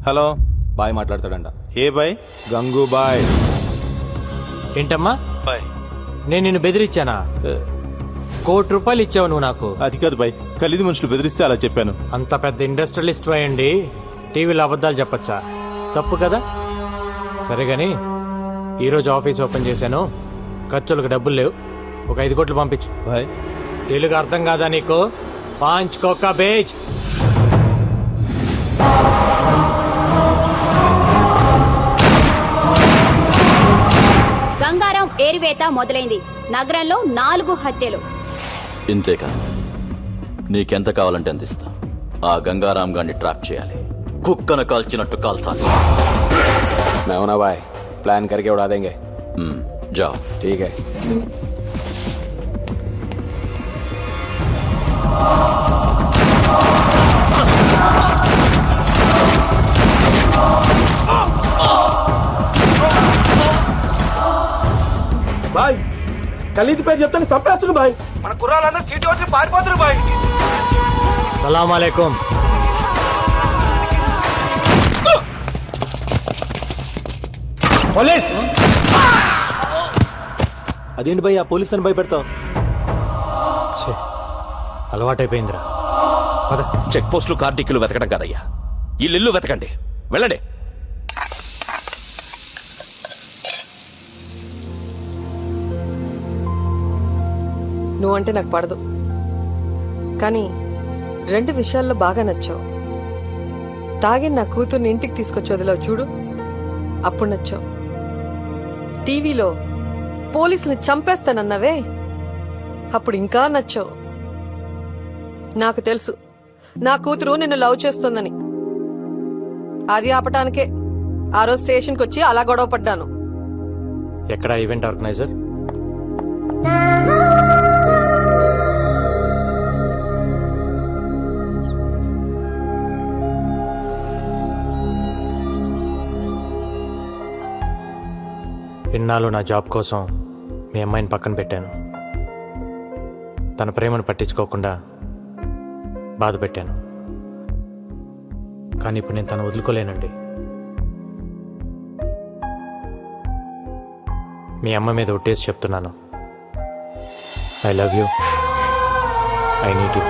హలో బాయ్ మాట్లాడతాడంట. ఏ బాయ్? గంగూబాయ్. ఏంటమ్మా బాయ్. నేను నిన్ను బెదిరించానా? ₹1,00,00,000 ఇచ్చావు నువ్వు నాకు. అది కాదు బాయ్, ఖలీదు మనుషులు బెదిరిస్తే అలా చెప్పాను. అంత పెద్ద ఇండస్ట్రియలిస్ట్ అయ్యండి టీవీలో అబద్ధాలు చెప్పచ్చా? తప్పు కదా. సరే గాని ఈరోజు ఆఫీస్ ఓపెన్ చేశాను, ఖర్చులకు డబ్బులు లేవు, ఒక 5 కోట్లు పంపించు. బాయ్. తెలుగు అర్థం కాదా నీకు? 5 కోకా బేజ్. గంగారాం ఏరివేత మొదలైంది. నగరంలో 4 హత్యలు. ఇంతేకా, నీకెంత కావాలంటే అంత ఇస్తా. ఆ గంగారాం గారిని ట్రాప్ చేయాలి, కుక్కను కాల్చినట్టు కాల్చాలి. मैं हूं ना भाई, प्लान करके उड़ा देंगे. जाओ. ठीक है. బాయ్ ఖలీద్ పేరు చెప్తాను చంపేస్తున్నా బాయ్. మన కుర్రాళ్ళందరూ చీటి వచ్చి పారిపోతున్నారు బాయ్. సలాం అలైకుం. పోలీస్. అదేంటి బాయ్ ఆ పోలీస్ అని భయపెడతావు? అలవాటైపోయిందిరా. చెక్ పోస్టులు కార్డిక్యులు వెతకడం కాదయ్యా, ఇల్లు వెతకండి. వెళ్ళండి. నువ్వంటే నాకు పడదు, కానీ 2 విషయాల్లో బాగా నచ్చావు. తాగి నా కూతుర్ని ఇంటికి తీసుకొచ్చి వదిలావు చూడు, అప్పుడు నచ్చావు. టీవీలో పోలీసుని చంపేస్తానన్నావే, అప్పుడు ఇంకా నచ్చావు. నాకు తెలుసు నా కూతురు నిన్ను లవ్ చేస్తుందని. అది ఆపటానికే ఆ రోజు స్టేషన్కి వచ్చి అలా గొడవ పడ్డాను. ఎక్కడ ఈవెంట్ ఆర్గనైజర్? ఇన్నాళ్ళు నా జాబ్ కోసం మీ అమ్మాయిని పక్కన పెట్టాను, తన ప్రేమను పట్టించుకోకుండా బాధ పెట్టాను. కానీ ఇప్పుడు నేను తను వదులుకోలేనండి. మీ అమ్మ మీద ఒట్టేసి చెప్తున్నాను, I love you, I need you.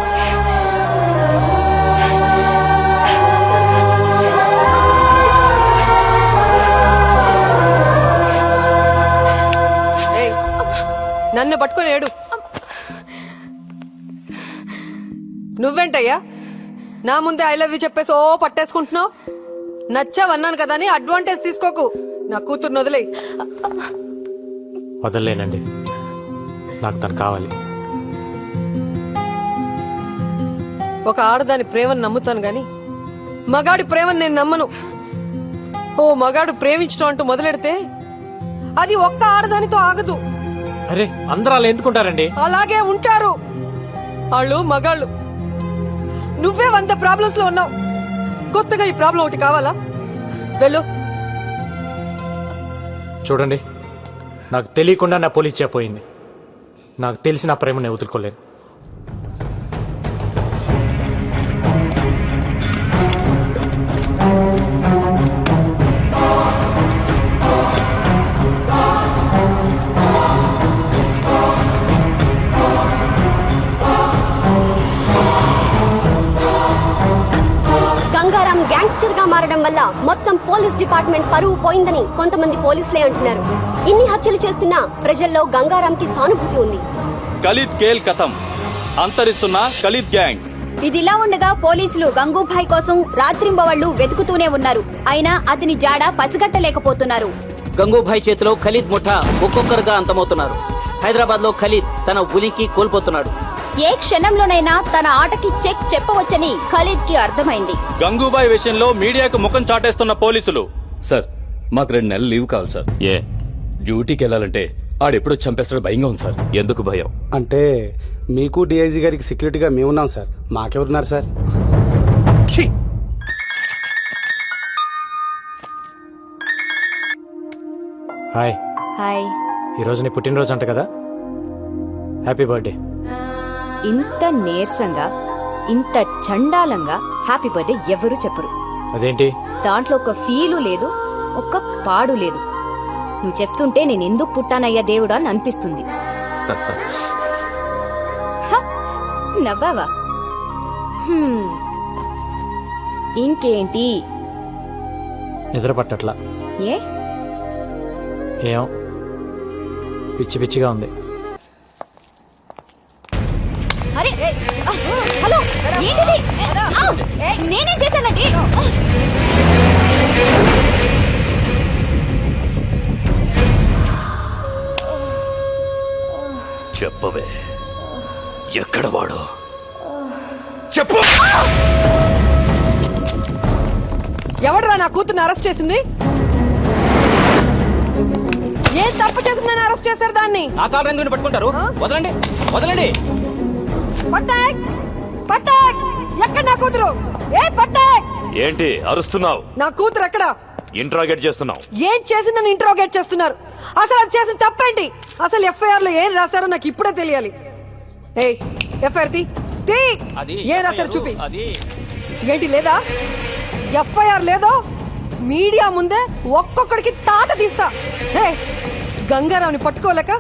నన్ను పట్టుకొని ఏడు. నువ్వేంటయ్యా నా ముందే ఐ లవ్ యూ చెప్పేసి ఓ పట్టేసుకుంటున్నావు? నచ్చావన్నాను కదా అని అడ్వాంటేజ్ తీసుకోకు. నా కూతుర్ని వదిలే. వదలలేనండి, నాకు తను కావాలి. ఒక ఆడదాని ప్రేమను నమ్ముతాను గాని మగాడి ప్రేమను నేను నమ్మను. ఓ మగాడు ప్రేమించడం అంటూ మొదలెడితే అది ఒక్క ఆడదానితో ఆగదు. అరే అందరూ అలా ఎందుకుంటారండి? అలాగే ఉంటారు వాళ్ళు మగాళ్ళు. నువ్వే 100 ప్రాబ్లమ్స్ లో ఉన్నావు, కొత్తగా ఈ ప్రాబ్లం ఒకటి కావాలా? వెళ్ళు. చూడండి, నాకు తెలియకుండా నా పోలీస్ చేపోయింది. నాకు తెలిసి నా ప్రేమను వదులుకోలేను. గంగారాం గ్యాంగ్స్టర్ గా మారడం వల్ల మొత్తం పోలీస్ డిపార్ట్మెంట్ పరువు పోయిందని కొంతమంది పోలీసులే అంటున్నారు. ఇన్ని హత్యలు చేస్తున్నా ప్రజల్లో గంగారాంకి సానుభూతి ఉంది. ఖలీద్ కేల్ కథం, అంతరిస్తున్న ఖలీద్ గ్యాంగ్. ఇదిలా ఉండగా పోలీసులు గంగూభాయ్ కోసం రాత్రింబవళ్లు వెతుకుతూనే ఉన్నారు. అయినా అతని జాడ పసిగట్టలేకపోతున్నారు. గంగూభాయ్ చేతిలో ఖలీద్ ముఠా ఒక్కొక్కరుగా అంతమవుతున్నారు. హైదరాబాద్ లో ఖలీద్ తన ఉనికి కోల్పోతున్నాడు. ఏ క్షణంలోనైనా తన ఆటకి చెక్ చెప్పవచ్చని ఖలీద్ కి అర్థమైంది. గంగూబాయ్ విషయంలో మీడియాకు ముఖం చాటేస్తున్న పోలీసులు. సార్, మాకు 2 నెలలు లీవ్ కావాలి సార్. డ్యూటీకి వెళ్ళాలంటే ఆడెప్పుడో చంపేస్తాడు, భయంగా ఉంది సార్. ఎందుకు భయం అంటే మీకు డిఐజీ గారికి సెక్యూరిటీగా మేమున్నాం సార్, మాకెవరున్నారు సార్? హాయ్. హాయ్. ఈరోజు నీ పుట్టినరోజు అంట కదా, హ్యాపీ బర్త్డే. ఇంత నీరసంగా ఇంత చండాలంగా హ్యాపీ బర్త్డే ఎవరు చెప్పరు. అదేంటి? దాంట్లో ఒక ఫీలు లేదు, ఒక్క పాడు లేదు. నువ్వు చెప్తుంటే నేను ఎందుకు పుట్టానయ్యా దేవుడా అని అనిపిస్తుంది. హ, నవ్వావా? ఇంకేంటి? నిద్ర పట్టట్లా. ఏ ఏం పిచ్చి పిచ్చిగా ఉంది. అరే హలో, ఏంటిది? నేనేం చేశానండి? చెప్పవే, ఎక్కడ వాడు? చెప్పు. ఎవడరా నా కూతుర్ని అరెస్ట్ చేసింది? ఏం తప్పు చేసిందని అరెస్ట్ చేశారు దాన్ని? ఆ కారు ఎందుకు పట్టుకుంటారు? వదలండి, వదలండి. పట్టాక్ పట్టాక్, ఎక్కడ నా కూతురు? ఏ పట్టాక్, ఏంటి అరుస్తున్నావు? నా కూతురు ఎక్కడ? ఇంట్రాగేట్ చేస్తున్నావు. ఏం చేసిందని ఇంట్రోగేట్ చేస్తున్నారు? అసలు అది చేసిన తప్పేంటి? అసలు ఎఫ్ఐఆర్ లో ఏం రాశారో నాకు ఇప్పుడే తెలియాలి. ఏ ఎఫ్ఐఆర్ తీ. ఏం రాశారు చూపి. ఏంటి లేదా? ఎఫ్ఐఆర్ లేదో మీడియా ముందే ఒక్కొక్కడికి తాట తీస్తా. హే, గంగారావుని పట్టుకోలేక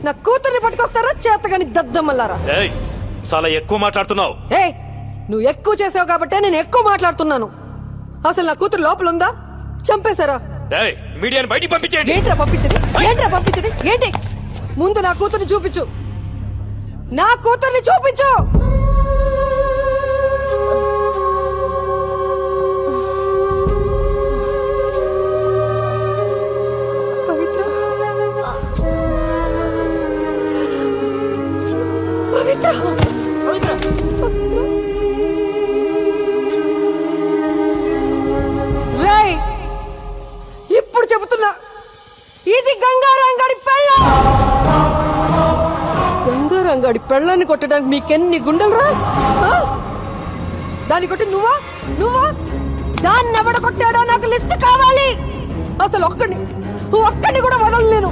నా కూతుర్ని పట్టుకొస్తారా చేతగాని దద్దమ్మల్లారా? చాలా ఎక్కువ మాట్లాడుతున్నావు. ఏ, నువ్వు ఎక్కువ చేసావు కాబట్టే నేను ఎక్కువ మాట్లాడుతున్నాను. అసలు నా కూతురు లోపల ఉందా? చంపేశారా? మీడియాని బయటికి పంపించేయండి. ఏంట్రా పంపించది? ఏంట్రా పంపించది? ఏంటి? ముందు నా కూతుర్ని చూపించు. నా కూతుర్ని చూపించు. రేయ్, ఇప్పుడు చెబుతున్నా, ఇది గంగారంగడి పెళ్ళ. గంగారంగడి పెళ్ళాన్ని కొట్టడానికి నీకెన్ని గుండెలరా? దాన్ని కొట్టి నువ్వా? దాన్ని ఎవడ కొట్టాడో నాకు లిస్ట్ కావాలి. అసలు ఒక్కడిని కూడా వదలలేను.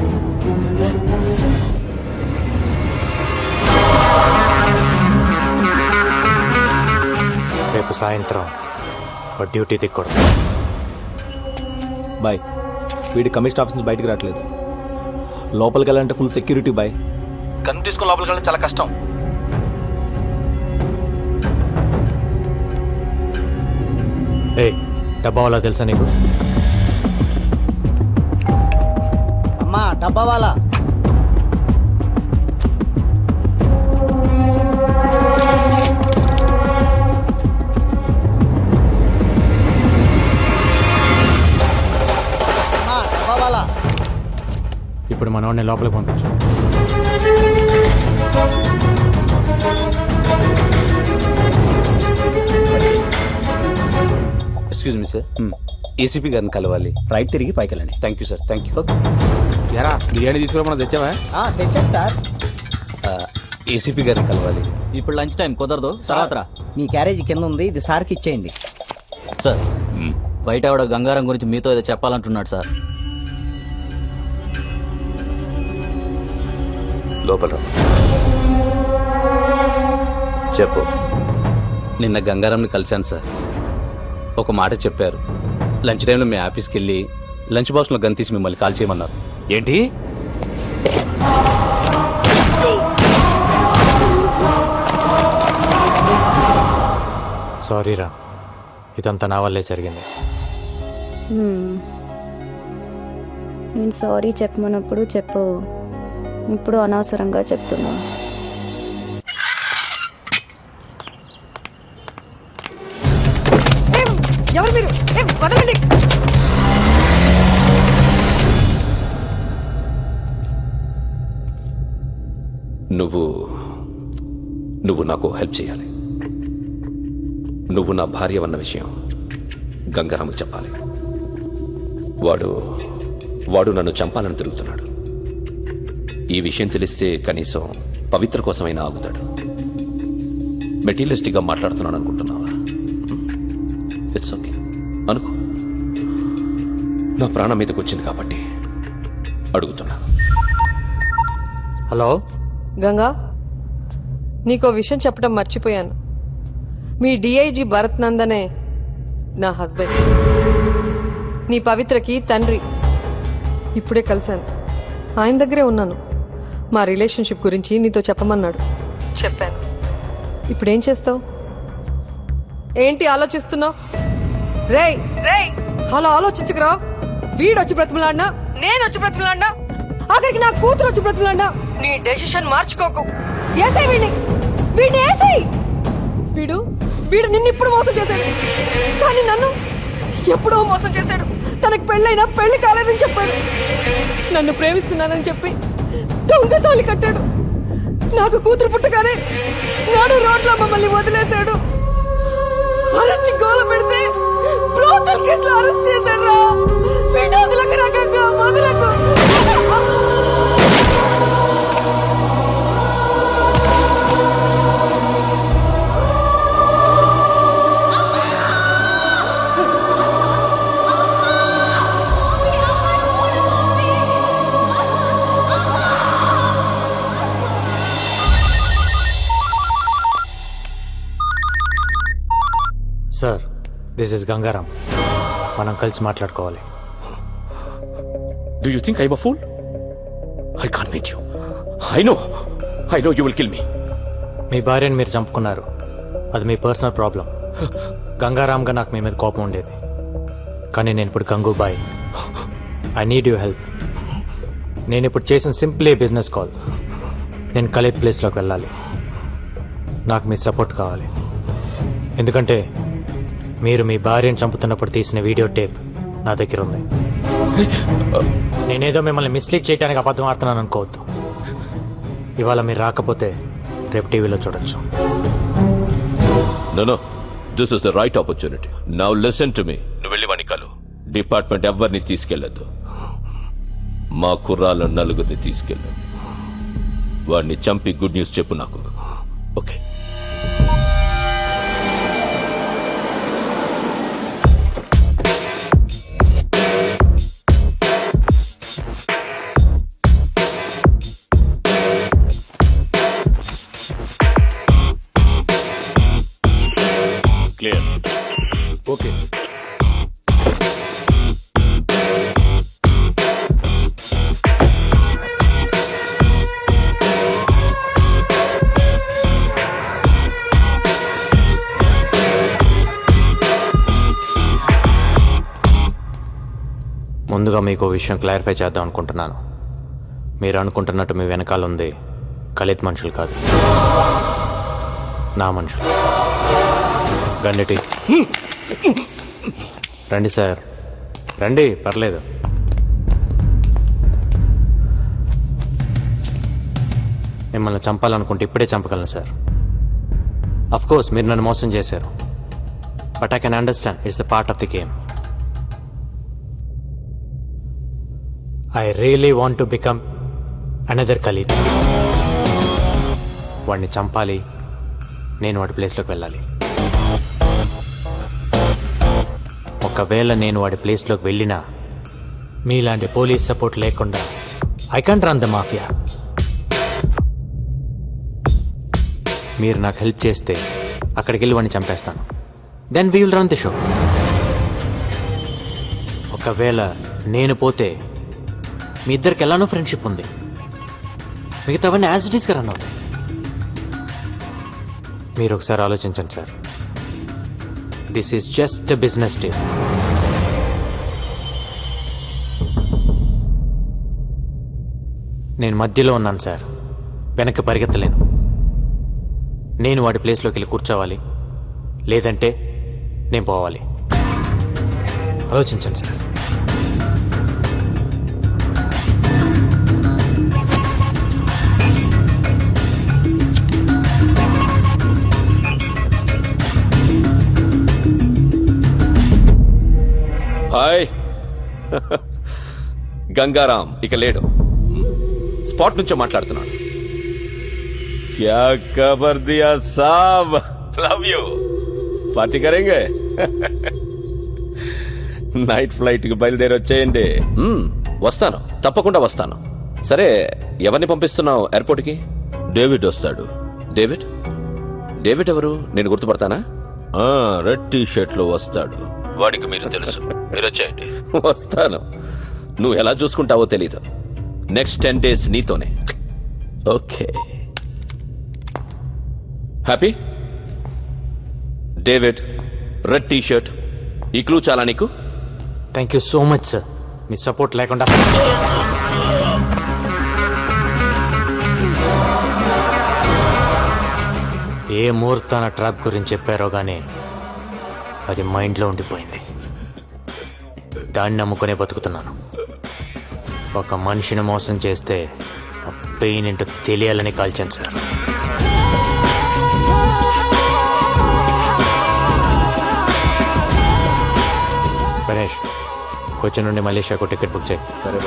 రేపు సాయంత్రం డ్యూటీ దిక్కూడదు. బాయ్, వీడి కమిషన్ ఆఫీస్ నుంచి బయటకు రావట్లేదు. లోపలికి వెళ్ళాలంటే ఫుల్ సెక్యూరిటీ బాయ్. కన్ను తీసుకుని లోపలికి వెళ్ళడం చాలా కష్టం. ఏ డబ్బా వాళ్ళ తెలుసా నీకు? అమ్మా డబ్బా వాళ్ళ. ఇప్పుడు మనవాడిని లోపలికి పంపించు. ఎక్స్క్యూజ్ మీ సార్, ఏసీపీ గారిని కలవాలి. రైట్ తిరిగి పైకి వెళ్ళండి. Thank you sir, thank you. ఎరా బిర్యానీ తీసుకురా తెచ్చావా? తెచ్చాను సార్. ఏసీపీ గారిని కలవాలి. ఇప్పుడు లంచ్ టైం కుదరదు, తర్వాత మీ క్యారేజీ కింద ఉంది, ఇది సార్కి ఇచ్చేయండి. సార్ బయట ఆవిడ గంగారం గురించి మీతో ఏదో చెప్పాలంటున్నాడు సార్. లోపల చెప్పు. నిన్న గంగారంని కలిశాను సార్. ఒక మాట చెప్పారు. లంచ్ టైంలో మీ ఆఫీస్కి వెళ్ళి లంచ్ బాక్స్లో గన్ తీసి మిమ్మల్ని కాల్ చేయమన్నారు. ఏంటి? సారీరా, ఇదంతా నా వల్లే జరిగింది. నేను సారీ చెప్పమన్నప్పుడు చెప్పు, ఇప్పుడు అనవసరంగా చెప్తున్నా. ఎవరు మీరు? వదలండి. నువ్వు నాకు హెల్ప్ చేయాలి. నువ్వు నా భార్య అన్న విషయం గంగారాముకు చెప్పాలి. వాడు నన్ను చంపాలని తిరుగుతున్నాడు. ఈ విషయం తెలిస్తే కనీసం పవిత్ర కోసమైనా ఆగుతాడు. మెటీరియలిస్టిక్గా మాట్లాడుతున్నాను అనుకుంటున్నావా? ఇట్స్ ఓకే అనుకో. నా ప్రాణం మీదకి వచ్చింది కాబట్టి అడుగుతున్నా. హలో గంగా, నీకో విషయం చెప్పడం మర్చిపోయాను. మీ డిఐజీ భరత్ నందనే నా హస్బెండ్, నీ పవిత్రకి తండ్రి. ఇప్పుడే కలిశాను, ఆయన దగ్గరే ఉన్నాను. మా రిలేషన్షిప్ గురించి నీతో చెప్పమన్నాడు, చెప్పాను. ఇప్పుడేం చేస్తావు? ఏంటి ఆలోచిస్తున్నావు? రేయ్ రేయ్, అలా ఆలోచించుకురా. వీడొచ్చి బ్రతిమలాడినా, నేను వచ్చి బ్రతిమలాడినా, ఆఖరికి నా కూతురు వచ్చి బ్రతిమలాడినా నీ డెసిషన్ మార్చుకోకు. ఏసేయ్ వీడిని, వీడిని ఏసేయ్. వీడు వీడు నిన్ను ఇప్పుడు మోసం చేశాడు, కానీ నన్ను ఎప్పుడో మోసం చేశాడు. తనకు పెళ్ళైనా పెళ్లి కాలేదని చెప్పాడు. నన్ను ప్రేమిస్తున్నానని చెప్పి దొంగ తాళి కట్టాడు. నాకు కూతురు పుట్టగానే నాడు రోడ్లో మమ్మల్ని వదిలేశాడు. అరచి గోల పెడితే బ్రోకల్ కేసులో అరెస్ట్ చేశాడు. వీడు వదలకు, రకంగా వదలకు. Sir, this is Gangaram. మనం కలిసి మాట్లాడుకోవాలి. Do you think I'm a fool? I can't meet you. I know you will kill me. మీ భార్యని మీరు చంపుకున్నారు, అది మీ పర్సనల్ ప్రాబ్లం. గంగారాంగా నాకు మీ మీద కోపం ఉండేది, కానీ నేను ఇప్పుడు Gangubai. I need you help. నేను ఇప్పుడు చేసిన సింప్లీ బిజినెస్ కాల్. నేను కలేద్ ప్లేస్లోకి వెళ్ళాలి. నాకు మీ సపోర్ట్ కావాలి, ఎందుకంటే మీరు మీ భార్యను చంపుతున్నప్పుడు తీసిన వీడియో టేప్ నా దగ్గర ఉంది. నేనేదో మిమ్మల్ని మిస్లీడ్ చేయడానికి అబద్ధం ఆడుతున్నాను అనుకోవద్దు. ఇవాళ మీరు రాకపోతే రేపు టీవీలో చూడొచ్చు. No, this is the right opportunity. Now listen to me. నువ్వు వెళ్ళి వాణ్ణి కలు. డిపార్ట్మెంట్ ఎవరిని తీసుకెళ్లొద్దు. మా కుర్రాళ్ళ నలుగురిని తీసుకెళ్ళదు. వాడిని చంపి గుడ్ న్యూస్ చెప్పు నాకు. ఓకే. క్లియర్. ఓకే. ముందుగా మీకు విషయం క్లారిఫై చేద్దాం అనుకుంటున్నాను. మీరు అనుకుంటున్నట్టు మీ వెనకాల ఉంది కలేద్ మనుషులు కాదు, నా మనుషులు. గండిటి రండి సార్, రండి, పర్లేదు. మిమ్మల్ని చంపాలనుకుంటే ఇప్పుడే చంపగలను సార్. అఫ్ కోర్స్ మీరు నన్ను మోసం చేశారు, but I can understand it's the part of the game. I really want to become another Khalid. వాడిని చంపాలి, నేను వాడి ప్లేస్లోకి వెళ్ళాలి. ఒకవేళ నేను వాడి ప్లేస్లోకి వెళ్ళినా మీలాంటి పోలీస్ సపోర్ట్ లేకుండా I can't run the mafia. మీరు నాకు హెల్ప్ చేస్తే అక్కడికి వెళ్ళి వాడిని చంపేస్తాను. Then we will run the show. ఒకవేళ నేను పోతే మీ ఇద్దరికి ఎలానో ఫ్రెండ్షిప్ ఉంది, మిగతావన్నీ యాజ్ ఇట్ ఈస్గా రన్ అవుతాయి. మీరు ఒకసారి ఆలోచించండి sir. This is just business deal. నేను మధ్యలో ఉన్నాను సార్, వెనక్కి పరిగెత్తలేను. నేను వాడి ప్లేస్లోకి వెళ్ళి కూర్చోవాలి, లేదంటే నేను పోవాలి. ఆలోచించండి సార్. హాయ్. గంగారాం ఇక లేడు, స్పాట్ నుంచే మాట్లాడుతున్నాడు. క్యా ఖబర్ దియా సాబ్, లవ్ యూ. పార్టీ కరేంగే. నైట్ ఫ్లైట్ కి బయలుదేరి వచ్చేయండి. వస్తాను, తప్పకుండా వస్తాను. సరే, ఎవరిని పంపిస్తున్నావు ఎయిర్పోర్ట్ కి? డేవిడ్ వస్తాడు. డేవిడ్? డేవిడ్ ఎవరు? నేను గుర్తుపడతానా? రెడ్ టీ షర్ట్ లో వస్తాడు. వాడికి మీరు తెలుసు. మీరు వచ్చేయండి. వస్తాను. నువ్వు ఎలా చూసుకుంటావో తెలీదు. నెక్స్ట్ 10 days నీతోనే. Okay. Happy? David, red t-shirt, ఈ క్లూ చాలా నీకు? Thank you so much sir. మీ సపోర్ట్ లేకుండా ఏ ముహూర్తాన ట్రాప్ గురించి చెప్పారో గానీ అది మైండ్లో ఉండిపోయింది. దాన్ని నమ్ముకునే బతుకుతున్నాను. ఒక మనిషిని మోసం చేస్తే ఆ పెయిన్ ఏంటో తెలియాలని కాల్చాను సార్. గణేష్, కొచ్చి నుండి మలేషియాకు టికెట్ బుక్ చేయి. సరే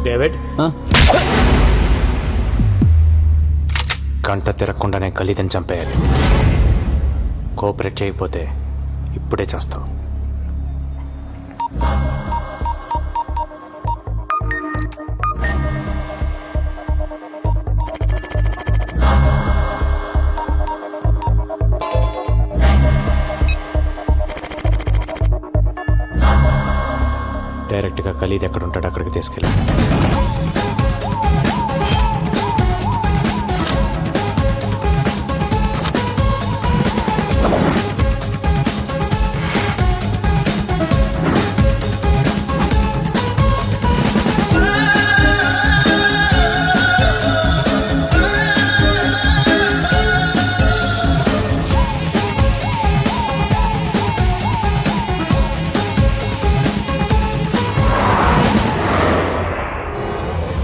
డేవిడ్, గంట తిరగకుండానే ఖలీదని చంపేయాలి. కోఆపరేట్ చేయకపోతే ఇప్పుడే చేస్తావు. డైరెక్ట్గా ఖలీద్ ఎక్కడ ఉంటాడో అక్కడికి తీసుకెళ్ళి.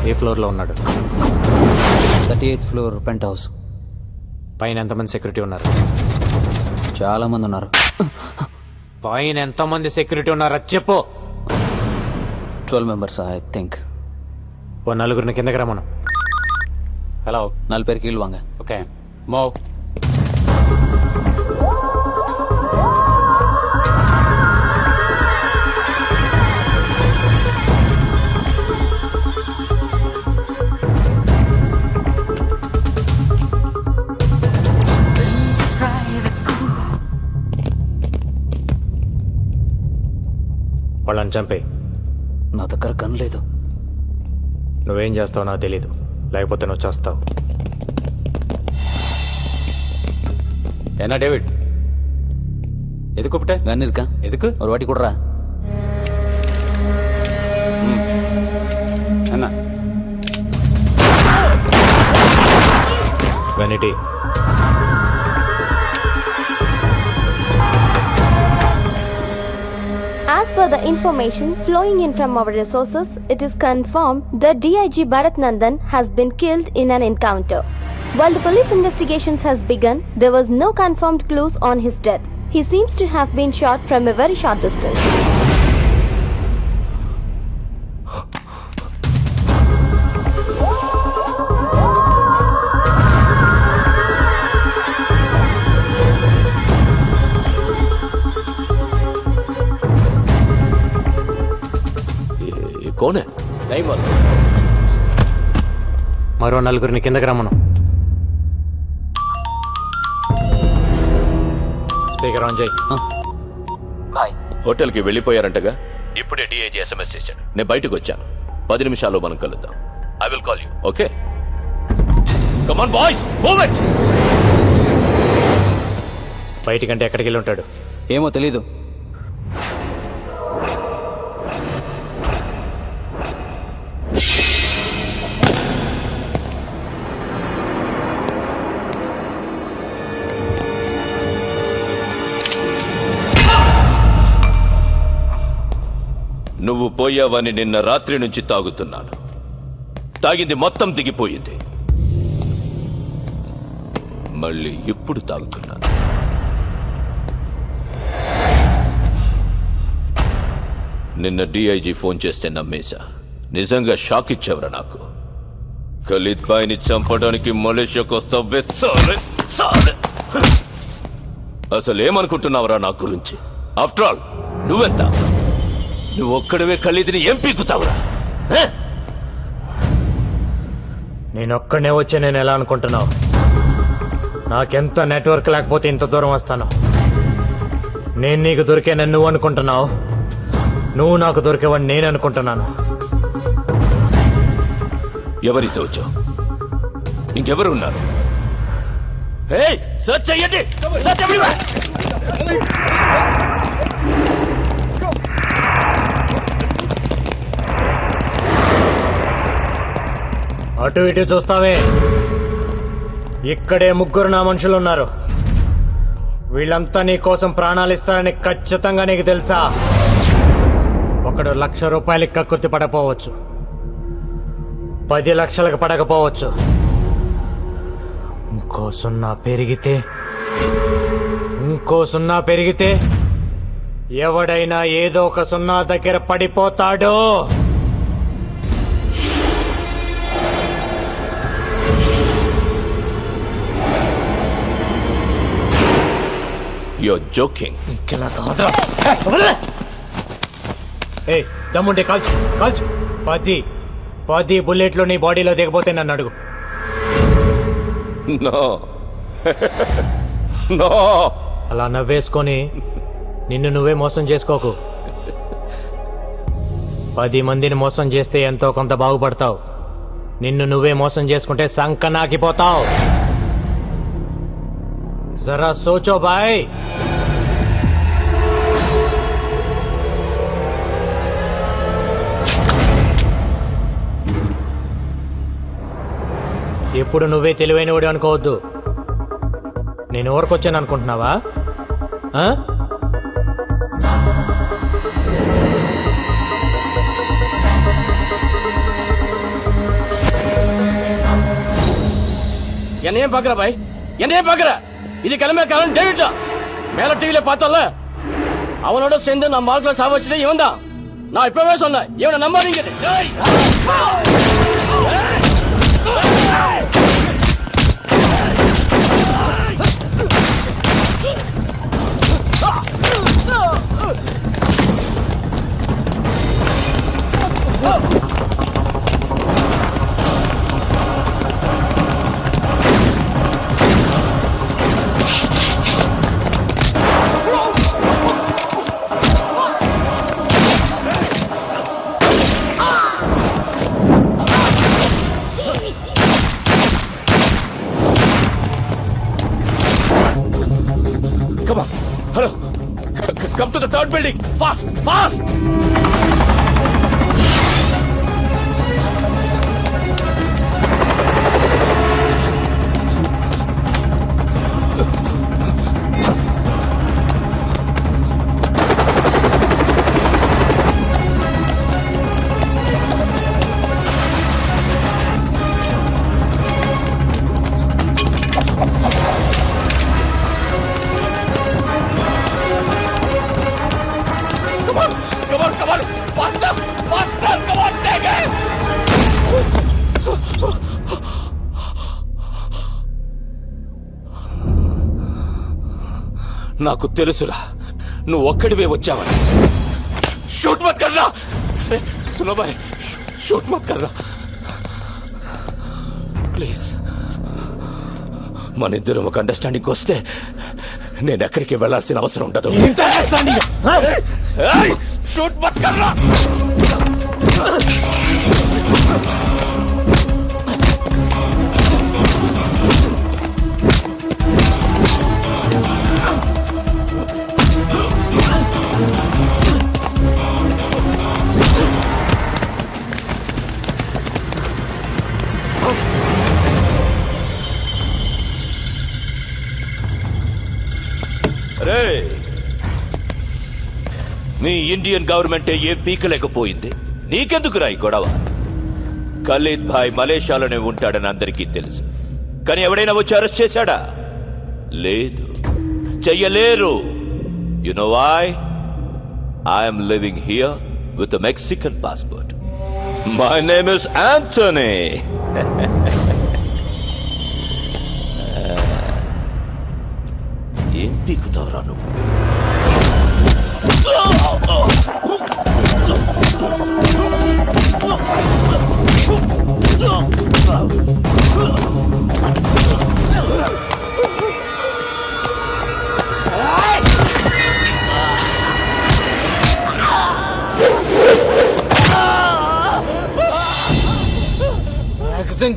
ఏ ఫ్లోర్లో ఉన్నాడు? 38th floor pent house. పైన ఎంతమంది సెక్యూరిటీ ఉన్నారు? చాలా మంది ఉన్నారు. పైన ఎంతమంది సెక్యూరిటీ ఉన్నారా చెప్పు. 12 members ఐ థింక్. ఓ నలుగురిని కిందకి రమ్మను. హలో, 4 பேர் கீழ் வாங்க. Okay, move. వాళ్ళని చంపే. నా దగ్గర గన్ లేదు. నువ్వేం చేస్తావు నాకు తెలీదు, లేకపోతే నువ్వు చేస్తావు. என்ன டேவிட், எது கூப்பிட்ட? கன் இருக்கா? எதுக்கு? ஒரு வாட்டி கொடுறா. என்ன vanity? As per the information flowing in from our resources, it is confirmed that DIG Bharat Nandan has been killed in an encounter. While the police investigations has begun, there was no confirmed clues on his death. He seems to have been shot from a very short distance. కోనే? మరో నలుగురిని కిందకి రమ్మను. Speaker on చేయి. హోటల్కి వెళ్ళిపోయారంటగా. ఇప్పుడే DIG SMS చేశాడు. నేను బయటకు వచ్చాను. 10 నిమిషాల్లో మనం కలుద్దాం. I will call you. Okay, come on boys, move it. బయటికంటే ఎక్కడికి వెళ్ళి ఉంటాడు? ఏమో తెలీదు. నువ్వు పోయావని నిన్న రాత్రి నుంచి తాగుతున్నాను. తాగింది మొత్తం దిగిపోయింది. మళ్ళీ ఇప్పుడు తాగుతున్నాను. నిన్న డిఐజీ ఫోన్ చేస్తే నమ్మేశా. నిజంగా షాక్ ఇచ్చావురా నాకు. ఖలీద్ బాయ్ని చంపడానికి మలేషియాకు వస్తావే సాలే సాలే. అసలు ఏమనుకుంటున్నావురా నా గురించి? ఆఫ్టర్ ఆల్ నువ్వెంత? నువ్వు ఒక్కడివే ఖలీద్ని ఏం పీకుతావురా? నేనొక్కడనే వచ్చి నేను ఎలా అనుకుంటున్నావు? నాకెంత నెట్వర్క్ లేకపోతే ఇంత దూరం వస్తాను. నేను నీకు దొరికేనని నువ్వు అనుకుంటున్నావు, నువ్వు నాకు దొరికేవని నేను అనుకుంటున్నాను. ఎవరితో వచ్చావు? ఇంకెవరు ఉన్నారు? సర్చ్ చెయ్యండి. Search everywhere. అటు ఇటు చూస్తావే, ఇక్కడే ముగ్గురు నా మనుషులు ఉన్నారు. వీళ్ళంతా నీ కోసం ప్రాణాలు ఇస్తారని ఖచ్చితంగా నీకు తెలుసా? ఒకడు 1,00,000 రూపాయలకి కక్కుర్తి పడకపోవచ్చు, 10 లక్షలకు పడకపోవచ్చు. ఇంకో సున్నా పెరిగితే ఎవడైనా ఏదో ఒక సున్నా దగ్గర పడిపోతాడు. You're joking. ఏ దమ్ముంటే కాల్చు కాల్చు. 10 బుల్లెట్లు నీ బాడీలో దిగపోతే నన్ను అడుగు. No. No. అలా నవ్వేసుకొని నిన్ను నువ్వే మోసం చేసుకోకు. 10 మందిని మోసం చేస్తే ఎంతో కొంత బాగుపడతావు. నిన్ను నువ్వే మోసం చేసుకుంటే సంకనాకిపోతావు. జరా సోచో బాయ్. ఎప్పుడు నువ్వే తెలివైనవాడు అనుకోవద్దు. నేను ఎవరికొచ్చాను అనుకుంటున్నావా? என்னையும் பாக்குற பாய், என்னையும் பாக்குற. இது கிளம்பிய டேவிட் தான். மேல டிவில பார்த்தோம்ல, அவனோட சேர்ந்து நம்ம ஆட்களை சாவச்சதே இவன் தான். நான் இப்பவே சொன்னேன், இவனை நம்பாதீங்க. Come on. Hello. Come to the third building. Fast. Fast. Come on. Faster. Faster. Come on, take it. నాకు తెలుసురా, నువ్వు ఒక్కడివే వచ్చావని. షూట్ మత్ కర్రా. సునో భాయ్, షూట్ మత్ కర్రా ప్లీజ్. మన ఇద్దరం ఒక అండర్స్టాండింగ్ వస్తే నేను ఎక్కడికి వెళ్లాల్సిన అవసరం ఉండదు. షూట్ మత్ కర్రా. రే, నీ ఇండియన్ గవర్నమెంట్ ఏం పీకలేకపోయింది. నీకెందుకురా ఈ గొడవ? ఖలీద్ భాయ్ మలేషియాలోనే ఉంటాడని అందరికీ తెలుసు. కానీ ఎవడైనా వచ్చి అరెస్ట్ చేశాడా? లేదు, చెయ్యలేరు. You know why? I'm living here with Mexican passport. My name is Antony. ఏం పీకుతావురా నువ్వు?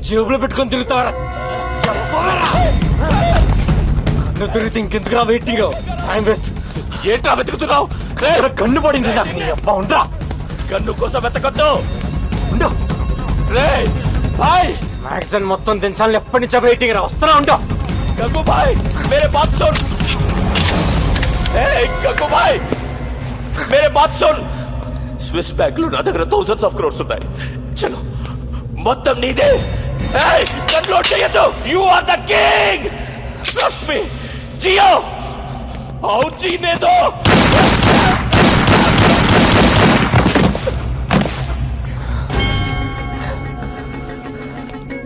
జేబులో పెట్టుకొని తిరుగుతావరా? తిరిగితే ఇంకెందుకురా వెయిటింగ్? Time waste. ఏంట్రా వెతుకుతున్నావు? కన్ను పడింది నాకు. నీ అబ్బా ఉండరా? కన్ను కోసం వెతకొద్దు. ఉండు. రేయ్ భాయ్, మ్యాగజైన్ మొత్తం దించాలని ఎప్పటి నుంచో వెయిటింగ్ రా. వస్తున్నా ఉండు. గంగు భాయ్ మేరే బాత్ సున్. గంగు భాయ్ మేరే బాత్ సున్. స్విస్ బ్యాంక్ లో నా దగ్గర థౌసండ్స్ ఆఫ్ క్రోర్స్ ఉన్నాయి. చలో మొత్తం నీదే. కన్లోడ్ చేయొద్దు. You are the king. Trust me. జియో और जीने दो.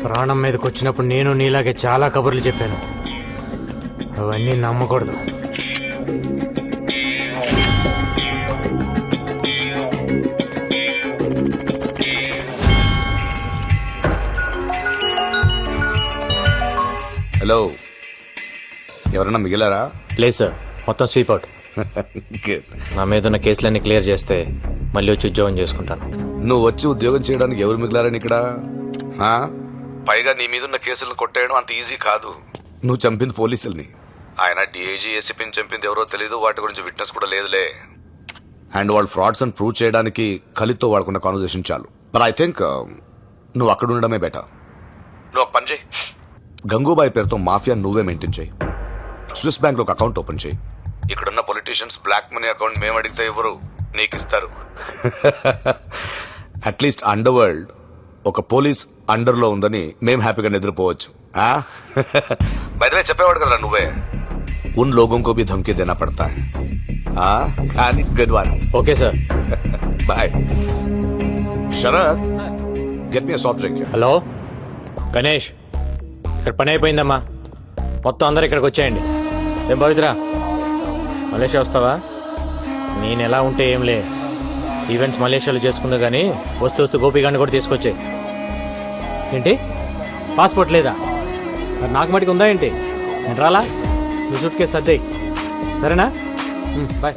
ప్రాణం మీదకి వచ్చినప్పుడు నేను నీలాగే చాలా కబుర్లు చెప్పాను. అవన్నీ నమ్మకూడదు. హలో, ఎవరన్నా మిగిలారా? లేదు సార్, మొత్తం స్వీప్ అవుట్. నా మీద ఉన్న కేసులన్నీ క్లియర్ చేస్తే మళ్ళీ వచ్చి ఉద్యోగం చేసుకుంటాను. నువ్వు వచ్చి ఉద్యోగం చేయడానికి ఎవరు మిగిలారని ఇక్కడ? పైగా నీ మీదున్న కేసులను కొట్టేయడం అంత ఈజీ కాదు. నువ్వు చంపింది పోలీసుల్ని. ఆయన డిఐజీ ఏసీపీని చంపింది ఎవరో తెలీదు. వాటి గురించి విట్నెస్ కూడా లేదులే. అండ్ వాళ్ళు ఫ్రాడ్స్ అని ప్రూవ్ చేయడానికి ఖలీద్తో వాడుకున్న కాన్వర్సేషన్ చాలు. బట్ ఐ థింక్ నువ్వు అక్కడ ఉండడమే బెటర్. నువ్వు ఒక పని చేయి. గంగూబాయ్ పేరుతో మాఫియా నువ్వే మెయింటైన్ చేయి. స్విస్ బ్యాంక్ లో ఒక అకౌంట్ ఓపెన్ చేయి. ఇక్కడున్న పొలిటీషియన్స్ బ్లాక్ మనీ అకౌంట్ మేము అడిగితే ఎవరు నీకు ఇస్తారు. అట్లీస్ట్ అండర్ వరల్డ్ ఒక పోలీస్ అండర్ లో ఉందని మేం హ్యాపీగా నిద్రపోవచ్చు. బయటనే చెప్పేవాడు కదా నువ్వే. ఉన్ లోగోं को भी धमकी देना पड़ता है. కానీ good one. Okay sir, bye. Sharath, get me soft drink. Hello Ganesh, ఇక్కడ పని అయిపోయిందమ్మా. మొత్తం అందరు ఇక్కడికి వచ్చేయండి. ఏం పవిత్ర, మలేషియా వస్తావా? నేను ఎలా ఉంటే ఏంలే, ఈవెంట్స్ మలేషియాలో చేసుకుందా కానీ వస్తూ గోపిగాన్ని కూడా తీసుకొచ్చాయి. ఏంటి పాస్పోర్ట్ లేదా? మరి నాకు మటుకు ఉందా ఏంటి? నేను రాలా? మీ సూట్ కేసు సర్దేయ్. సరేనా? బాయ్.